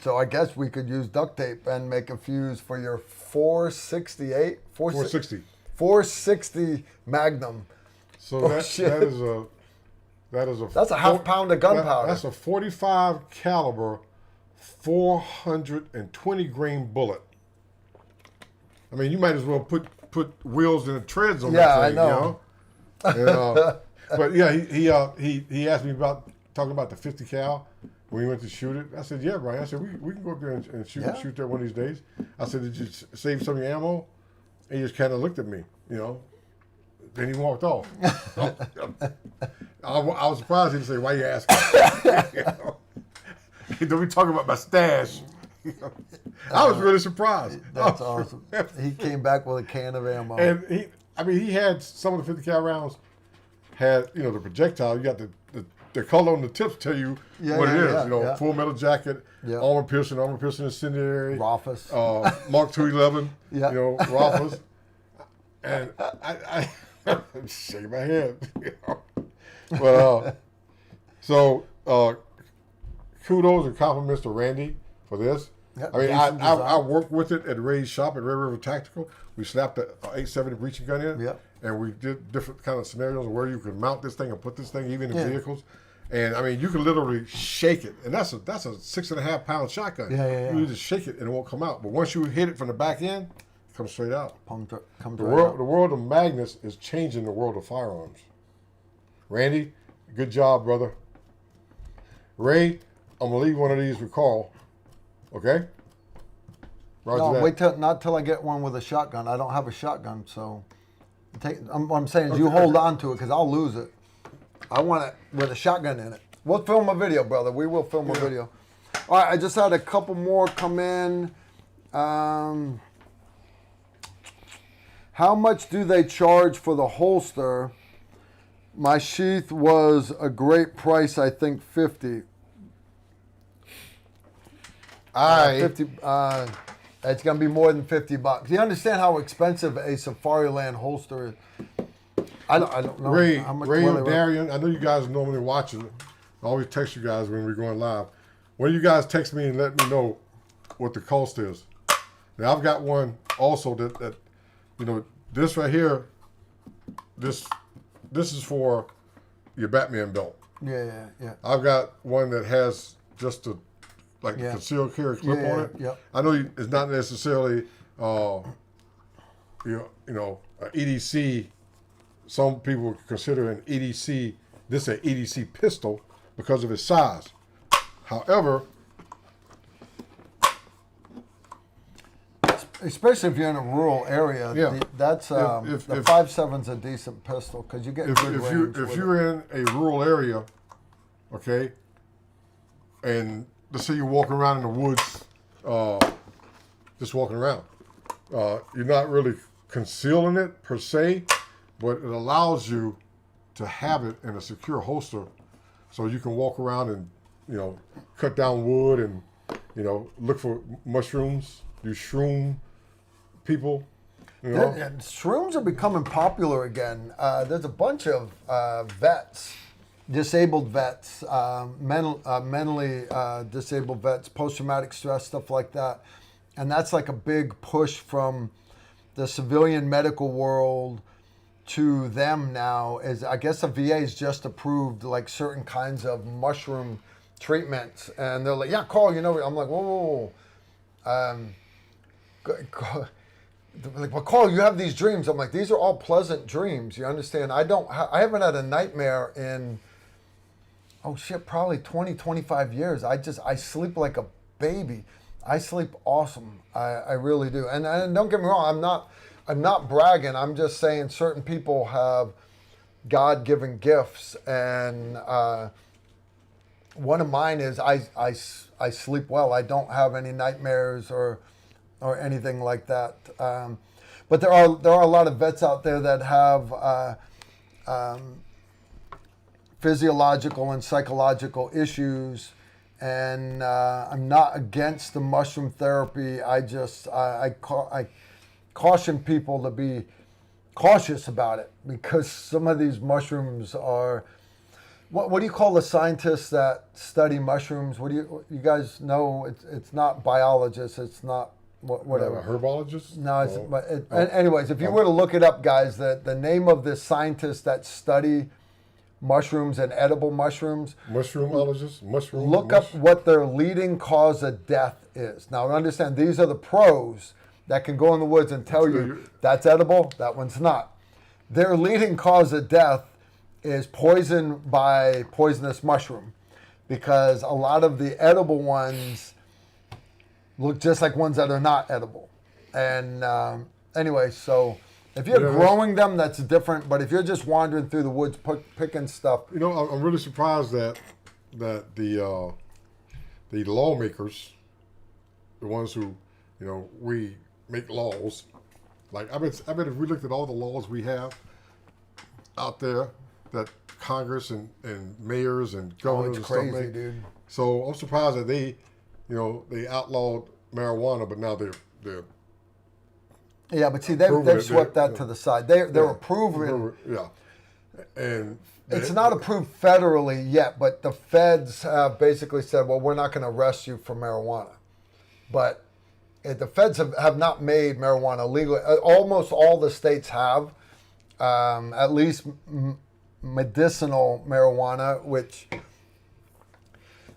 [SPEAKER 1] So I guess we could use duct tape and make a fuse for your 468? 460 Magnum.
[SPEAKER 2] So
[SPEAKER 1] Shit.
[SPEAKER 2] that's
[SPEAKER 1] a half pound of gunpowder.
[SPEAKER 2] That's a 45 caliber, 420 grain bullet. I mean, you might as well put wheels and treads on that thing.
[SPEAKER 1] I know.
[SPEAKER 2] And, but yeah, he asked me about talking about the 50 cal when he went to shoot it. I said, yeah, Brian. I said we can go up there and shoot that one of these days. I said, did you save some of your ammo? And he just kind of looked at me, Then he walked off. I was surprised he didn't say, why you asking? Don't be talking about my stash. I was really surprised.
[SPEAKER 1] That's awesome. He came back with a can of ammo.
[SPEAKER 2] And he had some of the 50 cal rounds had, the projectile. You got the color on the tips tell you what it is. Full metal jacket, armor piercing incendiary.
[SPEAKER 1] Rofus.
[SPEAKER 2] Mark 211,
[SPEAKER 1] Yeah.
[SPEAKER 2] Rofus. And I shake my head. But so kudos and compliments to Randy for this.
[SPEAKER 1] Yeah,
[SPEAKER 2] I mean,
[SPEAKER 1] decent
[SPEAKER 2] I
[SPEAKER 1] design.
[SPEAKER 2] worked with it at Ray's shop at Red River Tactical. We slapped the 870 breaching gun in,
[SPEAKER 1] Yep.
[SPEAKER 2] and we did different kind of scenarios where you could mount this thing and put this thing even in
[SPEAKER 1] Yeah.
[SPEAKER 2] vehicles. And I mean, you can literally shake it, and that's a 6.5 pound shotgun.
[SPEAKER 1] Yeah.
[SPEAKER 2] You just shake it and it won't come out. But once you hit it from the back end, it comes straight out.
[SPEAKER 1] Comes
[SPEAKER 2] The
[SPEAKER 1] right
[SPEAKER 2] world,
[SPEAKER 1] out.
[SPEAKER 2] the world of magnets is changing the world of firearms. Randy, good job, brother. Ray, I'm gonna leave one of these with Carl. Okay? Roger
[SPEAKER 1] No,
[SPEAKER 2] that.
[SPEAKER 1] not till I get one with a shotgun. I don't have a shotgun, so what I'm saying is you hold on to it because I'll lose it. I want it with a shotgun in it. We'll film a video, brother. We will film a video. All right, I just had a couple more come in. How much do they charge for the holster? My sheath was a great price, I think 50. 50. It's gonna be more than $50. You understand how expensive a Safariland holster is? I don't know
[SPEAKER 2] Ray,
[SPEAKER 1] how much.
[SPEAKER 2] Ray
[SPEAKER 1] money
[SPEAKER 2] and Darian, I know you guys are normally watching. I always text you guys when we're going live. When you guys text me and let me know what the cost is. Now I've got one also that this right here, this is for your Batman belt.
[SPEAKER 1] Yeah.
[SPEAKER 2] I've got one that has just a concealed carry clip on it.
[SPEAKER 1] Yeah.
[SPEAKER 2] I know it's not necessarily an EDC. Some people consider an EDC this an EDC pistol because of its size. However,
[SPEAKER 1] Especially if you're in a rural area, that's the 5.7's a decent pistol because you get good range.
[SPEAKER 2] if you're in a rural area, okay, and let's say you're walking around in the woods, just walking around, you're not really concealing it per se, but it allows you to have it in a secure holster, so you can walk around and cut down wood and look for mushrooms, do shroom people.
[SPEAKER 1] Shrooms are becoming popular again. There's a bunch of vets, disabled vets, mentally disabled vets, post-traumatic stress, stuff like that. And that's like a big push from the civilian medical world to them now. Is I guess the VA's just approved like certain kinds of mushroom treatments. And they're like, yeah, Carl, I'm like, whoa. Like, well, Carl, you have these dreams. I'm like, these are all pleasant dreams. You understand? I haven't had a nightmare in, probably 20, 25 years. I sleep like a baby. I sleep awesome. I really do. And don't get me wrong, I'm not bragging. I'm just saying certain people have God-given gifts. And one of mine is I sleep well. I don't have any nightmares or anything like that. But there are a lot of vets out there that have physiological and psychological issues, and I'm not against the mushroom therapy. I caution people to be cautious about it, because some of these mushrooms are, what do you call the scientists that study mushrooms? What do you guys know? It's not biologists. It's not whatever.
[SPEAKER 2] Herbologist?
[SPEAKER 1] No, anyways, if you were to look it up, guys, the name of the scientists that study mushrooms and edible mushrooms.
[SPEAKER 2] Mushroomologist?
[SPEAKER 1] Look up what their leading cause of death is. Now, understand, these are the pros that can go in the woods and tell you that's edible, that one's not. Their leading cause of death is poison by poisonous mushroom, because a lot of the edible ones look just like ones that are not edible. And anyway, so if you're growing them, that's different. But if you're just wandering through the woods picking stuff,
[SPEAKER 2] You know, I'm really surprised that the lawmakers, the ones who, we make laws, like I bet if we looked at all the laws we have out there that Congress and mayors and governors
[SPEAKER 1] it's
[SPEAKER 2] and
[SPEAKER 1] crazy,
[SPEAKER 2] stuff make.
[SPEAKER 1] dude.
[SPEAKER 2] So I'm surprised that they outlawed marijuana, but now they're
[SPEAKER 1] Yeah, but see, they've
[SPEAKER 2] it,
[SPEAKER 1] swept
[SPEAKER 2] they're-
[SPEAKER 1] that to the side. They're approving.
[SPEAKER 2] yeah, and
[SPEAKER 1] It's not approved federally yet, but the feds have basically said, well, we're not going to arrest you for marijuana. But the feds have not made marijuana legal. Almost all the states have, at least medicinal marijuana, which...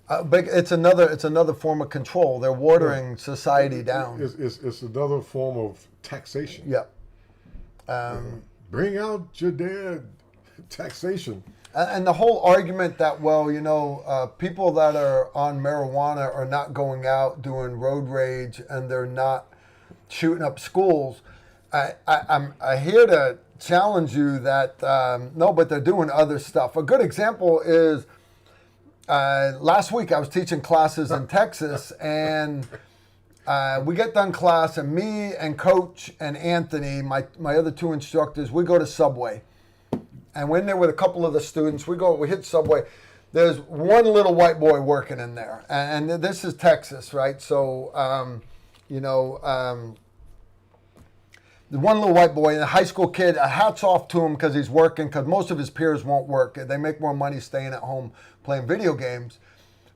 [SPEAKER 1] but it's another form of control. They're watering society down.
[SPEAKER 2] It's another form of taxation.
[SPEAKER 1] Yeah.
[SPEAKER 2] Bring out your dead taxation.
[SPEAKER 1] And the whole argument that, people that are on marijuana are not going out doing road rage and they're not shooting up schools. I'm here to challenge you that no, but they're doing other stuff. A good example is last week I was teaching classes in Texas, and we get done class, and me and Coach and Anthony, my other two instructors, we go to Subway. And we're in there with a couple of the students. We hit Subway. There's one little white boy working in there. And this is Texas, right? So, the one little white boy, a high school kid, hats off to him because he's working, because most of his peers won't work. They make more money staying at home playing video games.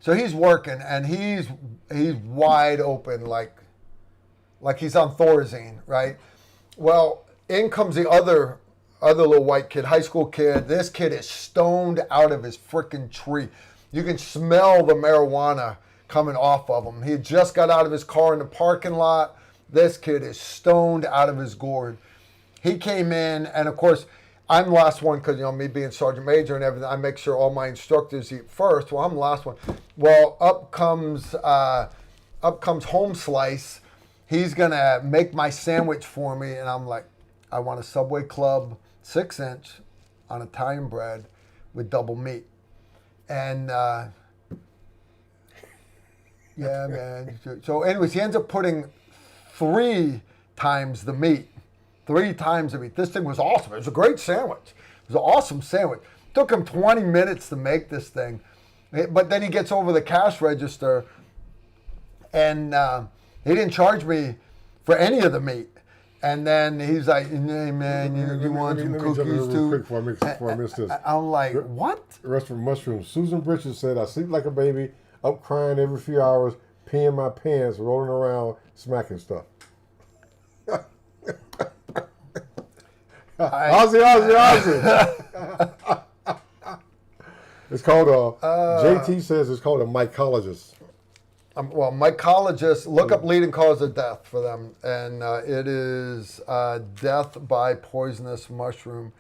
[SPEAKER 1] So he's working, and he's wide open, like he's on Thorazine, right? Well, in comes the other little white kid, high school kid. This kid is stoned out of his freaking tree. You can smell the marijuana coming off of him. He had just got out of his car in the parking lot. This kid is stoned out of his gourd. He came in, and of course, I'm the last one because, me being sergeant major and everything, I make sure all my instructors eat first. Well, I'm the last one. Well, up comes Home Slice. He's going to make my sandwich for me, and I'm like, I want a Subway Club 6-inch on Italian bread with double meat. And, yeah, man. So anyways, he ends up putting 3 times the meat. 3 times the meat. This thing was awesome. It was a great sandwich. It was an awesome sandwich. Took him 20 minutes to make this thing. But then he gets over the cash register, and he didn't charge me for any of the meat. And then he's like, hey, man, you want some cookies too?
[SPEAKER 2] Quick before I miss this.
[SPEAKER 1] I'm like, what?
[SPEAKER 2] Restaurant mushrooms. Susan Bridges said, I sleep like a baby, up crying every few hours, peeing my pants, rolling around, smacking stuff. Ozzy. It's called JT says it's called a mycologist.
[SPEAKER 1] Well, mycologists, look up leading cause of death for them, and it is death by poisonous mushroom,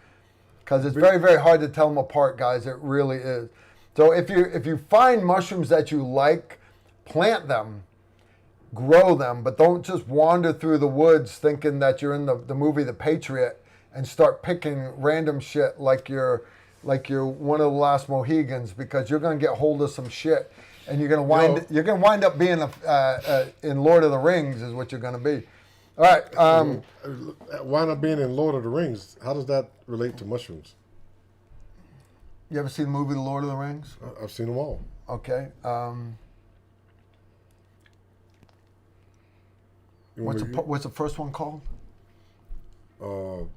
[SPEAKER 1] because it's very, very hard to tell them apart, guys. It really is. So if you find mushrooms that you like, plant them, grow them, but don't just wander through the woods thinking that you're in the movie The Patriot and start picking random shit like you're one of the last Mohegans, because you're going to get hold of some shit. And you're gonna wind up being in Lord of the Rings is what you're gonna be. All right.
[SPEAKER 2] Why not being in Lord of the Rings? How does that relate to mushrooms?
[SPEAKER 1] You ever seen the movie The Lord of the Rings?
[SPEAKER 2] I've seen them all.
[SPEAKER 1] Okay. What's the first one called?
[SPEAKER 2] Lord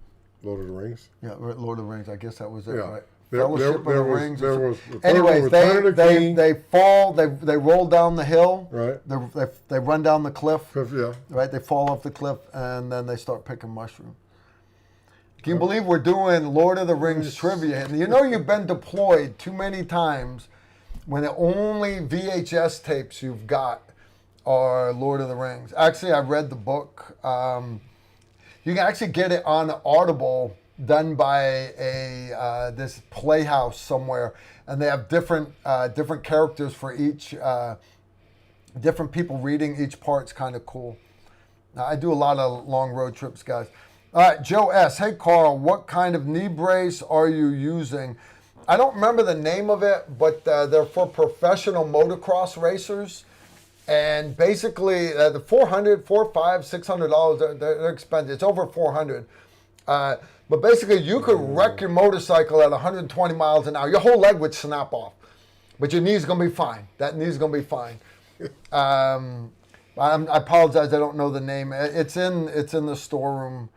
[SPEAKER 2] of the Rings.
[SPEAKER 1] Yeah, Lord of the Rings. I guess that was it,
[SPEAKER 2] Yeah.
[SPEAKER 1] right?
[SPEAKER 2] There
[SPEAKER 1] Fellowship of the
[SPEAKER 2] was-
[SPEAKER 1] Rings.
[SPEAKER 2] there was- the third
[SPEAKER 1] Anyways,
[SPEAKER 2] one, Return of the King.
[SPEAKER 1] they fall. They roll down the hill.
[SPEAKER 2] Right.
[SPEAKER 1] They run down the cliff.
[SPEAKER 2] Yeah.
[SPEAKER 1] Right. They fall off the cliff and then they start picking mushrooms. Can you believe we're doing Lord of the Rings trivia? And you know you've been deployed too many times when the only VHS tapes you've got are Lord of the Rings. Actually, I read the book. You can actually get it on Audible, done by this playhouse somewhere, and they have different characters for each, different people reading each part. It's kind of cool. Now, I do a lot of long road trips, guys. All right, Joe S. Hey, Carl, what kind of knee brace are you using? I don't remember the name of it, but they're for professional motocross racers. And basically, the $400, $600, they're expensive. It's over $400. But basically, you could wreck your motorcycle at 120 miles an hour. Your whole leg would snap off. But your knee's going to be fine. That knee's going to be fine. I apologize, I don't know the name. It's in the storeroom.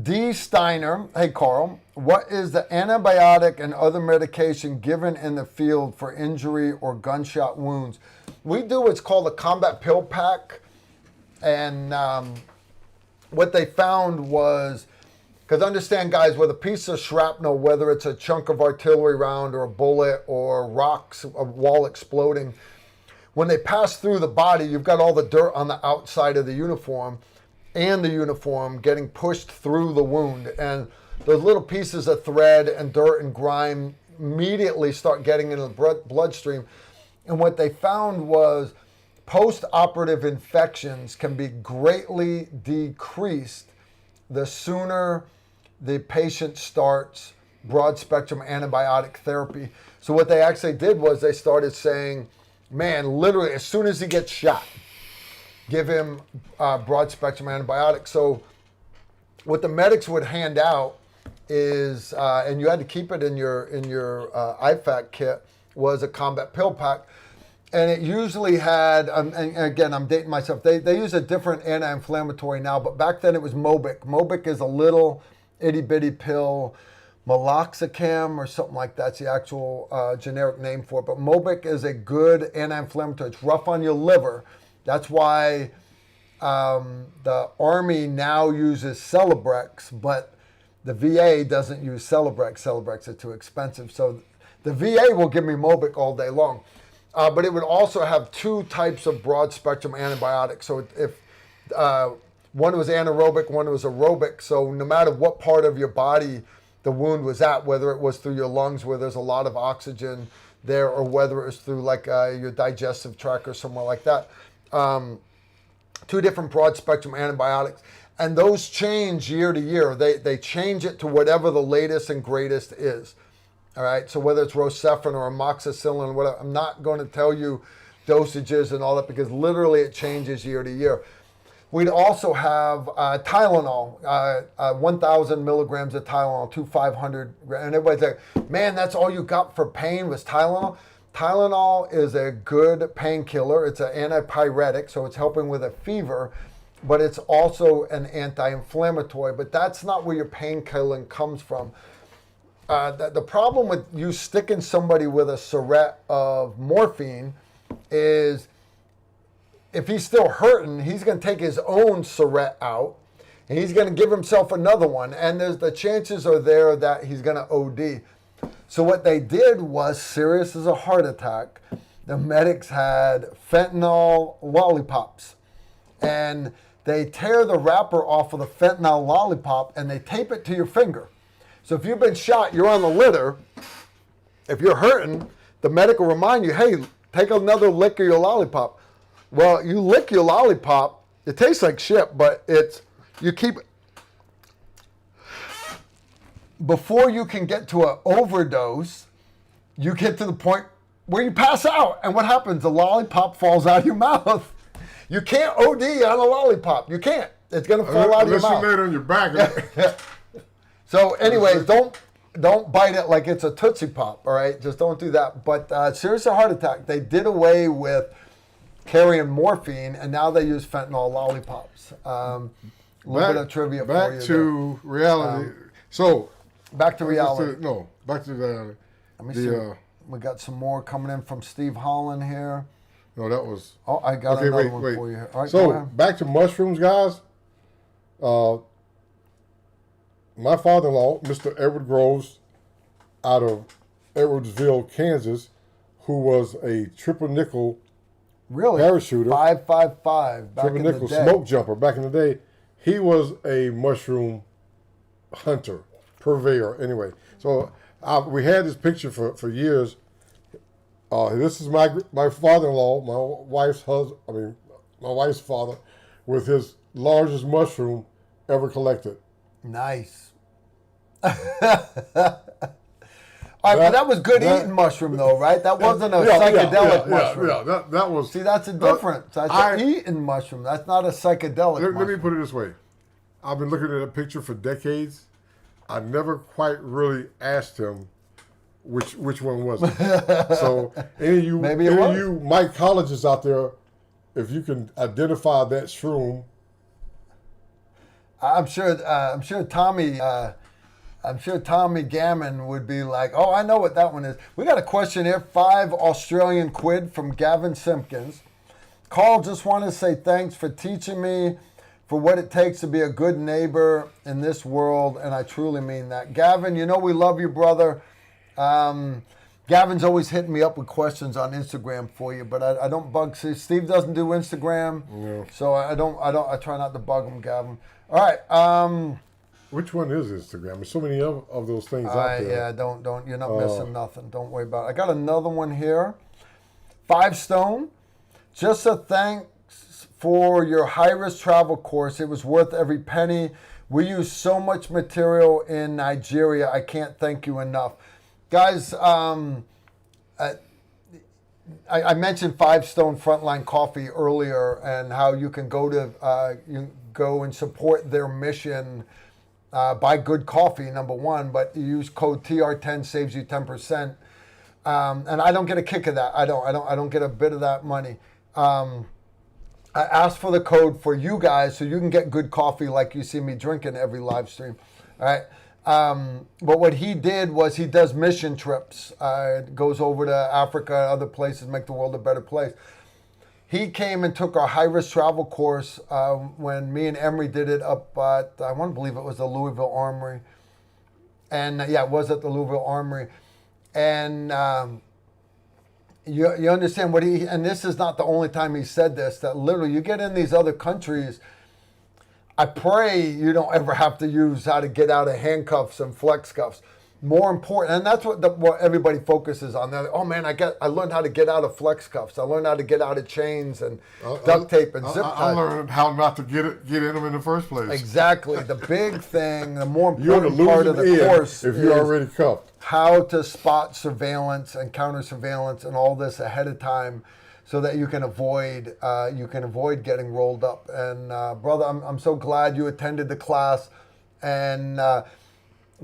[SPEAKER 1] D. Steiner, hey Carl, what is the antibiotic and other medication given in the field for injury or gunshot wounds? We do what's called a combat pill pack. And what they found was, because understand guys, with a piece of shrapnel, whether it's a chunk of artillery round or a bullet or rocks, a wall exploding, when they pass through the body, you've got all the dirt on the outside of the uniform and the uniform getting pushed through the wound. And those little pieces of thread and dirt and grime immediately start getting into the bloodstream. And what they found was post-operative infections can be greatly decreased the sooner the patient starts broad-spectrum antibiotic therapy. So what they actually did was they started saying, man, literally as soon as he gets shot, give him broad-spectrum antibiotics. So what the medics would hand out is, and you had to keep it in your IFAC kit, was a combat pill pack. And it usually had, and again, I'm dating myself, they use a different anti-inflammatory now, but back then it was Mobic. Mobic is a little itty-bitty pill, meloxicam or something like that's the actual generic name for it. But Mobic is a good anti-inflammatory. It's rough on your liver. That's why the Army now uses Celebrex, but the VA doesn't use Celebrex. Celebrex is too expensive. So the VA will give me Mobic all day long. But it would also have two types of broad spectrum antibiotics. So if one was anaerobic, one was aerobic. So no matter what part of your body the wound was at, whether it was through your lungs where there's a lot of oxygen there, or whether it was through like your digestive tract or somewhere like that, two different broad spectrum antibiotics. And those change year to year. They change it to whatever the latest and greatest is. All right, so whether it's Rocephin or amoxicillin, whatever, I'm not going to tell you dosages and all that because literally it changes year to year. We'd also have Tylenol, 1,000 milligrams of Tylenol, 500. And everybody's like, man, that's all you got for pain was Tylenol? Tylenol is a good painkiller. It's an antipyretic, so it's helping with a fever, but it's also an anti-inflammatory. But that's not where your pain killing comes from. The problem with you sticking somebody with a syringe of morphine is if he's still hurting, he's going to take his own syringe out and he's going to give himself another one. And the chances are there that he's going to OD. So what they did was serious as a heart attack. The medics had fentanyl lollipops and they tear the wrapper off of the fentanyl lollipop and they tape it to your finger. So if you've been shot, you're on the litter. If you're hurting, the medic will remind you, hey, take another lick of your lollipop. Well, you lick your lollipop, it tastes like shit, but you keep, before you can get to an overdose, you get to the point where you pass out. And what happens? The lollipop falls out of your mouth. You can't OD on a lollipop. You can't. It's gonna fall out of your
[SPEAKER 2] Unless you
[SPEAKER 1] mouth.
[SPEAKER 2] lay it on your back.
[SPEAKER 1] So, anyways, don't bite it like it's a Tootsie Pop. All right, just don't do that. But seriously, heart attack. They did away with carrying morphine, and now they use fentanyl lollipops. A little bit of trivia for you.
[SPEAKER 2] Back to reality. So
[SPEAKER 1] back to reality.
[SPEAKER 2] Back to the.
[SPEAKER 1] Let me see. We got some more coming in from Steve Holland here.
[SPEAKER 2] No, that was.
[SPEAKER 1] Oh, I got another one for you here. All right, go
[SPEAKER 2] So
[SPEAKER 1] ahead.
[SPEAKER 2] back to mushrooms, guys. My father-in-law, Mr. Edward Groves, out of Edwardsville, Kansas, who was a triple nickel
[SPEAKER 1] Really?
[SPEAKER 2] parachuter,
[SPEAKER 1] 555 back
[SPEAKER 2] triple
[SPEAKER 1] in the
[SPEAKER 2] nickel
[SPEAKER 1] day.
[SPEAKER 2] smoke jumper back in the day. He was a mushroom hunter, purveyor. Anyway, so we had this picture for years. This is my father-in-law, my wife's husband. My wife's father, with his largest mushroom ever collected.
[SPEAKER 1] Nice. All right, but that was good eating mushroom, though, right? That wasn't a psychedelic mushroom.
[SPEAKER 2] Yeah, that was.
[SPEAKER 1] See, that's a difference. That's an eating mushroom. That's not a psychedelic
[SPEAKER 2] Let
[SPEAKER 1] mushroom.
[SPEAKER 2] me put it this way. I've been looking at a picture for decades. I never quite really asked him which one was it. So any of you mycologists out there, if you can identify that shroom.
[SPEAKER 1] I'm sure Tommy Gammon would be like, oh, I know what that one is. We got a question here, 5 Australian quid from Gavin Simpkins. Carl, just want to say thanks for teaching me for what it takes to be a good neighbor in this world, and I truly mean that. Gavin, you know we love you, brother. Gavin's always hitting me up with questions on Instagram for you, but I don't bug. See, Steve doesn't do Instagram, so I try not to bug him, Gavin. All right.
[SPEAKER 2] Which one is Instagram? There's so many of those things out there.
[SPEAKER 1] Yeah, don't. You're not missing nothing. Don't worry about it. I got another one here. 5 Stone. Just a thanks for your high-risk travel course. It was worth every penny. We use so much material in Nigeria. I can't thank you enough. Guys, I mentioned 5 Stone Frontline Coffee earlier and how you can go and support their mission. Buy good coffee, number one, but you use code TR10 saves you 10%. And I don't get a kick of that. I don't get a bit of that money. I asked for the code for you guys so you can get good coffee like you see me drinking every live stream. All right. But what he did was he does mission trips. Goes over to Africa, other places, make the world a better place. He came and took our high-risk travel course when me and Emery did it up at, I want to believe it was the Louisville Armory. And it was at the Louisville Armory. And you understand what and this is not the only time he said this, that literally you get in these other countries, I pray you don't ever have to use how to get out of handcuffs and flex cuffs. More important, and that's what everybody focuses on. They're like, oh man, I learned how to get out of flex cuffs. I learned how to get out of chains and duct tape and zip ties.
[SPEAKER 2] I learned how not to get in them in the first place.
[SPEAKER 1] Exactly. The big thing, the more important part of the course
[SPEAKER 2] if you're already cuffed.
[SPEAKER 1] How to spot surveillance and counter surveillance and all this ahead of time, so that you can avoid getting rolled up. And brother, I'm so glad you attended the class. And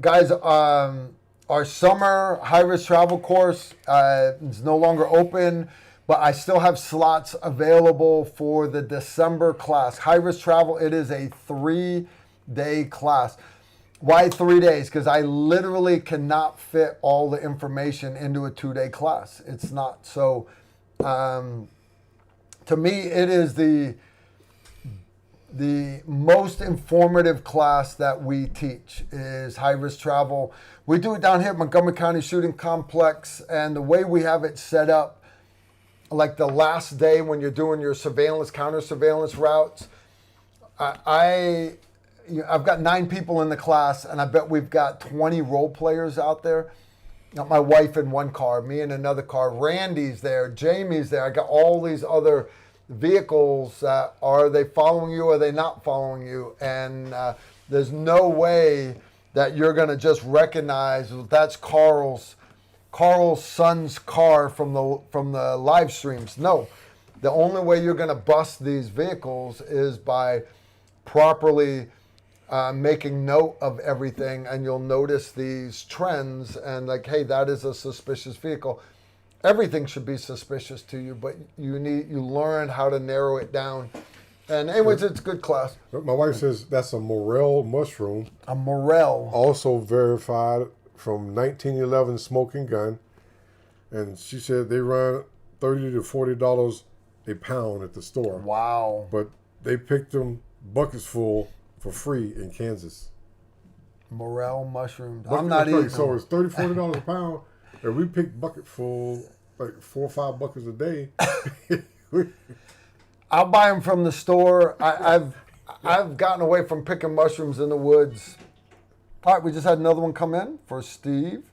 [SPEAKER 1] guys, our summer high-risk travel course is no longer open, but I still have slots available for the December class. High-risk travel, it is a 3-day class. Why 3 days? Because I literally cannot fit all the information into a 2-day class. It's not. So to me, it is the most informative class that we teach is high-risk travel. We do it down here at Montgomery County Shooting Complex, and the way we have it set up, like the last day when you're doing your surveillance, counter-surveillance routes, I've got 9 people in the class, and I bet we've got 20 role players out there. Got my wife in one car, me in another car, Randy's there, Jamie's there. I got all these other vehicles. Are they following you? Or are they not following you? And there's no way that you're going to just recognize that's Carl's son's car from the live streams. No, The only way you're going to bust these vehicles is by properly making note of everything, and you'll notice these trends and like, hey, that is a suspicious vehicle. Everything should be suspicious to you, but you learn how to narrow it down. And anyways, it's good class.
[SPEAKER 2] My wife says that's a morel mushroom.
[SPEAKER 1] A morel.
[SPEAKER 2] Also verified from 1911 smoking gun. And she said they run $30 to $40 a pound at the store.
[SPEAKER 1] Wow.
[SPEAKER 2] But they picked them buckets full for free in Kansas.
[SPEAKER 1] Morel mushrooms.
[SPEAKER 2] Bucket-
[SPEAKER 1] I'm not eating
[SPEAKER 2] So
[SPEAKER 1] them.
[SPEAKER 2] it's $30, $40 a pound. And we picked bucket full, like 4 or 5 buckets a day.
[SPEAKER 1] I'll buy them from the store. I've gotten away from picking mushrooms in the woods. All right, we just had another one come in for Steve.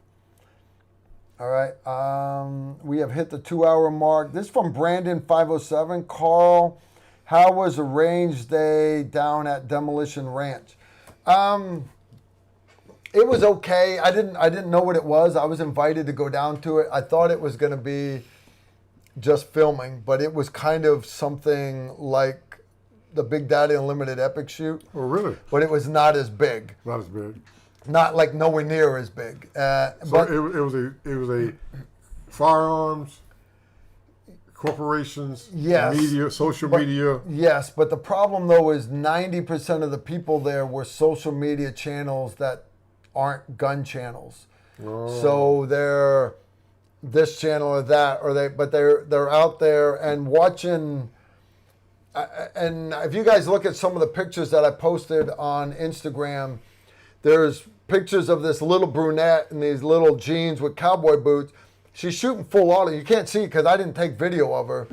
[SPEAKER 1] All right, we have hit the 2-hour mark. This is from Brandon 507. Carl, how was a range day down at Demolition Ranch? It was okay. I didn't know what it was. I was invited to go down to it. I thought it was going to be just filming, but it was kind of something like the Big Daddy Unlimited Epic shoot.
[SPEAKER 2] Oh, really?
[SPEAKER 1] But it was not as big.
[SPEAKER 2] Not as big.
[SPEAKER 1] Not like nowhere near as big.
[SPEAKER 2] So
[SPEAKER 1] But
[SPEAKER 2] it was a firearms, corporations,
[SPEAKER 1] Yes.
[SPEAKER 2] media, social
[SPEAKER 1] But-
[SPEAKER 2] media.
[SPEAKER 1] yes, but the problem though is 90% of the people there were social media channels that aren't gun channels. So they're this channel or that, but they're out there and watching. And if you guys look at some of the pictures that I posted on Instagram, there's pictures of this little brunette in these little jeans with cowboy boots. She's shooting full auto. You can't see because I didn't take video of her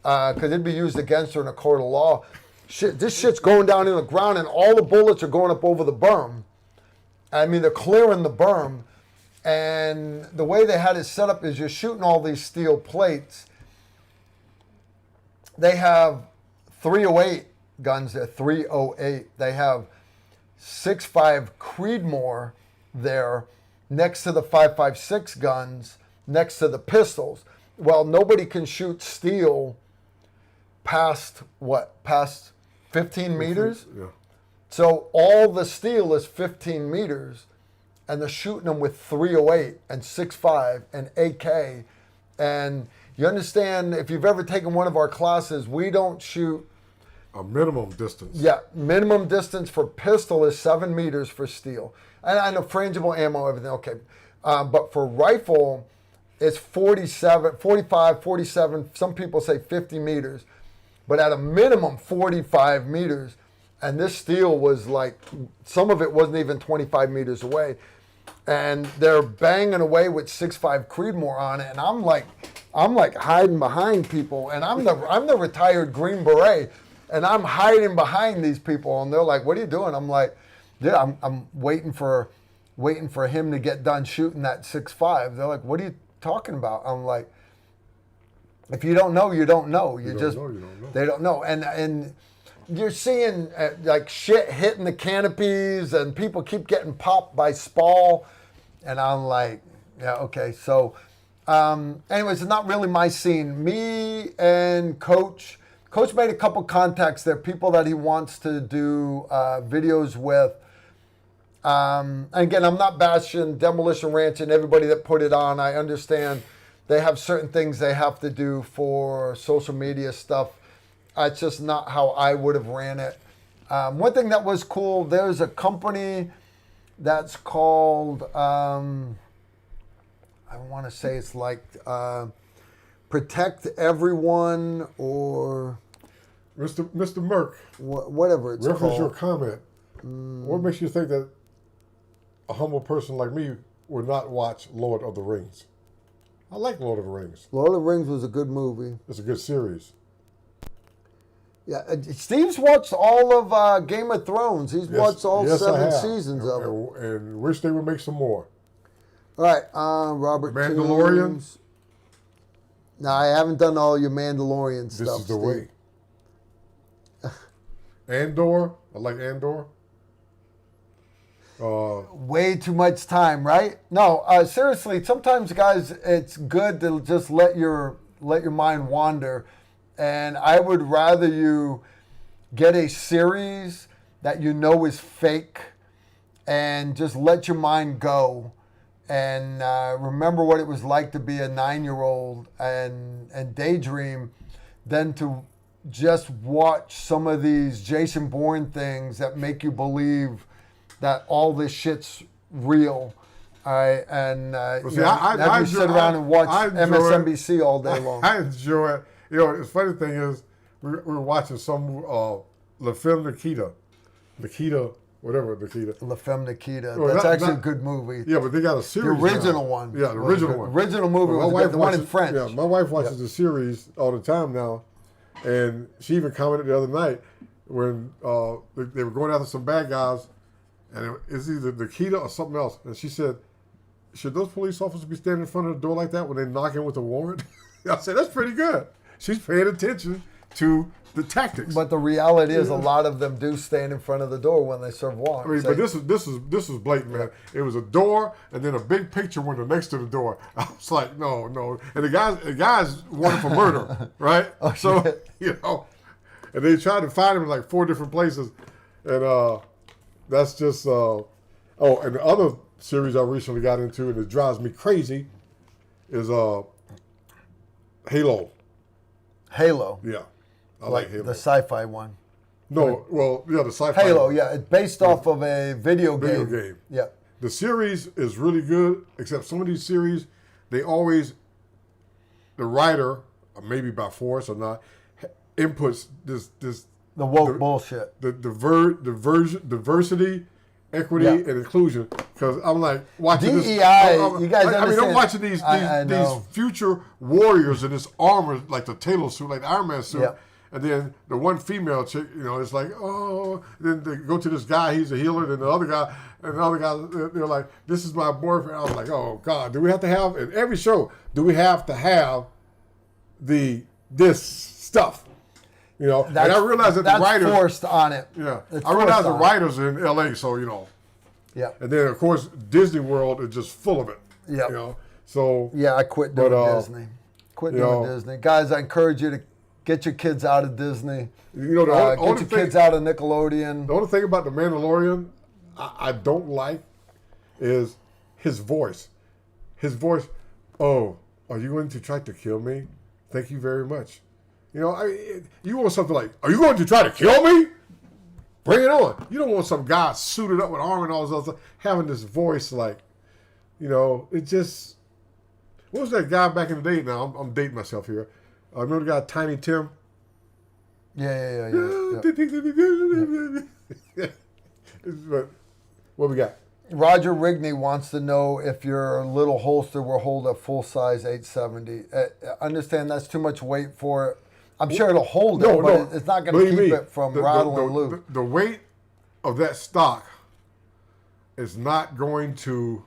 [SPEAKER 1] because it'd be used against her in a court of law. This shit's going down in the ground and all the bullets are going up over the berm. I mean, they're clearing the berm. And the way they had it set up is you're shooting all these steel plates. They have 308 guns there, 308. They have 6.5 Creedmoor there next to the 5.56 guns, next to the pistols. Well, nobody can shoot steel past what? Past 15 meters?
[SPEAKER 2] Yeah.
[SPEAKER 1] So all the steel is 15 meters, and they're shooting them with 308 and 6.5 and AK. And you understand, if you've ever taken one of our classes, we don't shoot.
[SPEAKER 2] A minimum distance.
[SPEAKER 1] Yeah, minimum distance for pistol is 7 meters for steel. And I know frangible ammo, everything, okay. But for rifle, it's 47, 45, 47, some people say 50 meters. But at a minimum, 45 meters. And this steel was like, some of it wasn't even 25 meters away. And they're banging away with 6.5 Creedmoor on it. And I'm like hiding behind people. And I'm the retired Green Beret. And I'm hiding behind these people. And they're like, what are you doing? I'm like, yeah, I'm waiting for him to get done shooting that 6.5. They're like, what are you talking about? I'm like, if you don't know, you don't know. You don't know. They don't know. And you're seeing like shit hitting the canopies and people keep getting popped by Spall. And I'm like, yeah, okay. So anyways, it's not really my scene. Me and Coach made a couple contacts there, people that he wants to do videos with. And again, I'm not bashing Demolition Ranch and everybody that put it on. I understand they have certain things they have to do for social media stuff. It's just not how I would have ran it. One thing that was cool, there's a company that's called, I want to say it's like Protect Everyone or...
[SPEAKER 2] Mr. Merck,
[SPEAKER 1] whatever it's
[SPEAKER 2] reference
[SPEAKER 1] called.
[SPEAKER 2] your comment. What makes you think that a humble person like me would not watch Lord of the Rings? I like Lord of the Rings.
[SPEAKER 1] Lord of the Rings was a good movie.
[SPEAKER 2] It's a good series.
[SPEAKER 1] Yeah, Steve's watched all of Game of Thrones. He's watched all
[SPEAKER 2] I
[SPEAKER 1] 7
[SPEAKER 2] have.
[SPEAKER 1] seasons of it.
[SPEAKER 2] And wish they would make some more.
[SPEAKER 1] All right, Robert
[SPEAKER 2] Mandalorian?
[SPEAKER 1] Toombs. No, I haven't done all your Mandalorian
[SPEAKER 2] This
[SPEAKER 1] stuff,
[SPEAKER 2] is the
[SPEAKER 1] Steve.
[SPEAKER 2] way. Andor, I like Andor.
[SPEAKER 1] Way too much time, right? No, seriously. Sometimes, guys, it's good to just let your mind wander, And I would rather you get a series that you know is fake and just let your mind go and remember what it was like to be a 9-year-old and daydream than to just watch some of these Jason Bourne things that make you believe that all this shit's real. All right, and
[SPEAKER 2] Well, see,
[SPEAKER 1] you know, have you sit around and watch MSNBC all day long.
[SPEAKER 2] I enjoy it. You know, the funny thing is, we were watching some La Femme Nikita, whatever Nikita.
[SPEAKER 1] La Femme Nikita.
[SPEAKER 2] Well,
[SPEAKER 1] That's actually a
[SPEAKER 2] not-
[SPEAKER 1] good movie.
[SPEAKER 2] Yeah, but they got a
[SPEAKER 1] The
[SPEAKER 2] series.
[SPEAKER 1] original
[SPEAKER 2] now.
[SPEAKER 1] one.
[SPEAKER 2] Yeah, the original one.
[SPEAKER 1] Original movie
[SPEAKER 2] Well,
[SPEAKER 1] was good. The one in French.
[SPEAKER 2] Yeah, my wife watches the series all the time now, and she even commented the other night when they were going after some bad guys, and it's either Nikita or something else, and she said, "Should those police officers be standing in front of the door like that when they knock in with a warrant?" I said, "That's pretty good." She's paying attention to the tactics.
[SPEAKER 1] But the reality is, a lot of them do stand in front of the door when they serve
[SPEAKER 2] I
[SPEAKER 1] warrants.
[SPEAKER 2] mean, but this is blatant, man. It was a door and then a big picture window next to the door. I was like, no. And the guys wanted for murder, right?
[SPEAKER 1] Oh,
[SPEAKER 2] So
[SPEAKER 1] shit.
[SPEAKER 2] you know, and they tried to find him in like 4 different places, and that's just and the other series I recently got into, and it drives me crazy, is Halo.
[SPEAKER 1] Halo.
[SPEAKER 2] Yeah, I like Halo.
[SPEAKER 1] The sci-fi one.
[SPEAKER 2] No, well, yeah, the sci-fi.
[SPEAKER 1] Halo,
[SPEAKER 2] one.
[SPEAKER 1] yeah. It's based off of a video
[SPEAKER 2] Video
[SPEAKER 1] game.
[SPEAKER 2] game.
[SPEAKER 1] Yeah.
[SPEAKER 2] The series is really good, except some of these series, they always, the writer, maybe by force or not, inputs this
[SPEAKER 1] The woke bullshit.
[SPEAKER 2] the diversity, equity,
[SPEAKER 1] Yeah.
[SPEAKER 2] and inclusion. Because I'm like watching this.
[SPEAKER 1] DEI, you guys
[SPEAKER 2] I mean, I'm
[SPEAKER 1] understand-
[SPEAKER 2] watching these
[SPEAKER 1] I know.
[SPEAKER 2] future warriors in this armor, like the Taylor suit, like the Iron Man suit.
[SPEAKER 1] Yeah.
[SPEAKER 2] And then the one female chick, you know, it's like, oh. Then they go to this guy, he's a healer. Then the other guy, they're like, this is my boyfriend. I was like, oh God, do we have to have in every show? Do we have to have this stuff? You know, and I realize that the
[SPEAKER 1] that's
[SPEAKER 2] writers,
[SPEAKER 1] forced on it.
[SPEAKER 2] yeah,
[SPEAKER 1] It's
[SPEAKER 2] I realize
[SPEAKER 1] forced
[SPEAKER 2] the
[SPEAKER 1] on it.
[SPEAKER 2] writers are in L.A., so you know,
[SPEAKER 1] Yeah.
[SPEAKER 2] and then of course Disney World is just full of it.
[SPEAKER 1] Yep.
[SPEAKER 2] You know, so
[SPEAKER 1] Yeah, I quit doing
[SPEAKER 2] But,
[SPEAKER 1] Disney. Quit
[SPEAKER 2] you
[SPEAKER 1] doing
[SPEAKER 2] know-
[SPEAKER 1] Disney. Guys, I encourage you to get your kids out of Disney.
[SPEAKER 2] you know the
[SPEAKER 1] Get
[SPEAKER 2] only
[SPEAKER 1] your
[SPEAKER 2] thing,
[SPEAKER 1] kids out of Nickelodeon.
[SPEAKER 2] the only thing about the Mandalorian I don't like is his voice. His voice. Oh, are you going to try to kill me? Thank you very much. You know, you want something like, are you going to try to kill me? Bring it on. You don't want some guy suited up with armor and all this other stuff, having this voice like, you know, it just. What was that guy back in the day? Now I'm dating myself here. Remember the guy Tiny Tim?
[SPEAKER 1] Yeah.
[SPEAKER 2] But what we got?
[SPEAKER 1] Roger Rigney wants to know if your little holster will hold a full-size 870. Understand that's too much weight for it. I'm sure it'll hold it, but it's not going to
[SPEAKER 2] Believe
[SPEAKER 1] keep
[SPEAKER 2] me,
[SPEAKER 1] it from
[SPEAKER 2] the-
[SPEAKER 1] rattling
[SPEAKER 2] the,
[SPEAKER 1] loose.
[SPEAKER 2] The weight of that stock is not going to.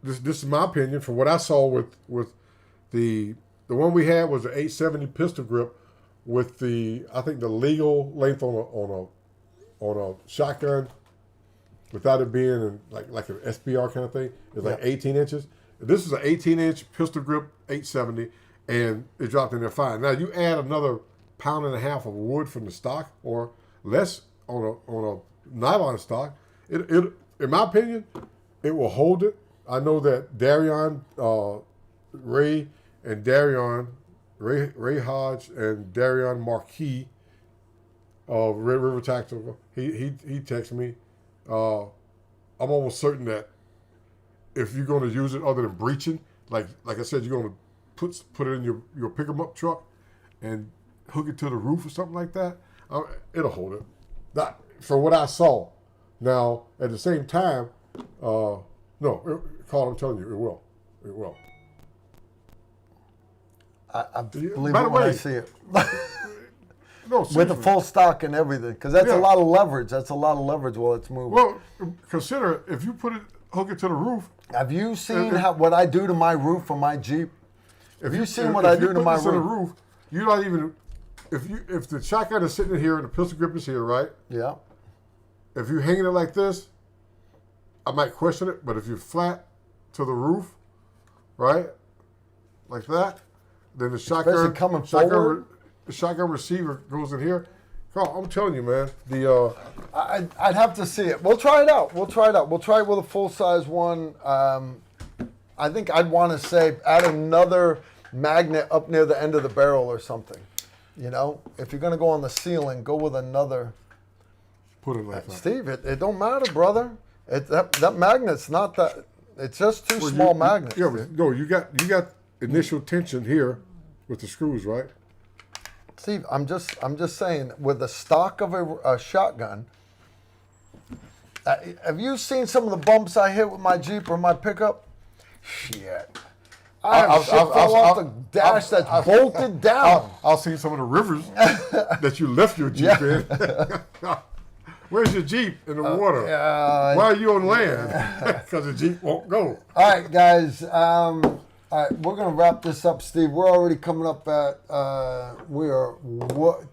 [SPEAKER 2] This is my opinion. From what I saw with the one we had was the 870 pistol grip with I think the legal length on a shotgun without it being like an SBR kind of thing is like 18 inches. This is an 18-inch pistol grip 870, and it dropped in there fine. Now you add another pound and a half of wood from the stock or less on a nylon stock. It in my opinion, it will hold it. I know that Darion, Ray Hodge and Darion Marquis of Red River Tactical, he texted me. I'm almost certain that if you're going to use it other than breaching, like I said, you're going to put it in your pick 'em up truck and hook it to the roof or something like that, it'll hold it. That from what I saw. Now at the same time, no, Carl, I'm telling you, it will. It will.
[SPEAKER 1] I believe
[SPEAKER 2] By
[SPEAKER 1] it
[SPEAKER 2] the
[SPEAKER 1] when I
[SPEAKER 2] way-
[SPEAKER 1] see it.
[SPEAKER 2] No,
[SPEAKER 1] With the
[SPEAKER 2] seriously.
[SPEAKER 1] full stock and everything. Because that's
[SPEAKER 2] Yeah.
[SPEAKER 1] a lot of leverage. That's a lot of leverage while it's moving.
[SPEAKER 2] Well, consider if you hook it to the roof.
[SPEAKER 1] Have you seen
[SPEAKER 2] if-
[SPEAKER 1] what I do to my roof on my Jeep?
[SPEAKER 2] If
[SPEAKER 1] you seen what I do to
[SPEAKER 2] put
[SPEAKER 1] my
[SPEAKER 2] this on the
[SPEAKER 1] roof?
[SPEAKER 2] roof, you're not even. If the shotgun is sitting here and the pistol grip is here, right?
[SPEAKER 1] Yeah.
[SPEAKER 2] If you're hanging it like this, I might question it. But if you're flat to the roof, right, like that, then the
[SPEAKER 1] Especially
[SPEAKER 2] shotgun
[SPEAKER 1] coming forward.
[SPEAKER 2] the shotgun receiver goes in here. Carl, I'm telling you, man.
[SPEAKER 1] I'd have to see it. We'll try it out. We'll try it with a full size one. I think I'd want to say add another magnet up near the end of the barrel or something. You know, if you're gonna go on the ceiling, go with another.
[SPEAKER 2] Put it like that.
[SPEAKER 1] Steve, it don't matter, brother. That magnet's not that. It's just two
[SPEAKER 2] Well,
[SPEAKER 1] small magnets.
[SPEAKER 2] Yeah, but no, you got initial tension here with the screws, right?
[SPEAKER 1] Steve, I'm just saying, with the stock of a shotgun, have you seen some of the bumps I hit with my Jeep or my pickup? Shit. I fell off the dash that's bolted down.
[SPEAKER 2] I'll see some of the rivers that you left your Jeep in. Where's your Jeep in the water? Why are you on land? Because the Jeep won't go.
[SPEAKER 1] All right, guys. All right, we're going to wrap this up, Steve. We're already coming up at, we are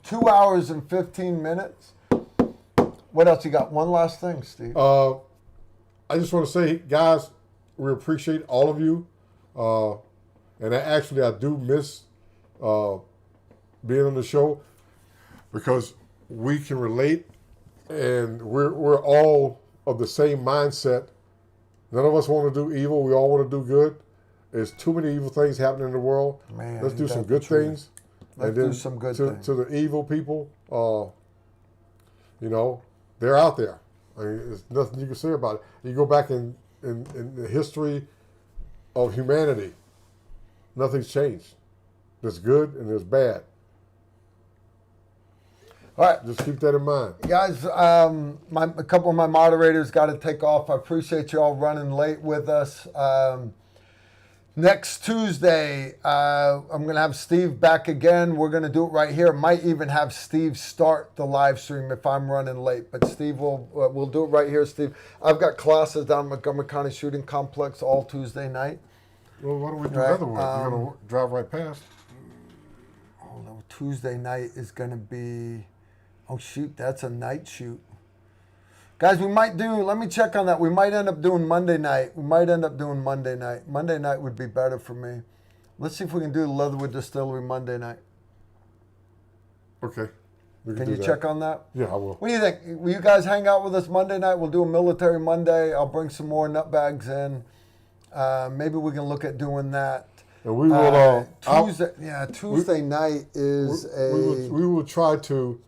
[SPEAKER 1] 2 hours and 15 minutes. What else you got? One last thing, Steve.
[SPEAKER 2] I just want to say, guys, we appreciate all of you. And I do miss being on the show because we can relate and we're all of the same mindset. None of us want to do evil. We all want to do good. There's too many evil things happening in the world.
[SPEAKER 1] Man,
[SPEAKER 2] let's do some good things.
[SPEAKER 1] Let's do some good things.
[SPEAKER 2] To the evil people, they're out there. I mean, there's nothing you can say about it. You go back in the history of humanity, nothing's changed. There's good and there's bad.
[SPEAKER 1] All right.
[SPEAKER 2] Just keep that in mind.
[SPEAKER 1] Guys, a couple of my moderators got to take off. I appreciate you all running late with us. Next Tuesday, I'm going to have Steve back again. We're going to do it right here. Might even have Steve start the live stream if I'm running late. But Steve we'll do it right here, Steve. I've got classes down at Montgomery County Shooting Complex all Tuesday night.
[SPEAKER 2] Well, why don't we do the other one? You're going to drive right past?
[SPEAKER 1] Oh, no. Tuesday night is going to be... Oh, shoot. That's a night shoot. Guys, let me check on that. We might end up doing Monday night. Monday night would be better for me. Let's see if we can do the Leatherwood Distillery Monday night.
[SPEAKER 2] Okay.
[SPEAKER 1] Can you check on that?
[SPEAKER 2] Yeah, I will.
[SPEAKER 1] What do you think? Will you guys hang out with us Monday night? We'll do a Military Monday. I'll bring some more nutbags in. Maybe we can look at doing that.
[SPEAKER 2] And we will...
[SPEAKER 1] Tuesday night is
[SPEAKER 2] we will try to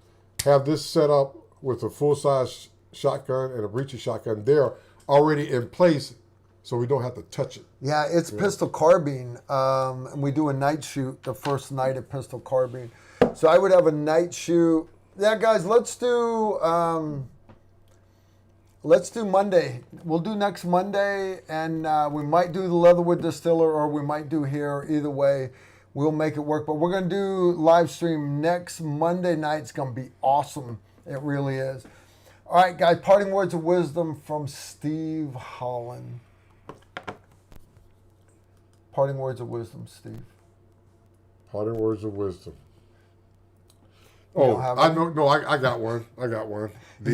[SPEAKER 2] have this set up with a full-size shotgun and a breeching shotgun. They're already in place, so we don't have to touch it.
[SPEAKER 1] Yeah, it's pistol carbine, and we do a night shoot the first night of pistol carbine. So I would have a night shoot. Yeah, guys, let's do Monday. We'll do next Monday, and we might do the Leatherwood Distiller, or we might do here. Either way, we'll make it work. But we're going to do live stream next Monday night. It's going to be awesome. It really is. All right, guys, parting words of wisdom from Steve Holland. Parting words of wisdom, Steve.
[SPEAKER 2] Parting words of wisdom.
[SPEAKER 1] I
[SPEAKER 2] got one.
[SPEAKER 1] You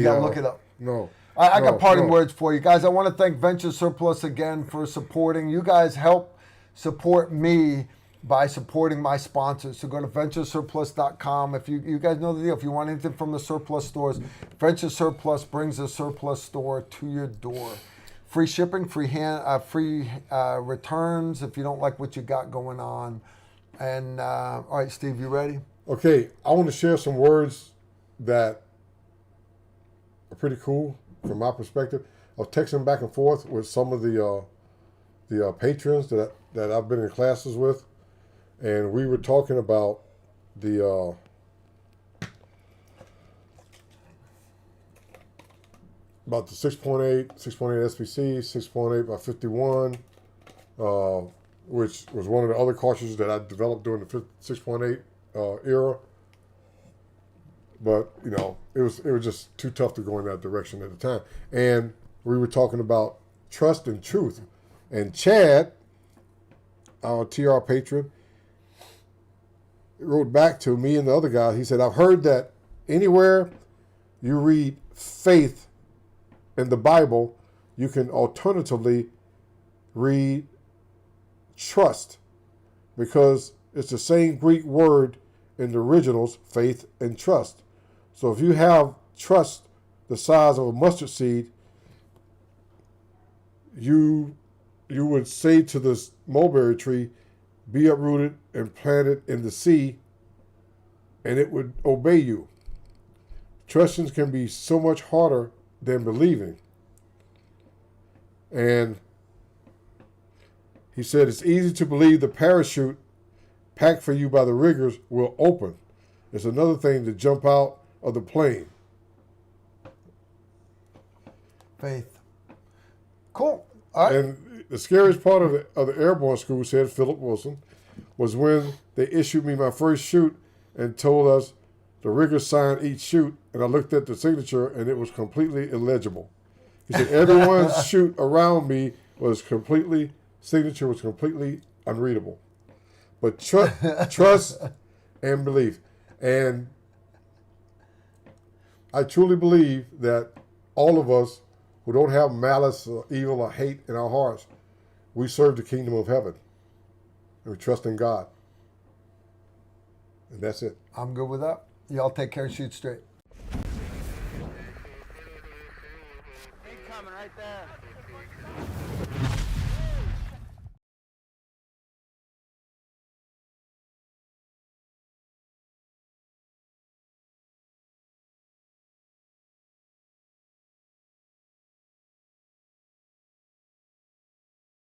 [SPEAKER 1] got to look it up.
[SPEAKER 2] No.
[SPEAKER 1] I got parting words for you. Guys, I want to thank Venture Surplus again for supporting. You guys help support me by supporting my sponsors. So go to venturesurplus.com. If you guys know the deal, if you want anything from the surplus stores, Venture Surplus brings a surplus store to your door. Free shipping, free returns if you don't like what you got going on. And all right, Steve, you ready?
[SPEAKER 2] Okay, I want to share some words that are pretty cool from my perspective. I was texting back and forth with some of the patrons that I've been in classes with. And we were talking about the about the 6.8 SPC, 6.8 by 51, which was one of the other cartridges that I developed during the 6.8 era. But it was just too tough to go in that direction at the time. And we were talking about trust and truth. And Chad, our TR patron, wrote back to me and the other guy. He said, I've heard that anywhere you read faith in the Bible, you can alternatively read trust, because It's the same Greek word in the originals, faith and trust. So if you have trust the size of a mustard seed, you would say to this mulberry tree, be uprooted and planted in the sea, and it would obey you. Trusting can be so much harder than believing. And he said it's easy to believe the parachute packed for you by the riggers will open. It's another thing to jump out of the plane.
[SPEAKER 1] Faith. Cool. All right.
[SPEAKER 2] And the scariest part of the airborne school, said Philip Wilson, was when they issued me my first chute and told us the riggers signed each chute, and I looked at the signature and it was completely illegible. He said everyone's chute around me signature was completely unreadable. But trust and belief. And I truly believe that all of us who don't have malice or evil or hate in our hearts, we serve the kingdom of heaven. And we trust in God. And that's it.
[SPEAKER 1] I'm good with that. Y'all take care and shoot straight.
[SPEAKER 4] Incoming right there.